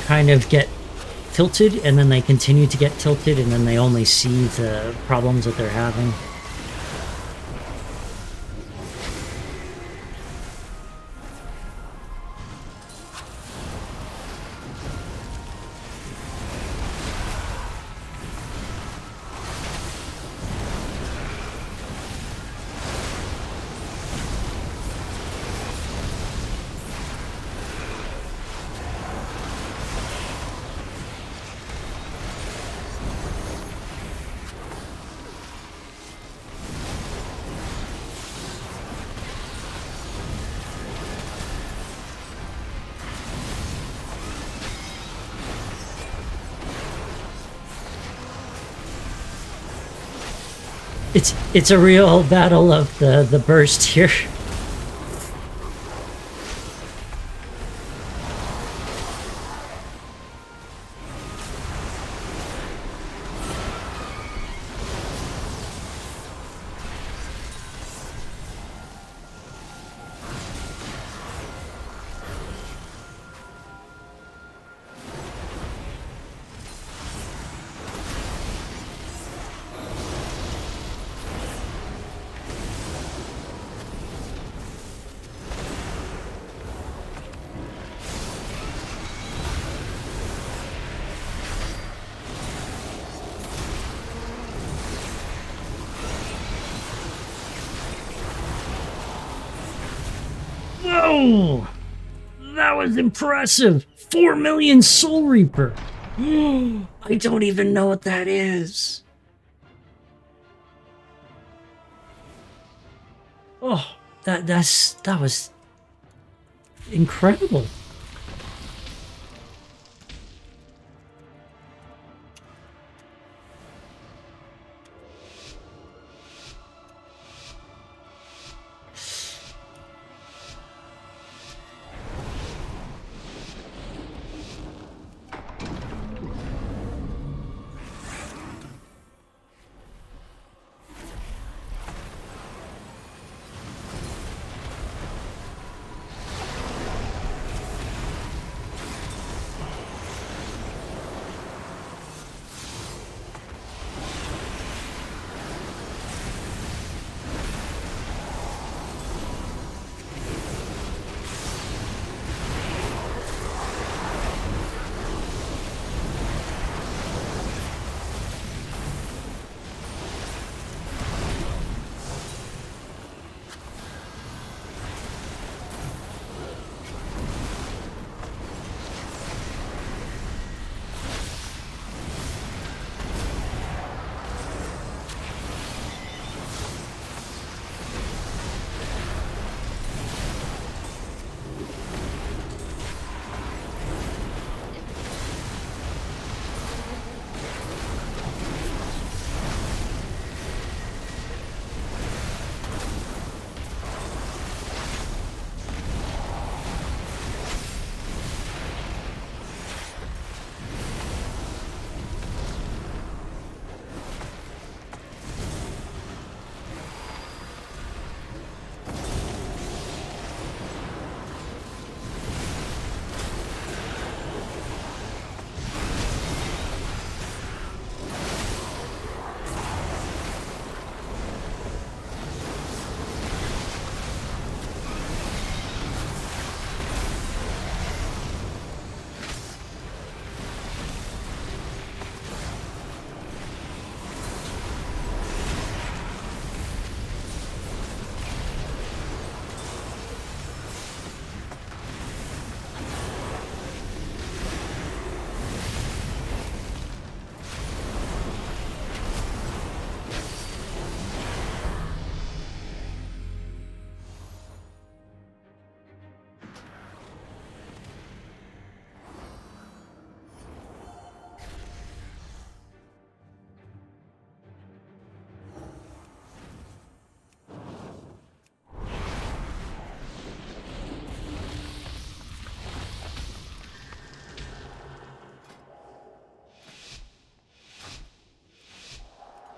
kind of get tilted, and then they continue to get tilted, and then they only see the problems that they're having. it's a real battle of the burst here. Whoa! That was impressive! 4 million Soul Reaper! I don't even know what that is. Oh, that was incredible.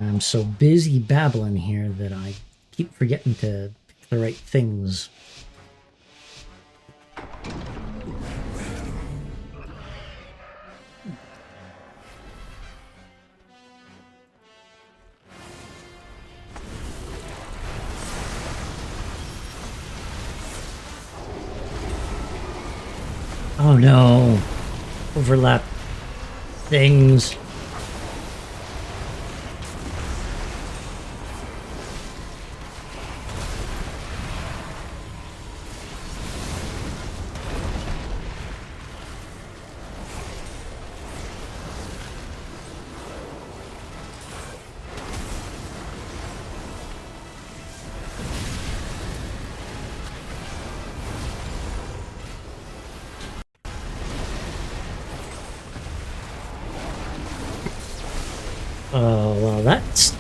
I'm so busy babbling here that I keep forgetting to pick the right things. Oh no! Overlap things. Oh, well, that's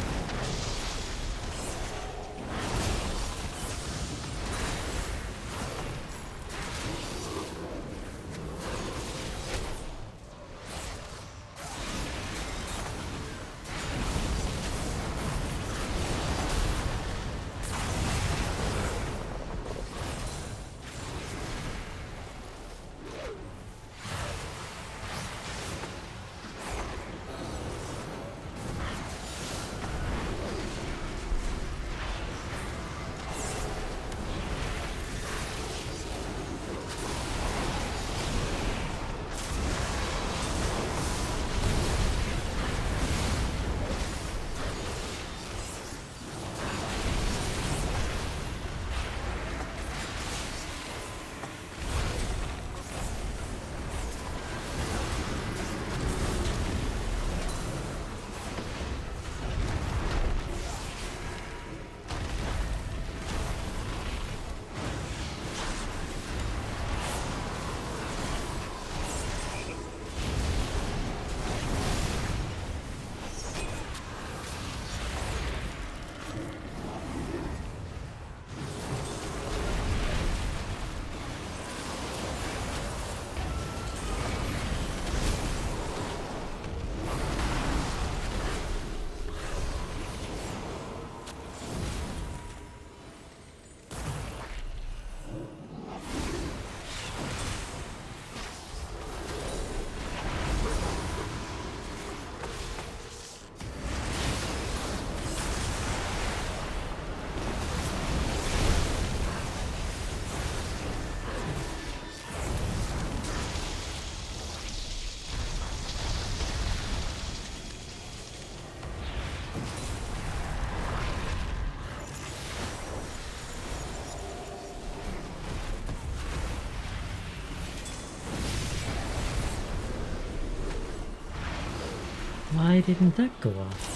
Why didn't that go off?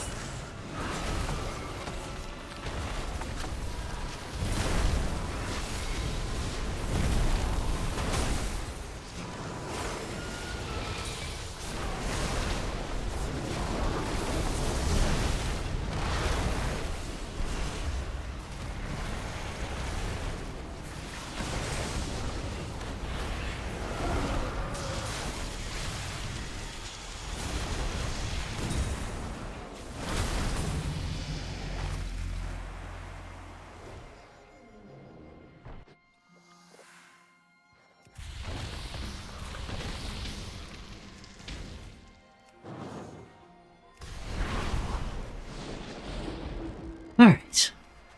Alright,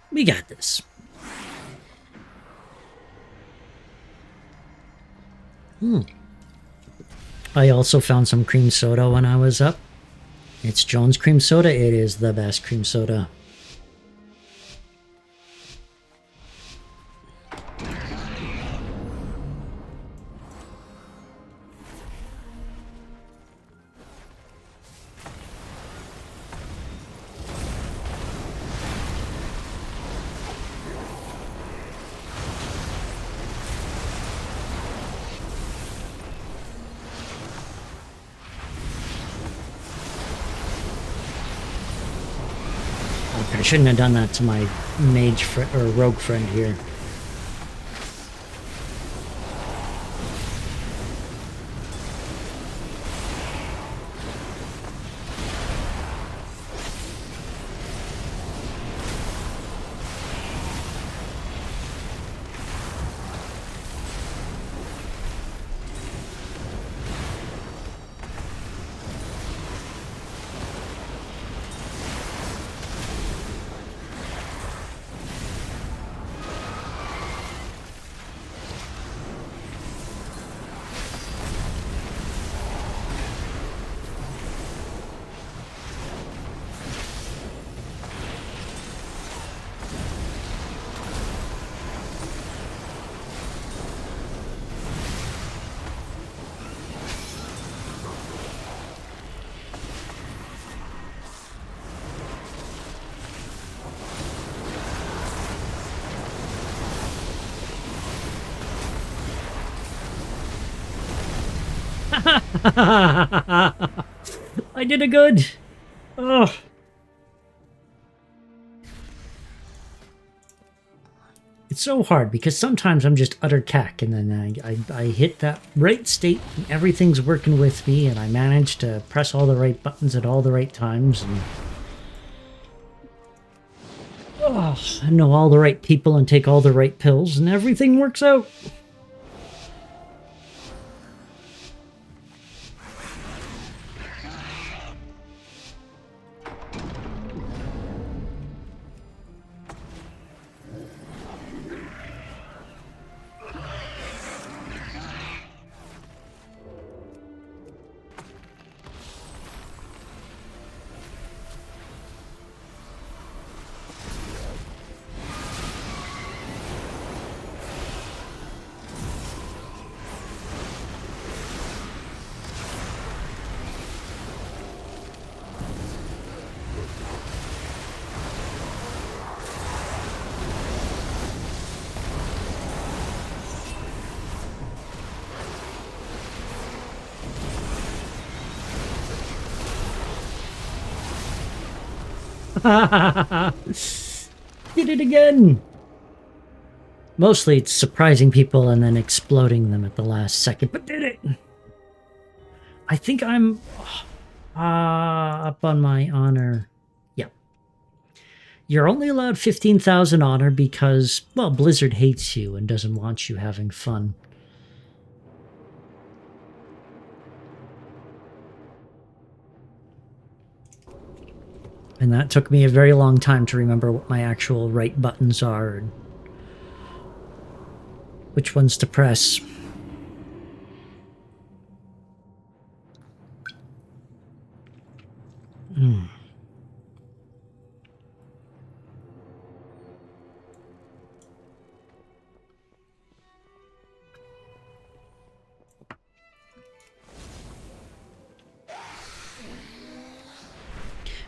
we got this. I also found some cream soda when I was up. It's Jones cream soda. It is the best cream soda. I shouldn't have done that to my mage or rogue friend here. I did it good. Oh. It's so hard because sometimes I'm just utter cack and then I hit that right state and everything's working with me and I manage to press all the right buttons at all the right times and I know all the right people and take all the right pills and everything works out. Did it again! Mostly it's surprising people and then exploding them at the last second, but did it! I think I'm up on my honor. Yep. You're only allowed 15,000 honor because, well, Blizzard hates you and doesn't want you having fun. And that took me a very long time to remember what my actual right buttons are and which ones to press.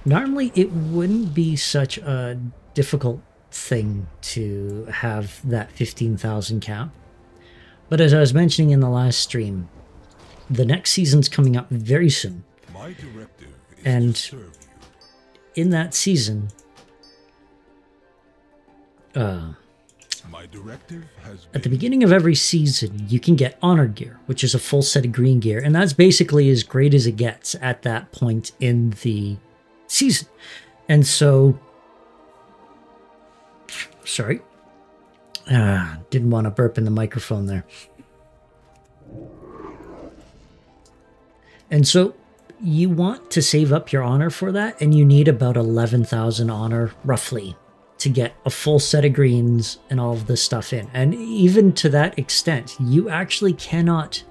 Normally, it wouldn't be such a difficult thing to have that 15,000 cap. But as I was mentioning in the last stream, the next season's coming up very soon. My directive is And to serve you. in that season, My directive has at the been beginning of every season, you can get honor gear, which is a full set of green gear, and that's basically as great as it gets at that point in the season. And so, sorry, didn't want to burp in the microphone there. And so you want to save up your honor for that, and you need about 11,000 honor, roughly, to get a full set of greens and all of this stuff in. And even to that extent, you actually cannot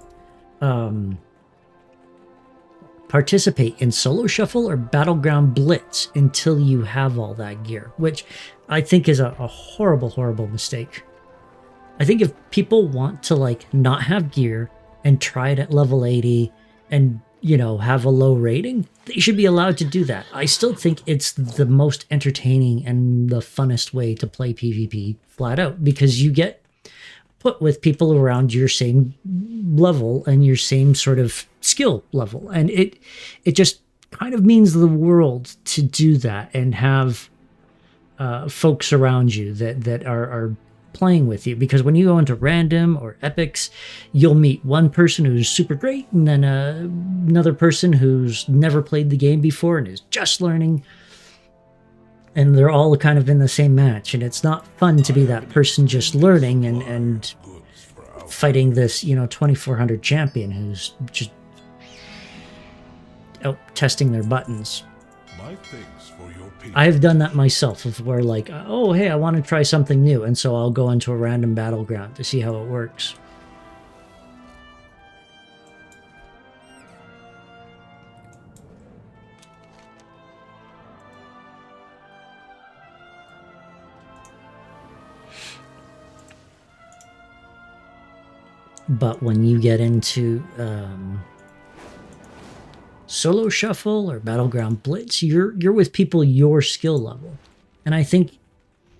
participate in Solo Shuffle or Battleground Blitz until you have all that gear, which I think is a horrible, horrible mistake. I think if people want to like not have gear and try it at level 80 and, you know, have a low rating, they should be allowed to do that. I still think it's the most entertaining and the funnest way to play PvP flat out, because you get put with people around your same level and your same sort of skill level. And it just kind of means the world to do that and have folks around you that are playing with you, because when you go into random or epics, you'll meet one person who's super great and then another person who's never played the game before and is just learning, and they're all kind of in the same match, and it's not fun to be that person just learning and fighting this, you know, 2400 champion who's just out testing their buttons. my thanks for your patience. I've done that myself, of where like, oh, hey, I want to try something new, and so I'll go into a random battleground to see how it works. But when you get into Solo Shuffle or Battleground Blitz, you're with people your skill level. And I think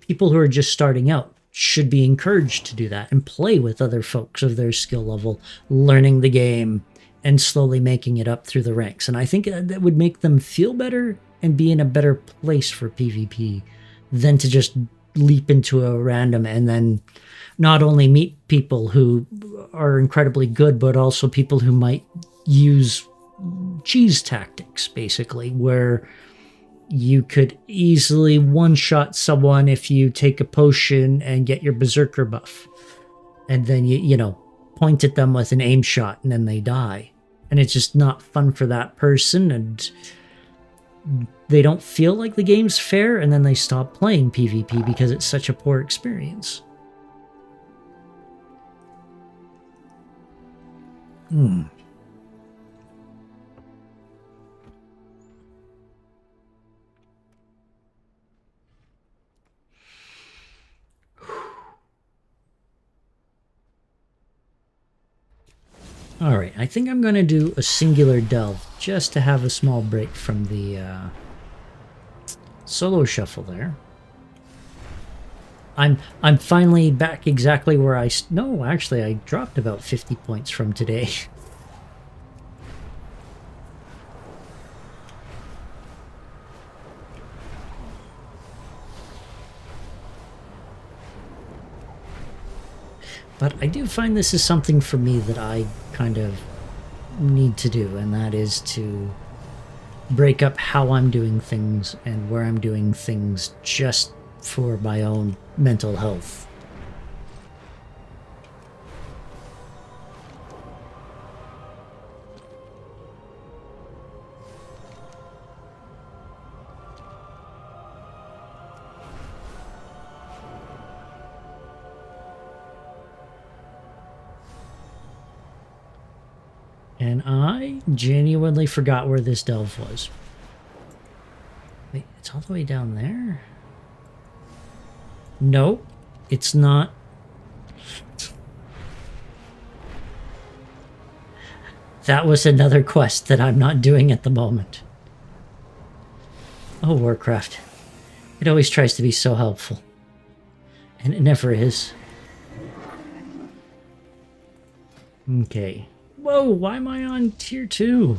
people who are just starting out should be encouraged to do that and play with other folks of their skill level, learning the game and slowly making it up through the ranks. And I think that would make them feel better and be in a better place for PvP than to just leap into a random and then not only meet people who are incredibly good, but also people who might use cheese tactics, basically, where you could easily one-shot someone if you take a potion and get your berserker buff. And then you know, point at them with an aim shot and then they die. And it's just not fun for that person, and they don't feel like the game's fair, and then they stop playing PvP because it's such a poor experience. Alright, I think I'm going to do a singular delve just to have a small break from the Solo Shuffle there. I'm finally back exactly where no, actually I dropped about 50 points from today. But I do find this is something for me that I kind of need to do, and that is to break up how I'm doing things and where I'm doing things just for my own mental health. And I genuinely forgot where this delve was. Wait, it's all the way down there? Nope, it's not. That was another quest that I'm not doing at the moment. Oh, Warcraft. It always tries to be so helpful. And it never is. Okay. Whoa, why am I on tier 2?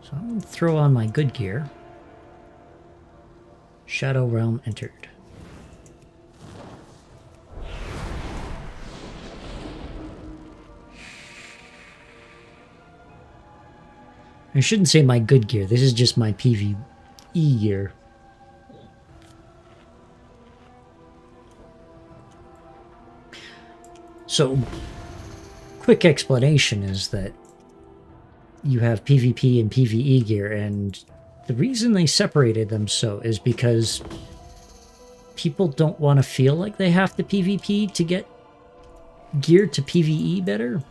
So I'm going to throw on my good gear. Shadow Realm entered. I shouldn't say my good gear. This is just my PvE gear. So, quick explanation is that you have PvP and PvE gear, and the reason they separated them so is because people don't want to feel like they have to PvP to get gear to PvE better.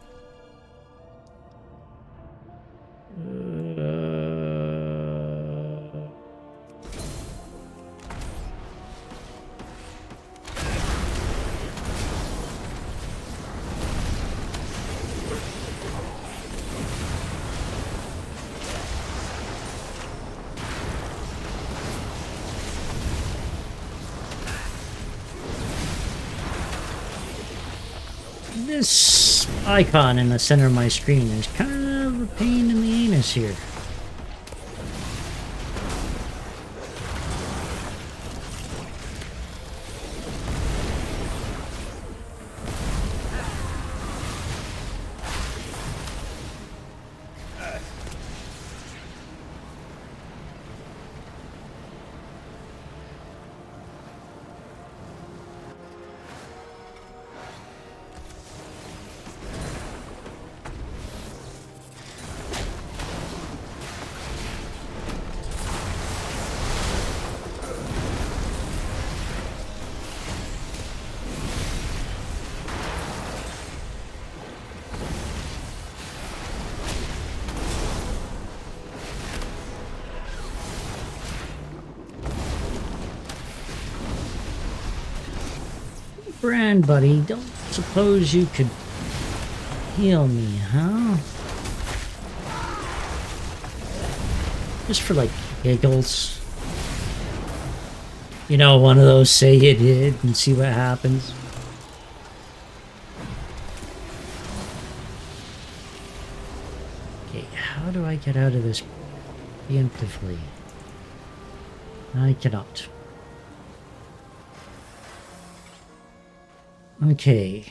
This icon in the center of my screen is kind of a pain in the anus here. Brand buddy, don't suppose you could heal me, huh? Just for like giggles. You know, one of those say you did and see what happens. Okay, how do I get out of this preemptively? I cannot. Okay.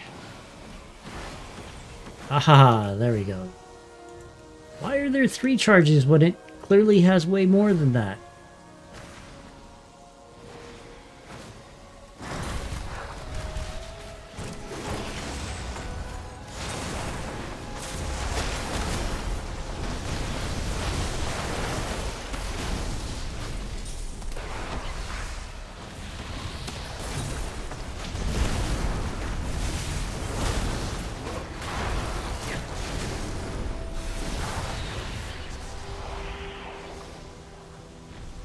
Aha, there we go. Why are there 3 charges when it clearly has way more than that?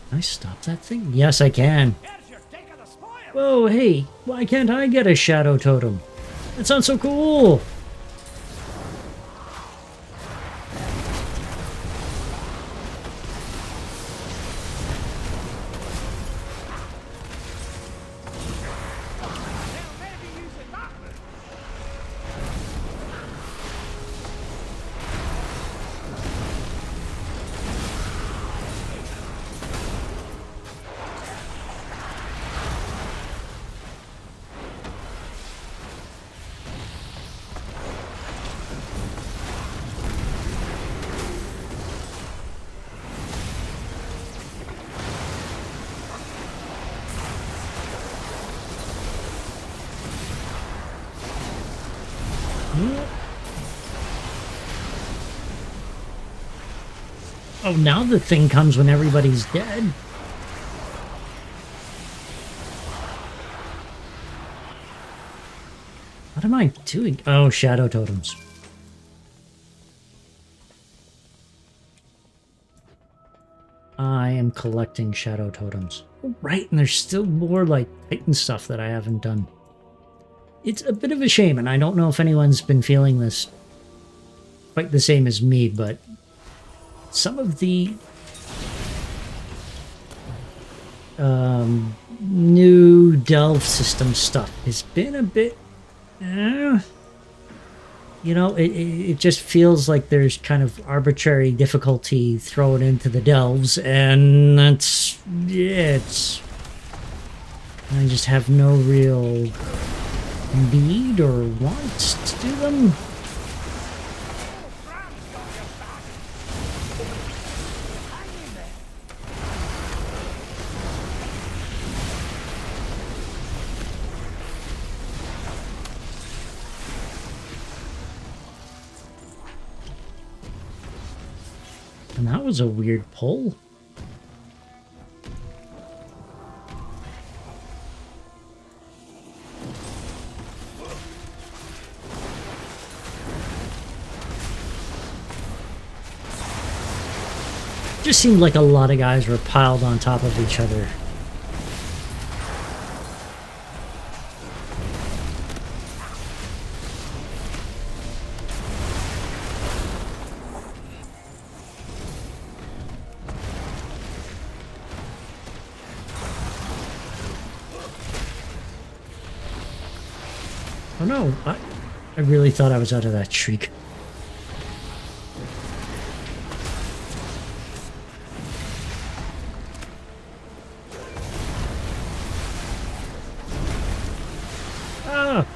Can I stop that thing? Yes, I can. Whoa, hey, why can't I get a shadow totem? That sounds so cool! Oh, now the thing comes when everybody's dead. What am I doing? Oh, shadow totems. I am collecting shadow totems. Right, and there's still more like Titan stuff that I haven't done. It's a bit of a shame, and I don't know if anyone's been feeling this quite the same as me, but some of the new delve system stuff has been a bit, you know, it just feels like there's kind of arbitrary difficulty thrown into the delves, and that's, yeah, it's, I just have no real need or want to do them. And that was a weird pull. Just seemed like a lot of guys were piled on top of each other. Oh no, I really thought I was out of that shriek. Ah!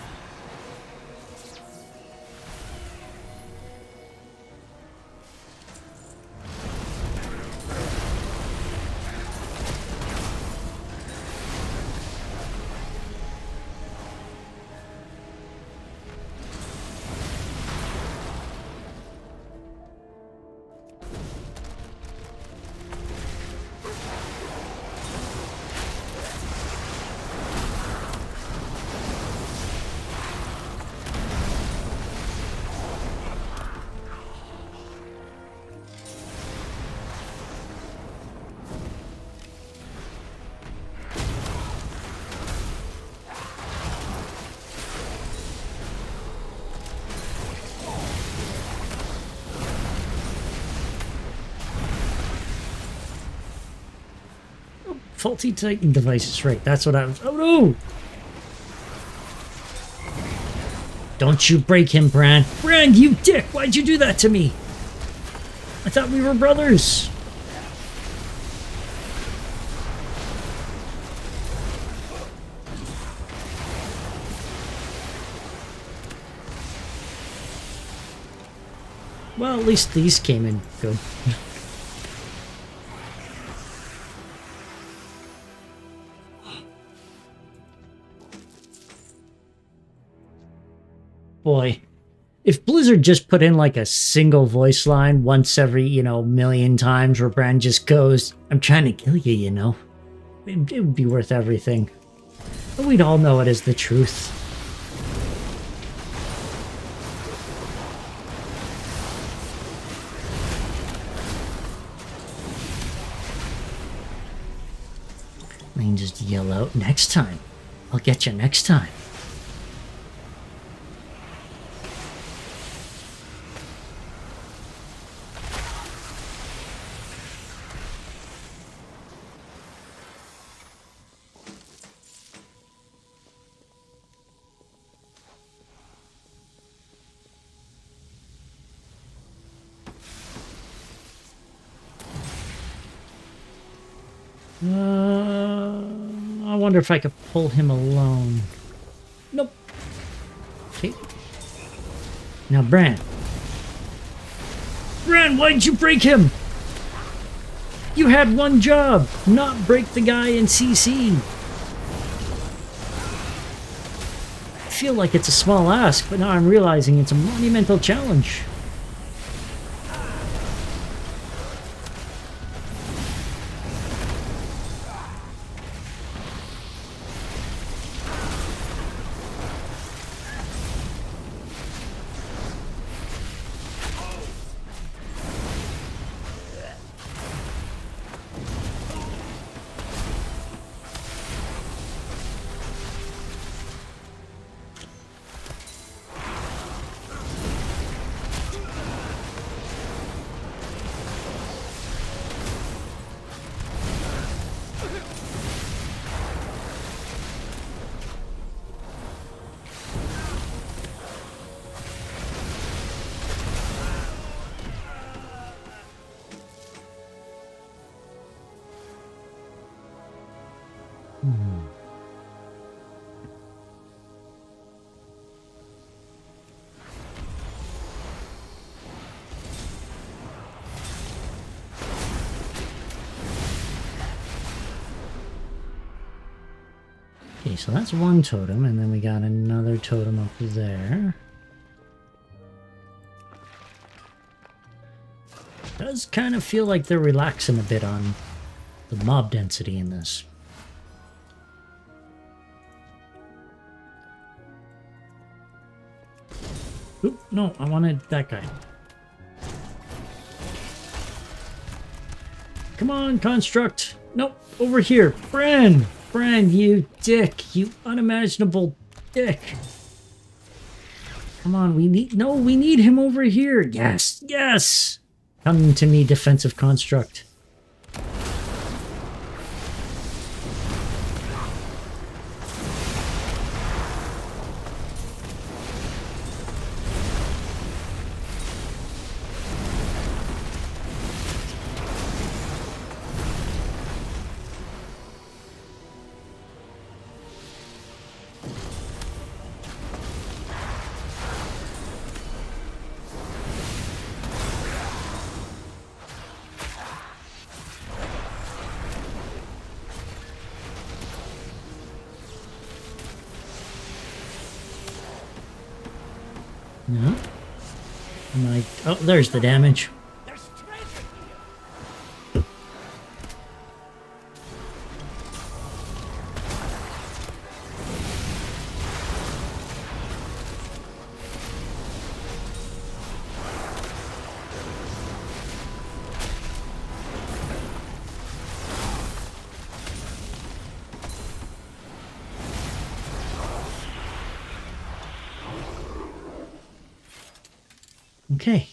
Faulty Titan devices, right, that's what I was... Oh no! Don't you break him, Bran. Bran, you dick! Why'd you do that to me? I thought we were brothers! Well, at least these came in good. Boy, if Blizzard just put in like a single voice line once every, you know, million times where Bran just goes, I'm trying to kill you, you know, it would be worth everything. But we'd all know it is the truth. I can just yell out, next time. I'll get you next time. I wonder if I could pull him alone. Nope. Okay. Now, Bran. Bran, why'd you break him? You had one job, not break the guy in CC. I feel like it's a small ask, but now I'm realizing it's a monumental challenge. Okay, so that's one totem, and then we got another totem up there. Does kind of feel like they're relaxing a bit on the mob density in this. Oop, no, I wanted that guy. Come on, Construct! Nope, over here. Bran! Bran, you dick! You unimaginable dick! Come on, we need him over here! Yes! Yes! Come to me, defensive construct. No. Oh, there's the damage. Okay.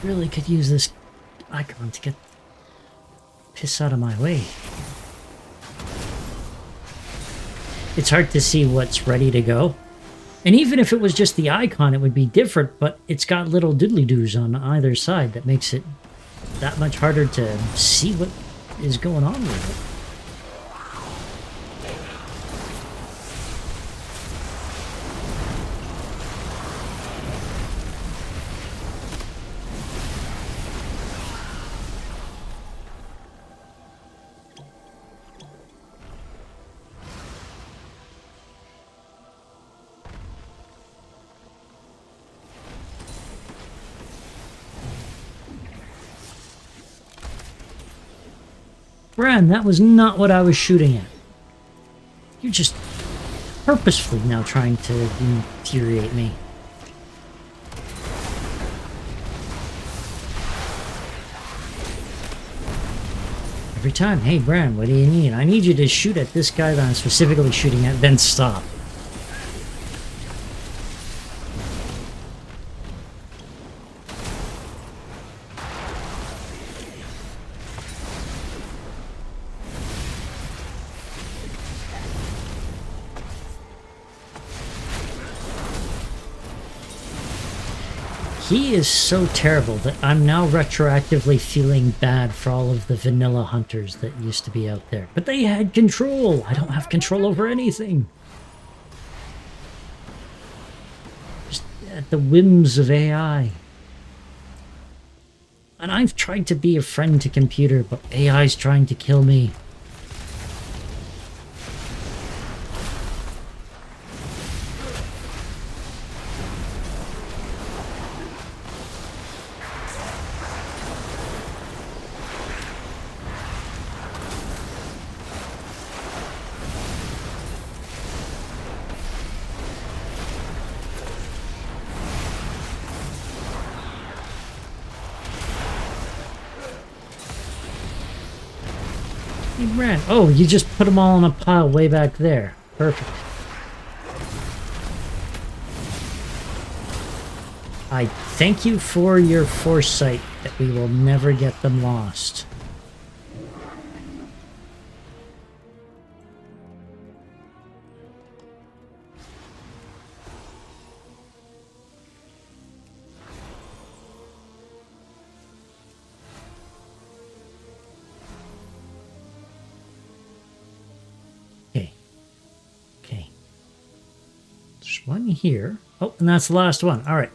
Really could use this icon to get piss out of my way. It's hard to see what's ready to go. And even if it was just the icon, it would be different, but it's got little doodly-doos on either side that makes it that much harder to see what is going on with it. Bran, that was not what I was shooting at. You're just purposefully now trying to infuriate me. Every time, hey Bran, what do you need? I need you to shoot at this guy that I'm specifically shooting at, then stop. He is so terrible that I'm now retroactively feeling bad for all of the vanilla hunters that used to be out there. But they had control. I don't have control over anything. Just at the whims of AI. And I've tried to be a friend to computer, but AI's trying to kill me. He ran. Oh, you just put them all in a pile way back there. Perfect. I thank you for your foresight that we will never get them lost. Okay. There's one here. Oh, and that's the last one. All right.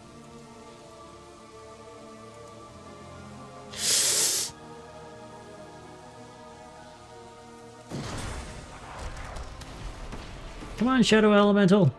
Come on, Shadow Elemental.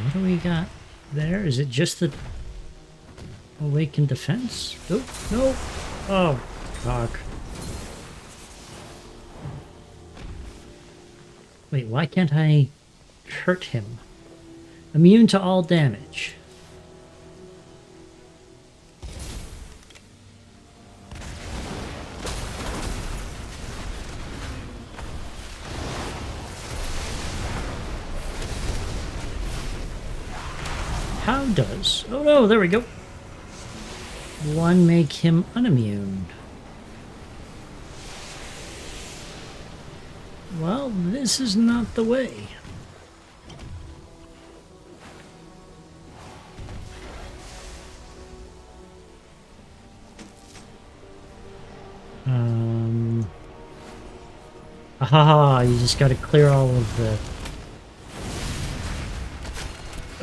What do we got there? Is it just the awakened defense? Oh, no. Oh, fuck. Wait, why can't I hurt him? Immune to all damage. How does... Oh no, there we go. One make him unimmune. Well, this is not the way. Aha, you just gotta clear all of the...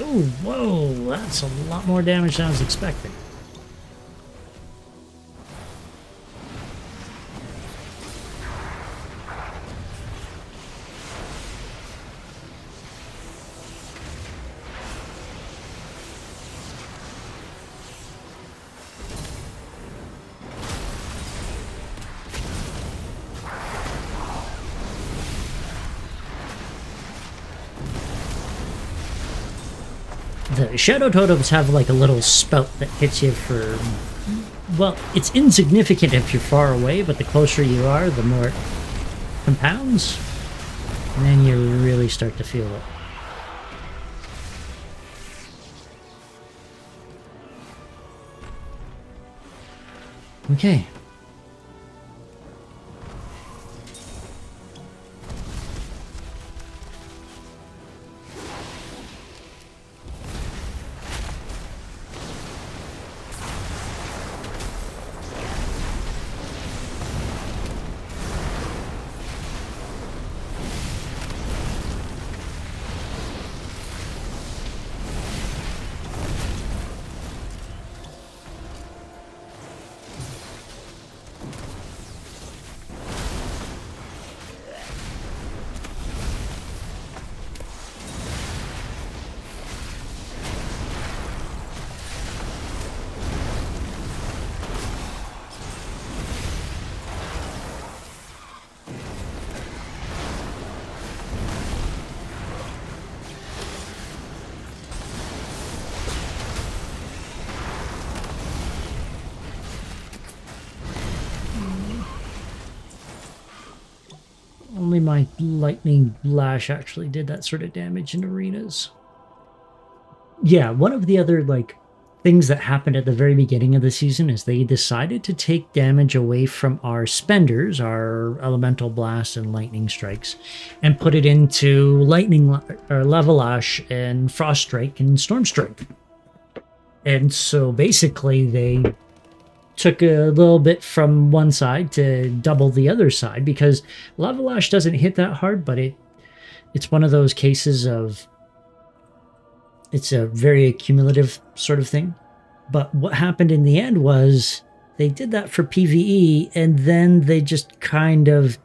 Oh, whoa, that's a lot more damage than I was expecting. The Shadow Totems have like a little spout that hits you for... Well, it's insignificant if you're far away, but the closer you are, the more it compounds. And then you really start to feel it. Okay. Only my lightning lash actually did that sort of damage in arenas. Yeah, one of the other like things that happened at the very beginning of the season is they decided to take damage away from our spenders, our elemental blast and lightning strikes, and put it into lightning or level lash and frost strike and storm strike. And so basically they took a little bit from one side to double the other side, because Lava Lash doesn't hit that hard, but it's one of those cases of it's a very accumulative sort of thing. But what happened in the end was they did that for PvE, and then they just kind of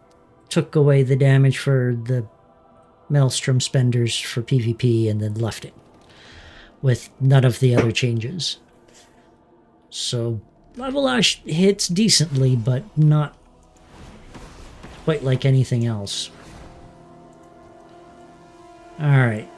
took away the damage for the Maelstrom spenders for PvP and then left it with none of the other changes. So Lava Lash hits decently, but not quite like anything else. Alright.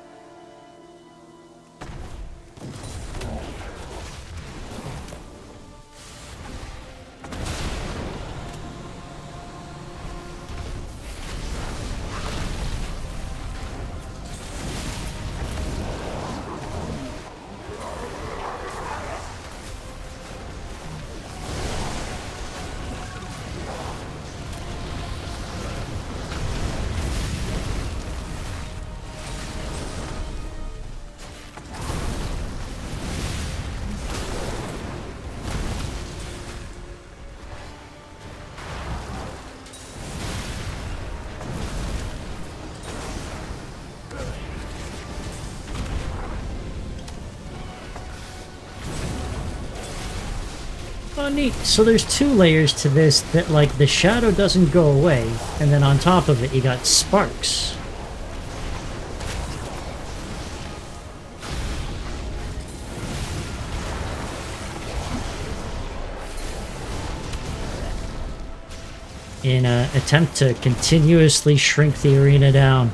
Oh, neat. So there's two layers to this, that like the shadow doesn't go away, and then on top of it you got sparks. In an attempt to continuously shrink the arena down.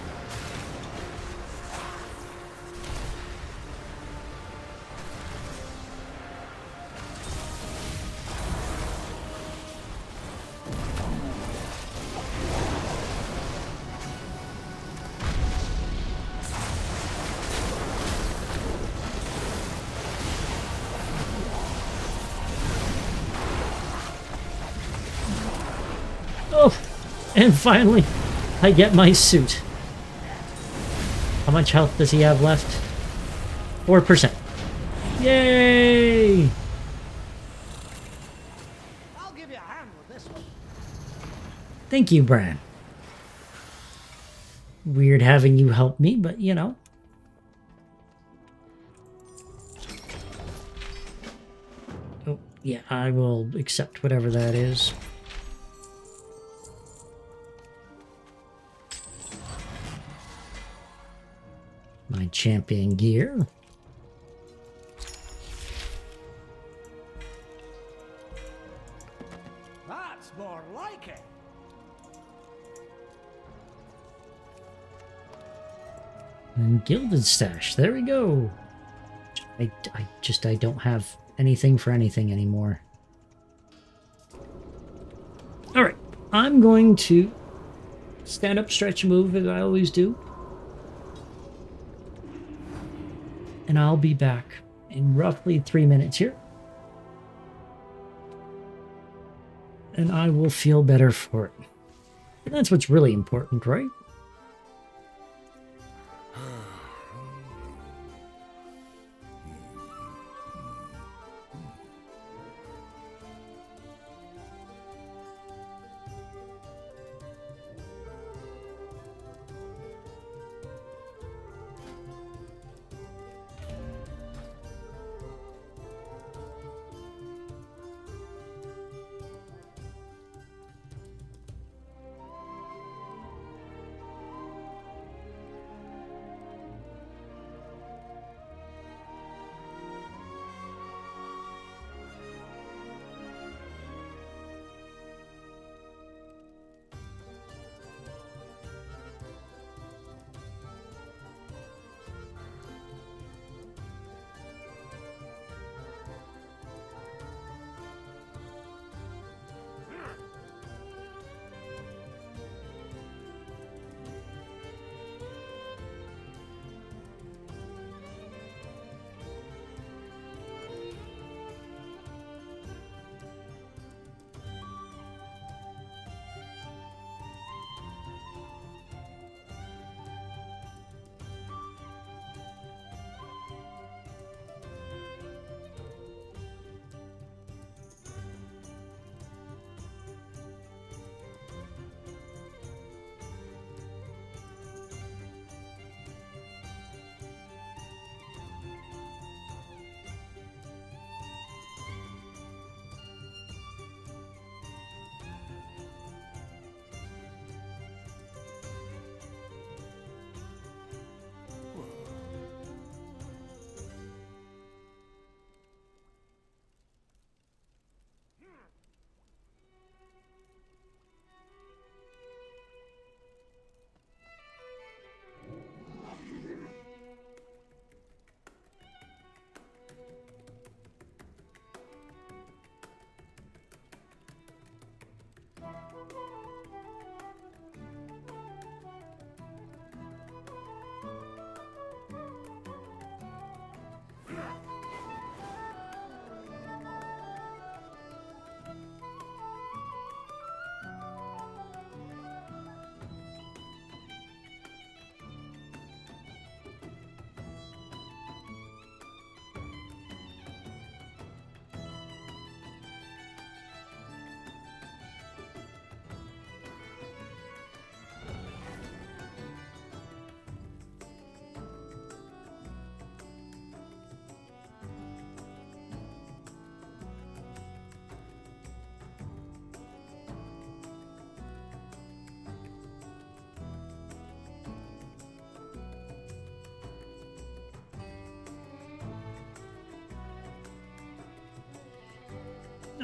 Oh, and finally, I get my suit. How much health does he have left? 4%. Yay! I'll give you a hand with this one. Thank you, Bran. Weird having you help me, but you know. Oh, yeah, I will accept whatever that is. My champion gear. That's more like it. And Gilded Stash. There we go. I don't have anything for anything anymore. Alright. I'm going to stand up, stretch, move as I always do. And I'll be back in roughly 3 minutes here. And I will feel better for it. And that's what's really important, right?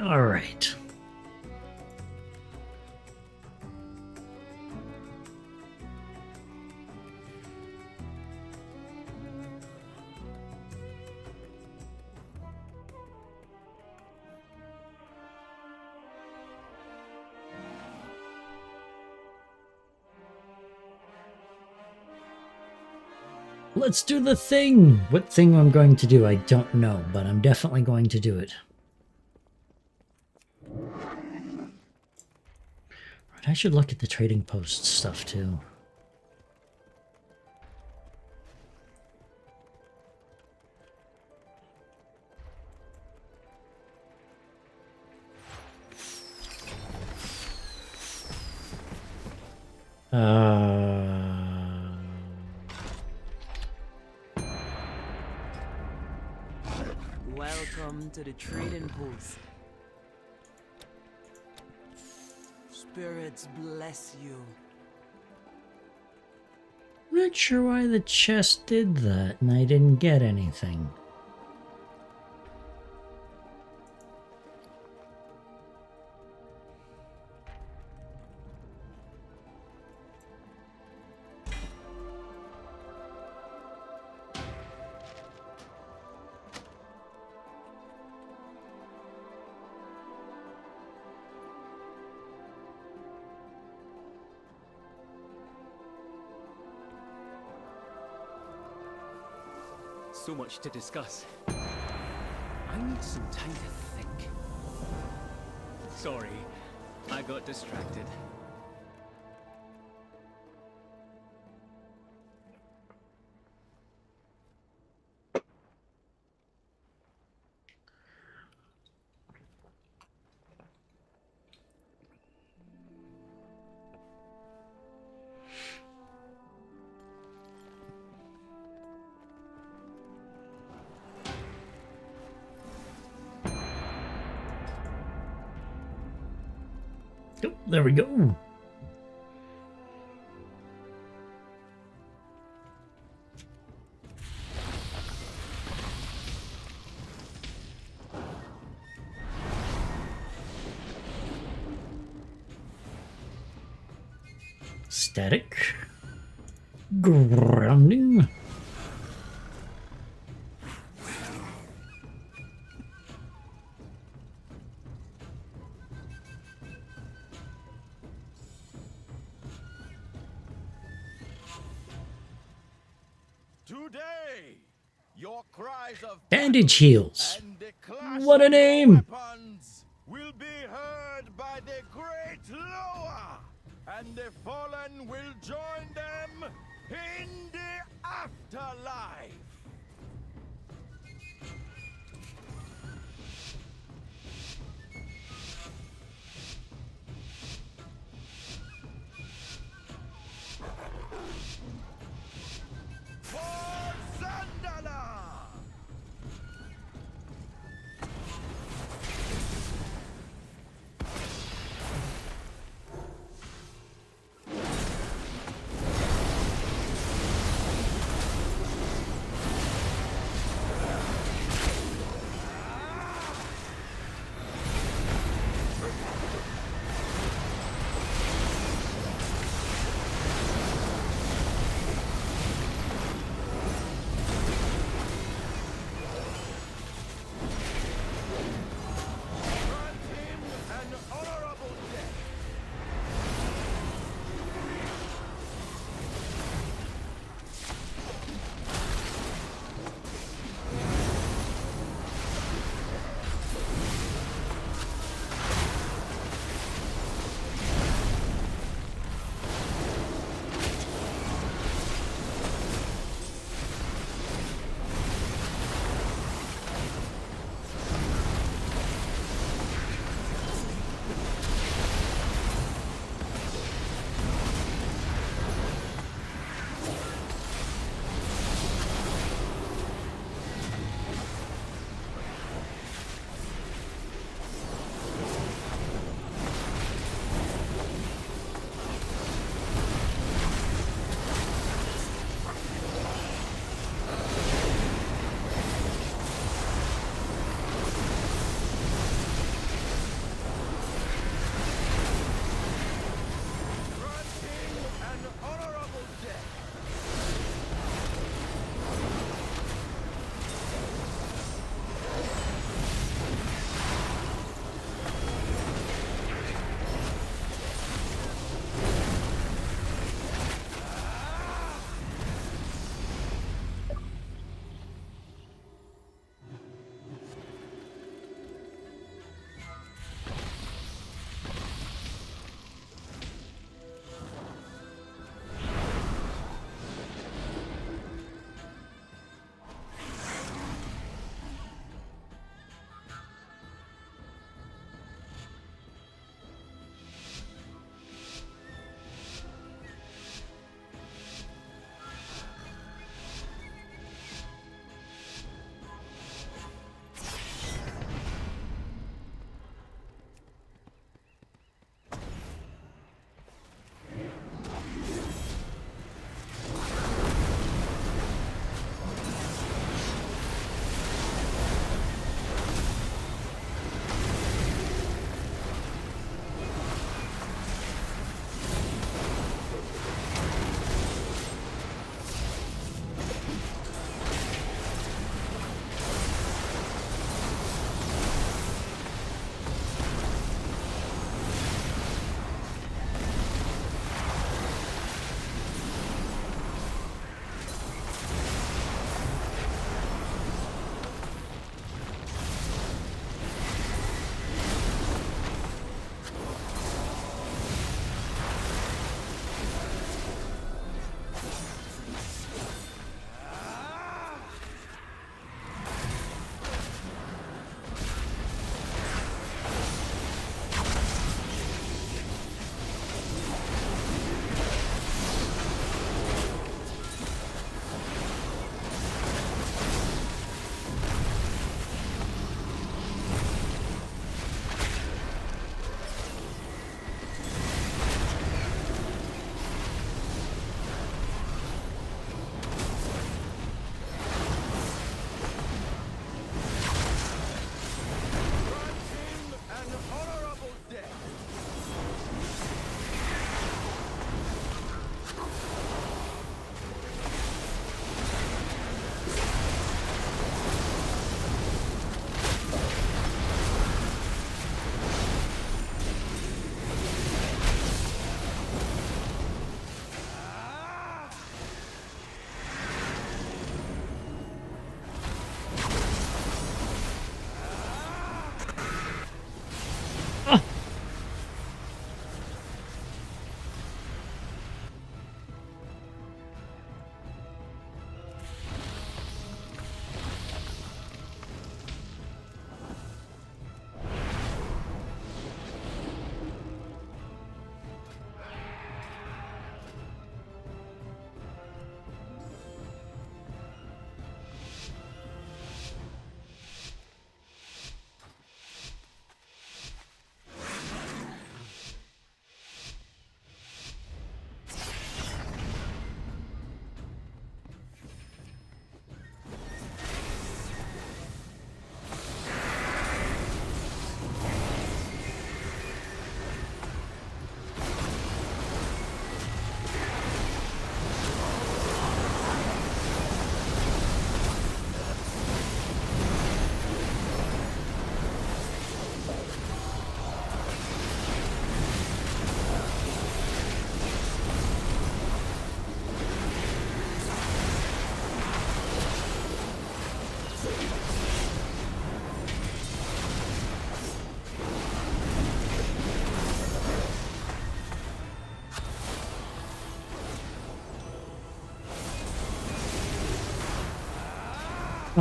All right. Let's do the thing! What thing I'm going to do, I don't know, but I'm definitely going to do it. Right, I should look at the trading post stuff too. Welcome to the trading post. Spirits bless you. Not sure why the chest did that and I didn't get anything. So much to discuss. I need some time to think. Sorry, I got distracted. Oh, there we go. Static. Grounding. Today, your cries of Bandage heals. and the clash What a of your name! weapons will be heard by the great Loa, and the fallen will join them in the afterlife. For Zandala!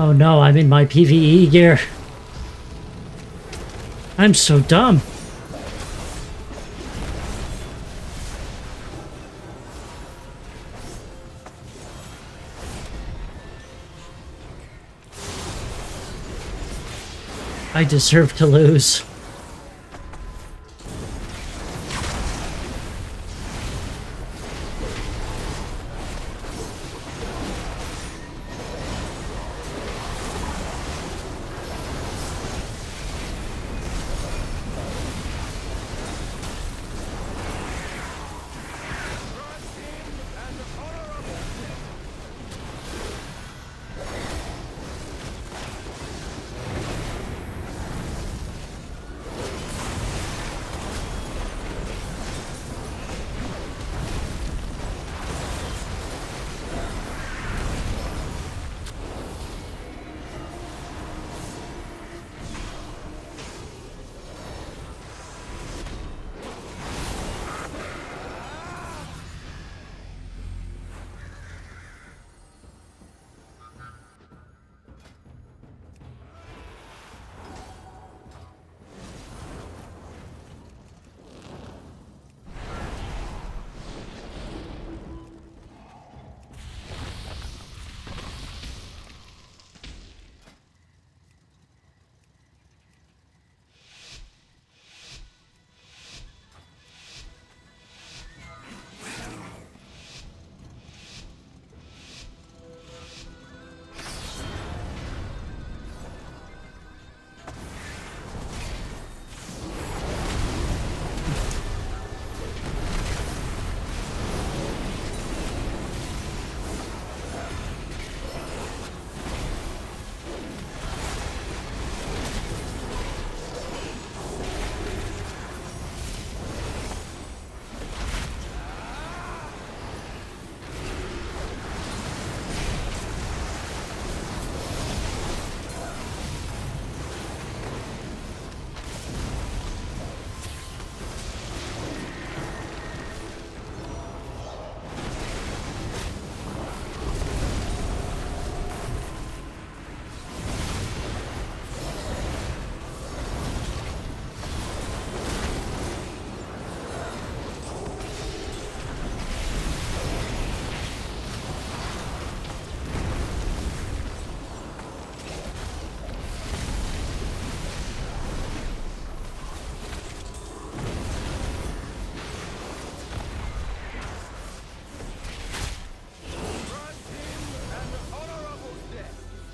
Oh no, I'm in my PvE gear. I'm so dumb. I deserve to lose.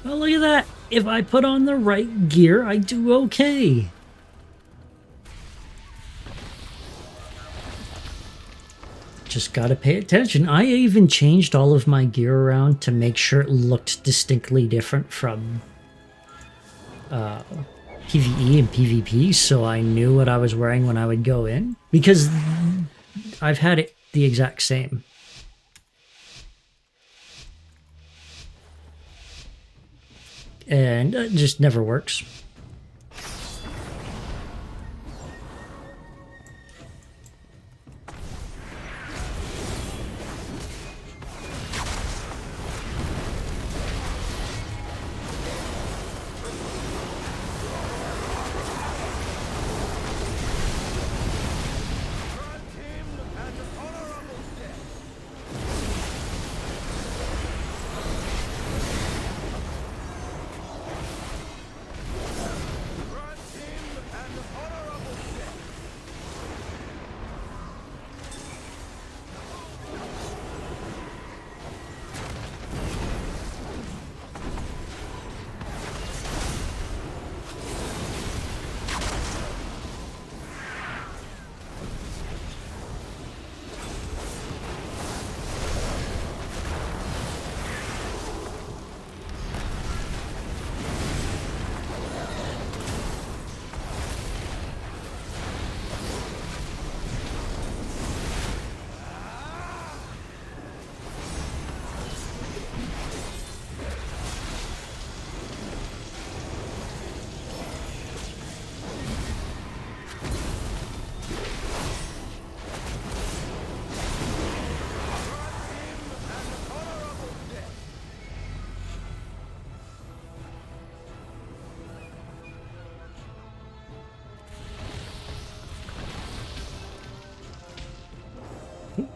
Well, look at that. If I put on the right gear, I do okay. Just gotta pay attention. I even changed all of my gear around to make sure it looked distinctly different from PvE and PvP, so I knew what I was wearing when I would go in. Because I've had it the exact same. And it just never works.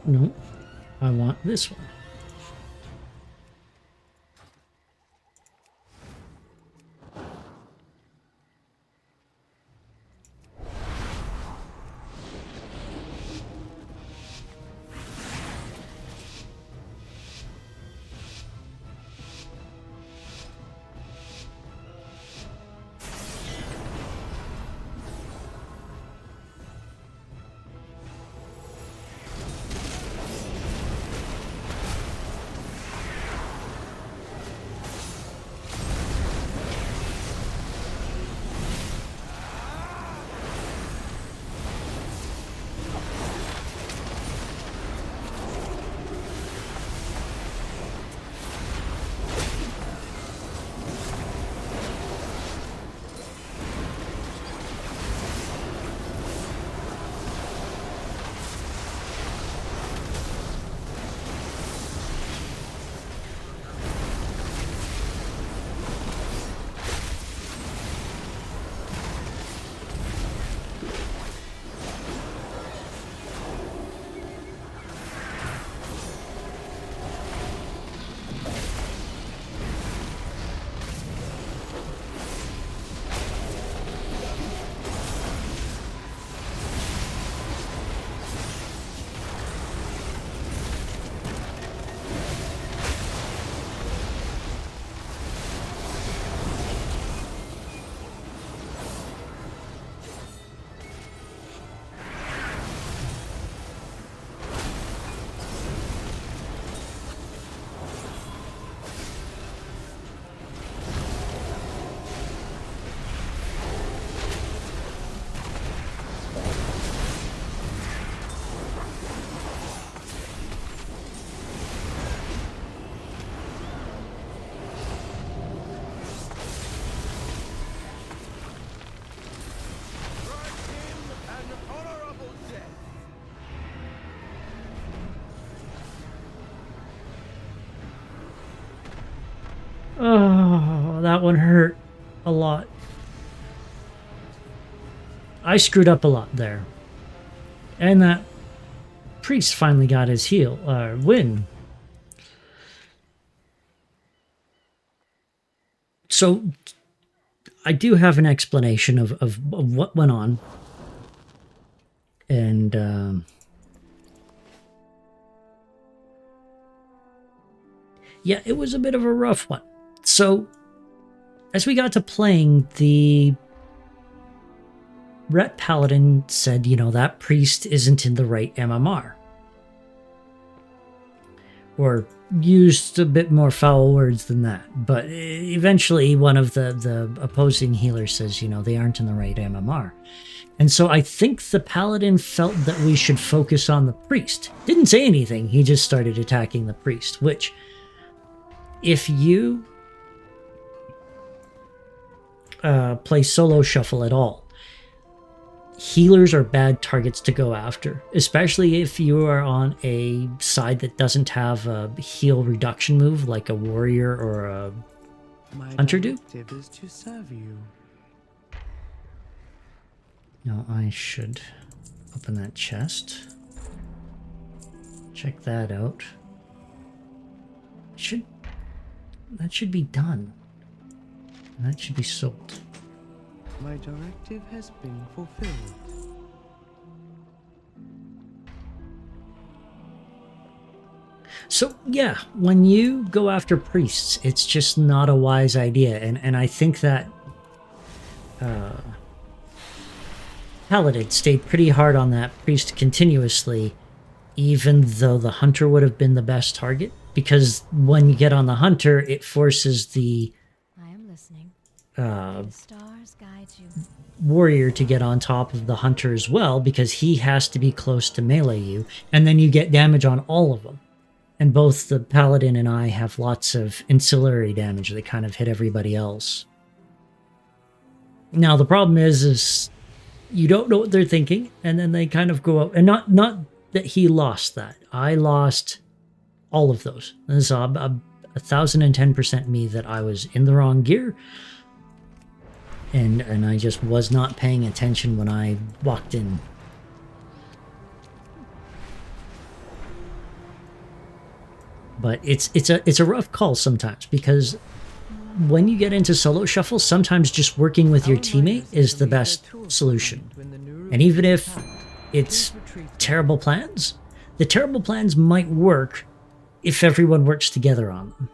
No, I want this one. Oh, that one hurt a lot. I screwed up a lot there. And that priest finally got his win. So, I do have an explanation of what went on. And, yeah, it was a bit of a rough one. So, as we got to playing, the Ret Paladin said, you know, that priest isn't in the right MMR. Or used a bit more foul words than that. But eventually one of the opposing healers says, you know, they aren't in the right MMR. And so I think the Paladin felt that we should focus on the priest. Didn't say anything, he just started attacking the priest, which, if you play Solo Shuffle at all, healers are bad targets to go after, especially if you are on a side that doesn't have a heal reduction move like a warrior or a hunter do. Is to serve you. Now I should open that chest. Check that out. That should be done. That should be sold. My directive has been fulfilled. So yeah, when you go after priests, it's just not a wise idea, and I think that Paladin stayed pretty hard on that priest continuously, even though the hunter would have been the best target, because when you get on the hunter, it forces the The stars guide you. warrior to get on top of the hunter as well, because he has to be close to melee you, and then you get damage on all of them. And both the Paladin and I have lots of ancillary damage that kind of hit everybody else. Now the problem is you don't know what they're thinking, and then they kind of go out, and not that he lost that. I lost all of those. This is 1010% me that I was in the wrong gear. And I just was not paying attention when I walked in. But it's a rough call sometimes, because when you get into solo shuffle, sometimes just working with your teammate is the best solution. And even if it's terrible plans, the terrible plans might work if everyone works together on them.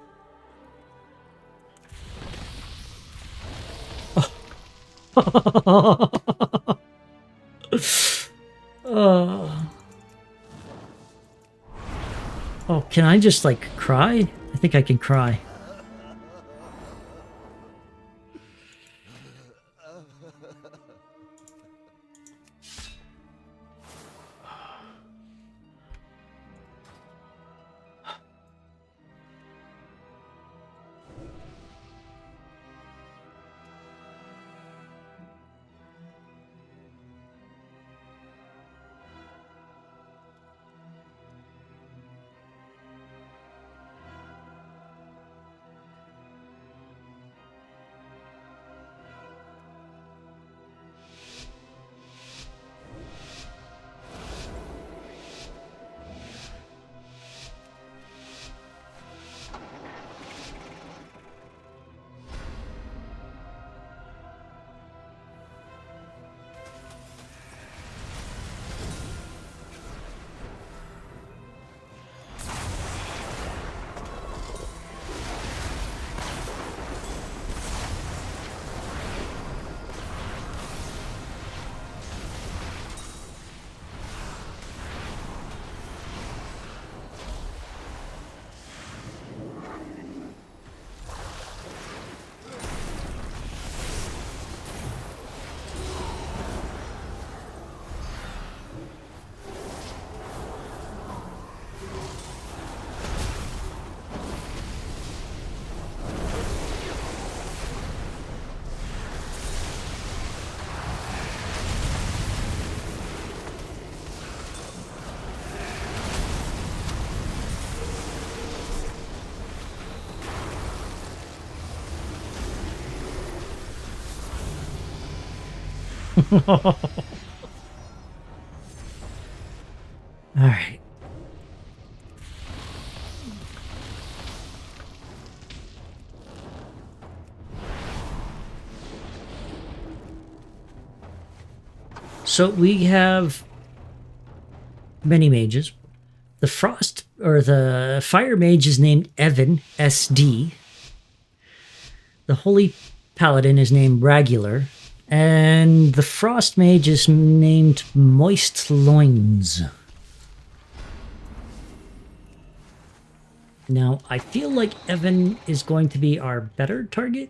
Oh, can I just, like, cry? I think I can cry. All right. So we have many mages. The Frost, or the Fire Mage, is named Evan, SD. The Holy Paladin is named Regular. And the Frost Mage is named Moist Loins. Now, I feel like Evan is going to be our better target.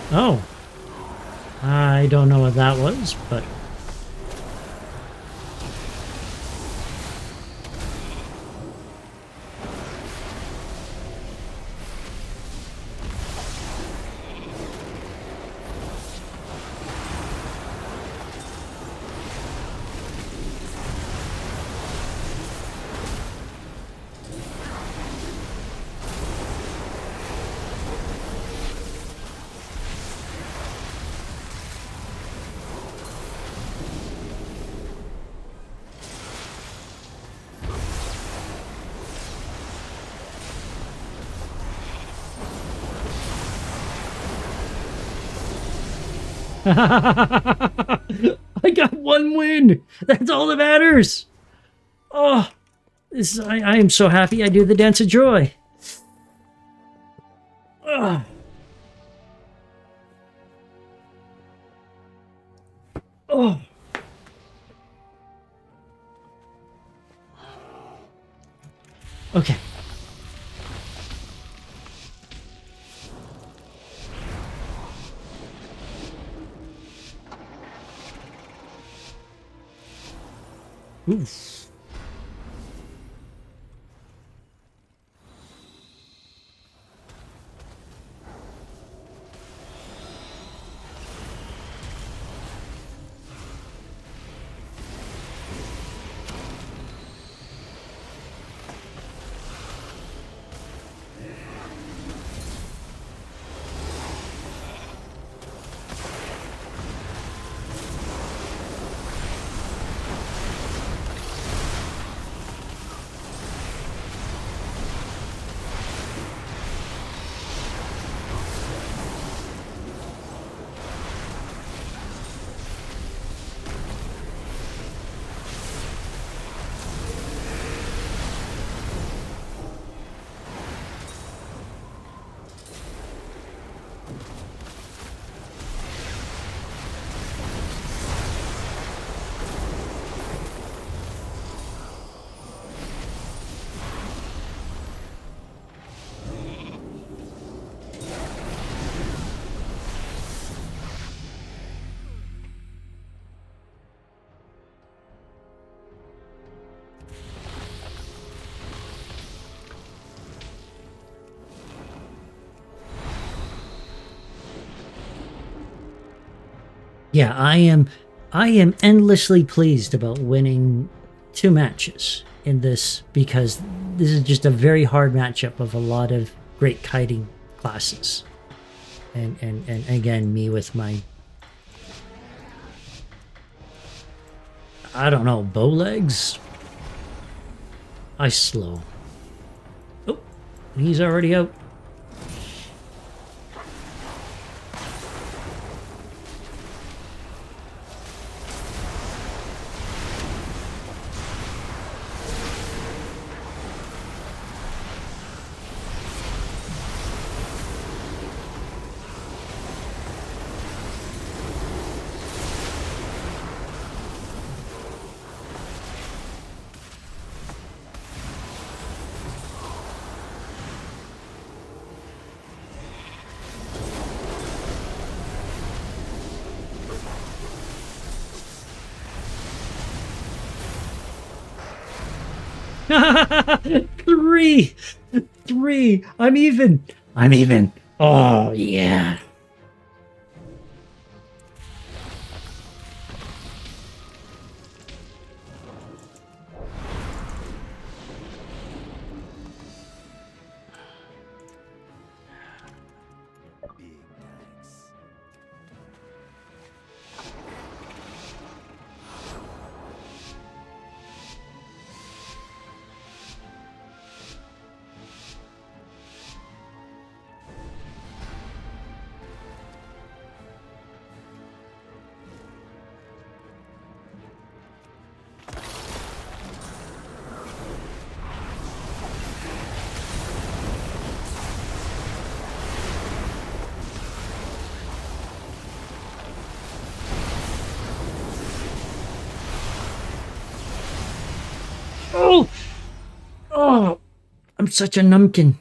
Oh. I don't know what that was, but... I got one win. That's all that matters. Oh, I am so happy I do the dance of joy. Oh. Oh. Okay. Oof. Yeah, I am endlessly pleased about winning 2 matches in this, because this is just a very hard matchup of a lot of great kiting classes. And again, me with my, I don't know, bow legs? I slow. Oh, he's already out. Three! Three! I'm even! I'm even! Oh, yeah. Oh! Oh! I'm such a numpkin.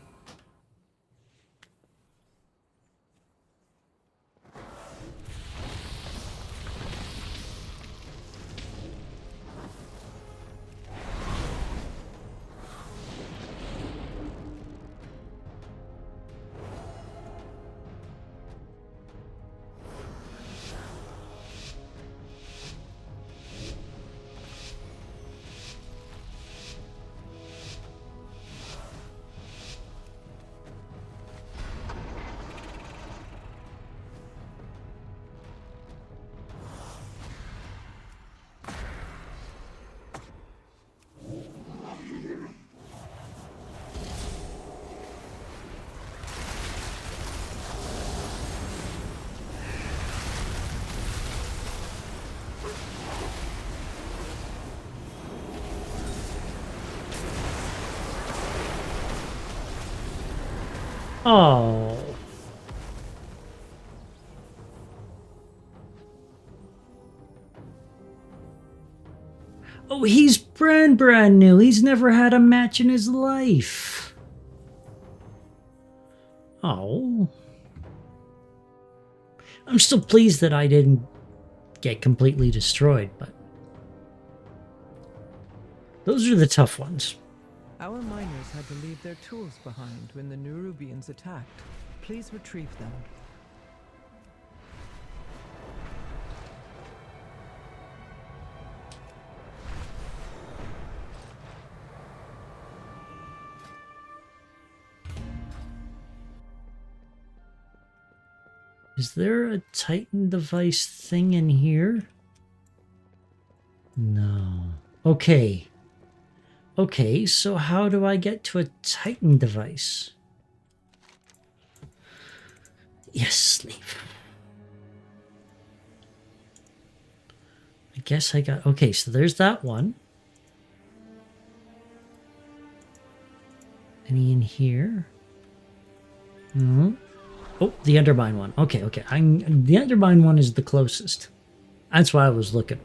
Oh. Oh, he's brand new. He's never had a match in his life. Oh. I'm still pleased that I didn't get completely destroyed, but those are the tough ones. Our miners had to leave their tools behind when the Nerubians attacked. Please retrieve them. Is there a Titan device thing in here? No. Okay. Okay, so how do I get to a Titan device? Yes, sleep. I guess I got... Okay, so there's that one. Any in here? Hmm. Oh, the Undermine one. Okay, okay. The Undermine one is the closest. That's why I was looking.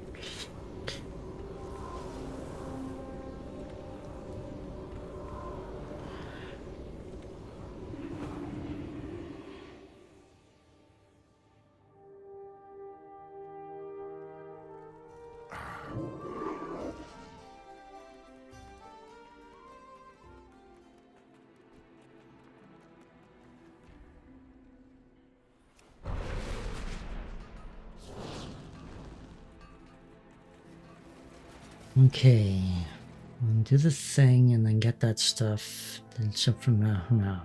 Okay, do the thing and then get that stuff. Then so from now.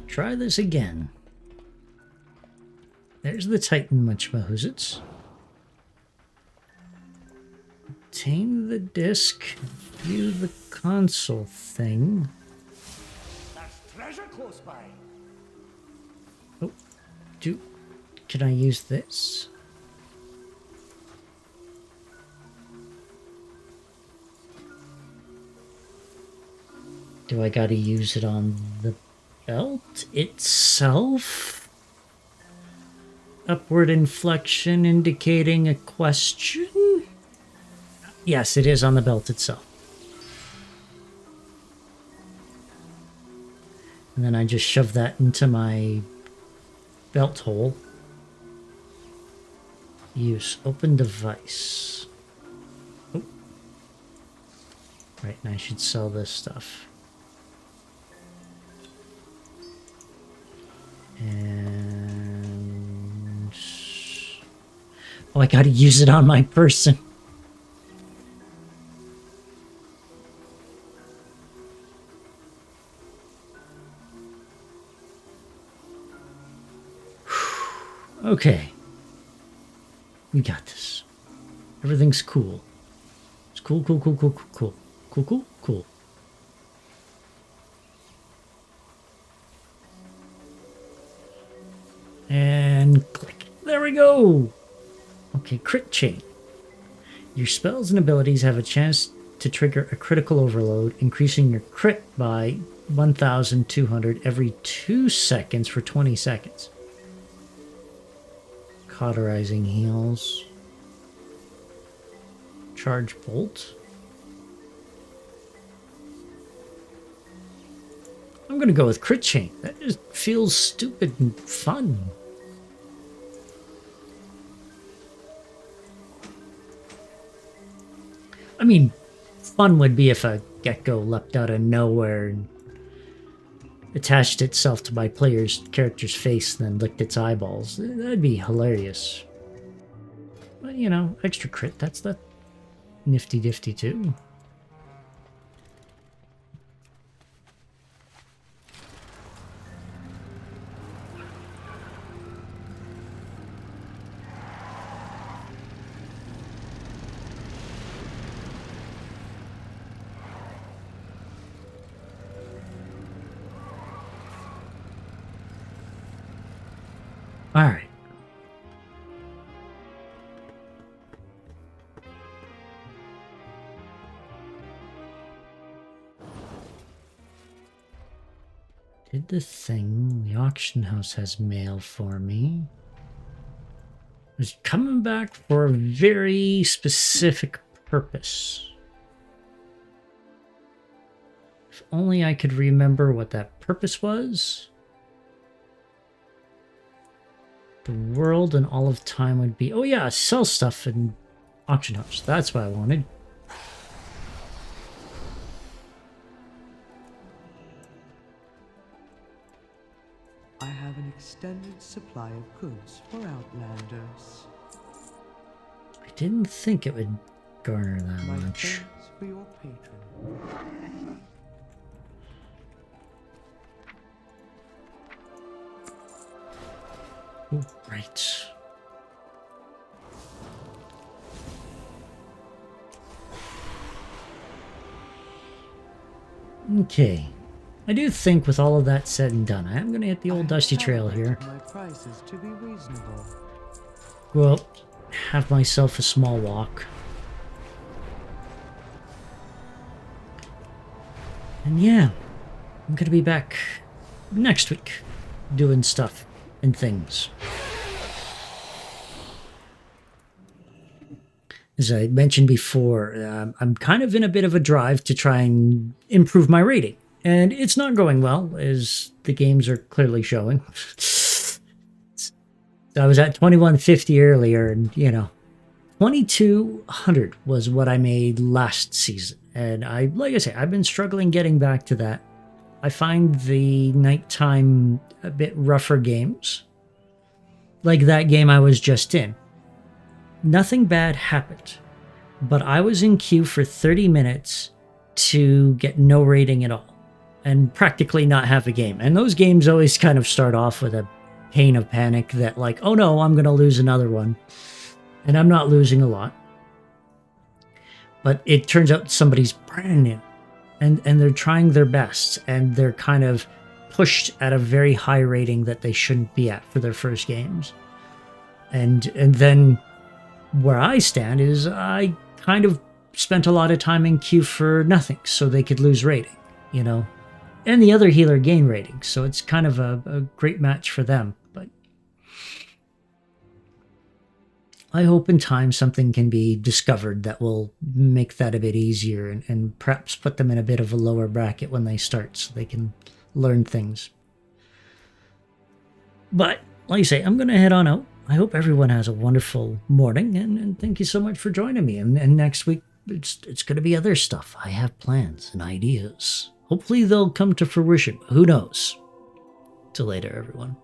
Try this again. There's the Titan Muchmahuzits. Obtain the disc. View the console thing. There's treasure close by. Oh, can I use this? Do I gotta use it on the belt itself? Upward inflection indicating a question? Yes, it is on the belt itself. And then I just shove that into my belt hole. Use open device. Oh. Right, and I should sell this stuff. And oh, I gotta use it on my person. Okay, we got this. Everything's cool. It's cool. And click. There we go. Okay, crit chain. Your spells and abilities have a chance to trigger a critical overload, increasing your crit by 1,200 every 2 seconds for 20 seconds. Cauterizing heals. Charge bolt. I'm gonna go with crit chain. That just feels stupid and fun. I mean, fun would be if a gecko leapt out of nowhere and attached itself to my character's face and then licked its eyeballs. That'd be hilarious. But, you know, extra crit, that's the nifty difty too. All right. Did the thing. The auction house has mail for me. I was coming back for a very specific purpose. If only I could remember what that purpose was. The world and all of time would be... Oh yeah, sell stuff in auction house. That's what I wanted. I have an extended supply of goods for Outlanders. I didn't think it would garner that My much. thanks for your patronage. Oh, right. Okay. I do think with all of that said and done, I am going to hit the old dusty trail here. My prices to be reasonable. Go out, have myself a small walk. And yeah, I'm going to be back next week doing stuff and things. As I mentioned before, I'm kind of in a bit of a drive to try and improve my rating. And it's not going well, as the games are clearly showing. I was at 2150 earlier, and, you know, 2200 was what I made last season. And like I say, I've been struggling getting back to that. I find the nighttime a bit rougher games. Like that game I was just in. Nothing bad happened, but I was in queue for 30 minutes to get no rating at all and practically not have a game. And those games always kind of start off with a pain of panic that like, oh no, I'm going to lose another one. And I'm not losing a lot. But it turns out somebody's brand new and they're trying their best and they're kind of pushed at a very high rating that they shouldn't be at for their first games. And then where I stand is I kind of spent a lot of time in queue for nothing so they could lose rating, you know, and the other healer gain rating. So it's kind of a great match for them. But I hope in time something can be discovered that will make that a bit easier and perhaps put them in a bit of a lower bracket when they start so they can learn things. But like I say, I'm going to head on out. I hope everyone has a wonderful morning, and thank you so much for joining me. And next week, it's going to be other stuff. I have plans and ideas. Hopefully they'll come to fruition. Who knows? Till later, everyone.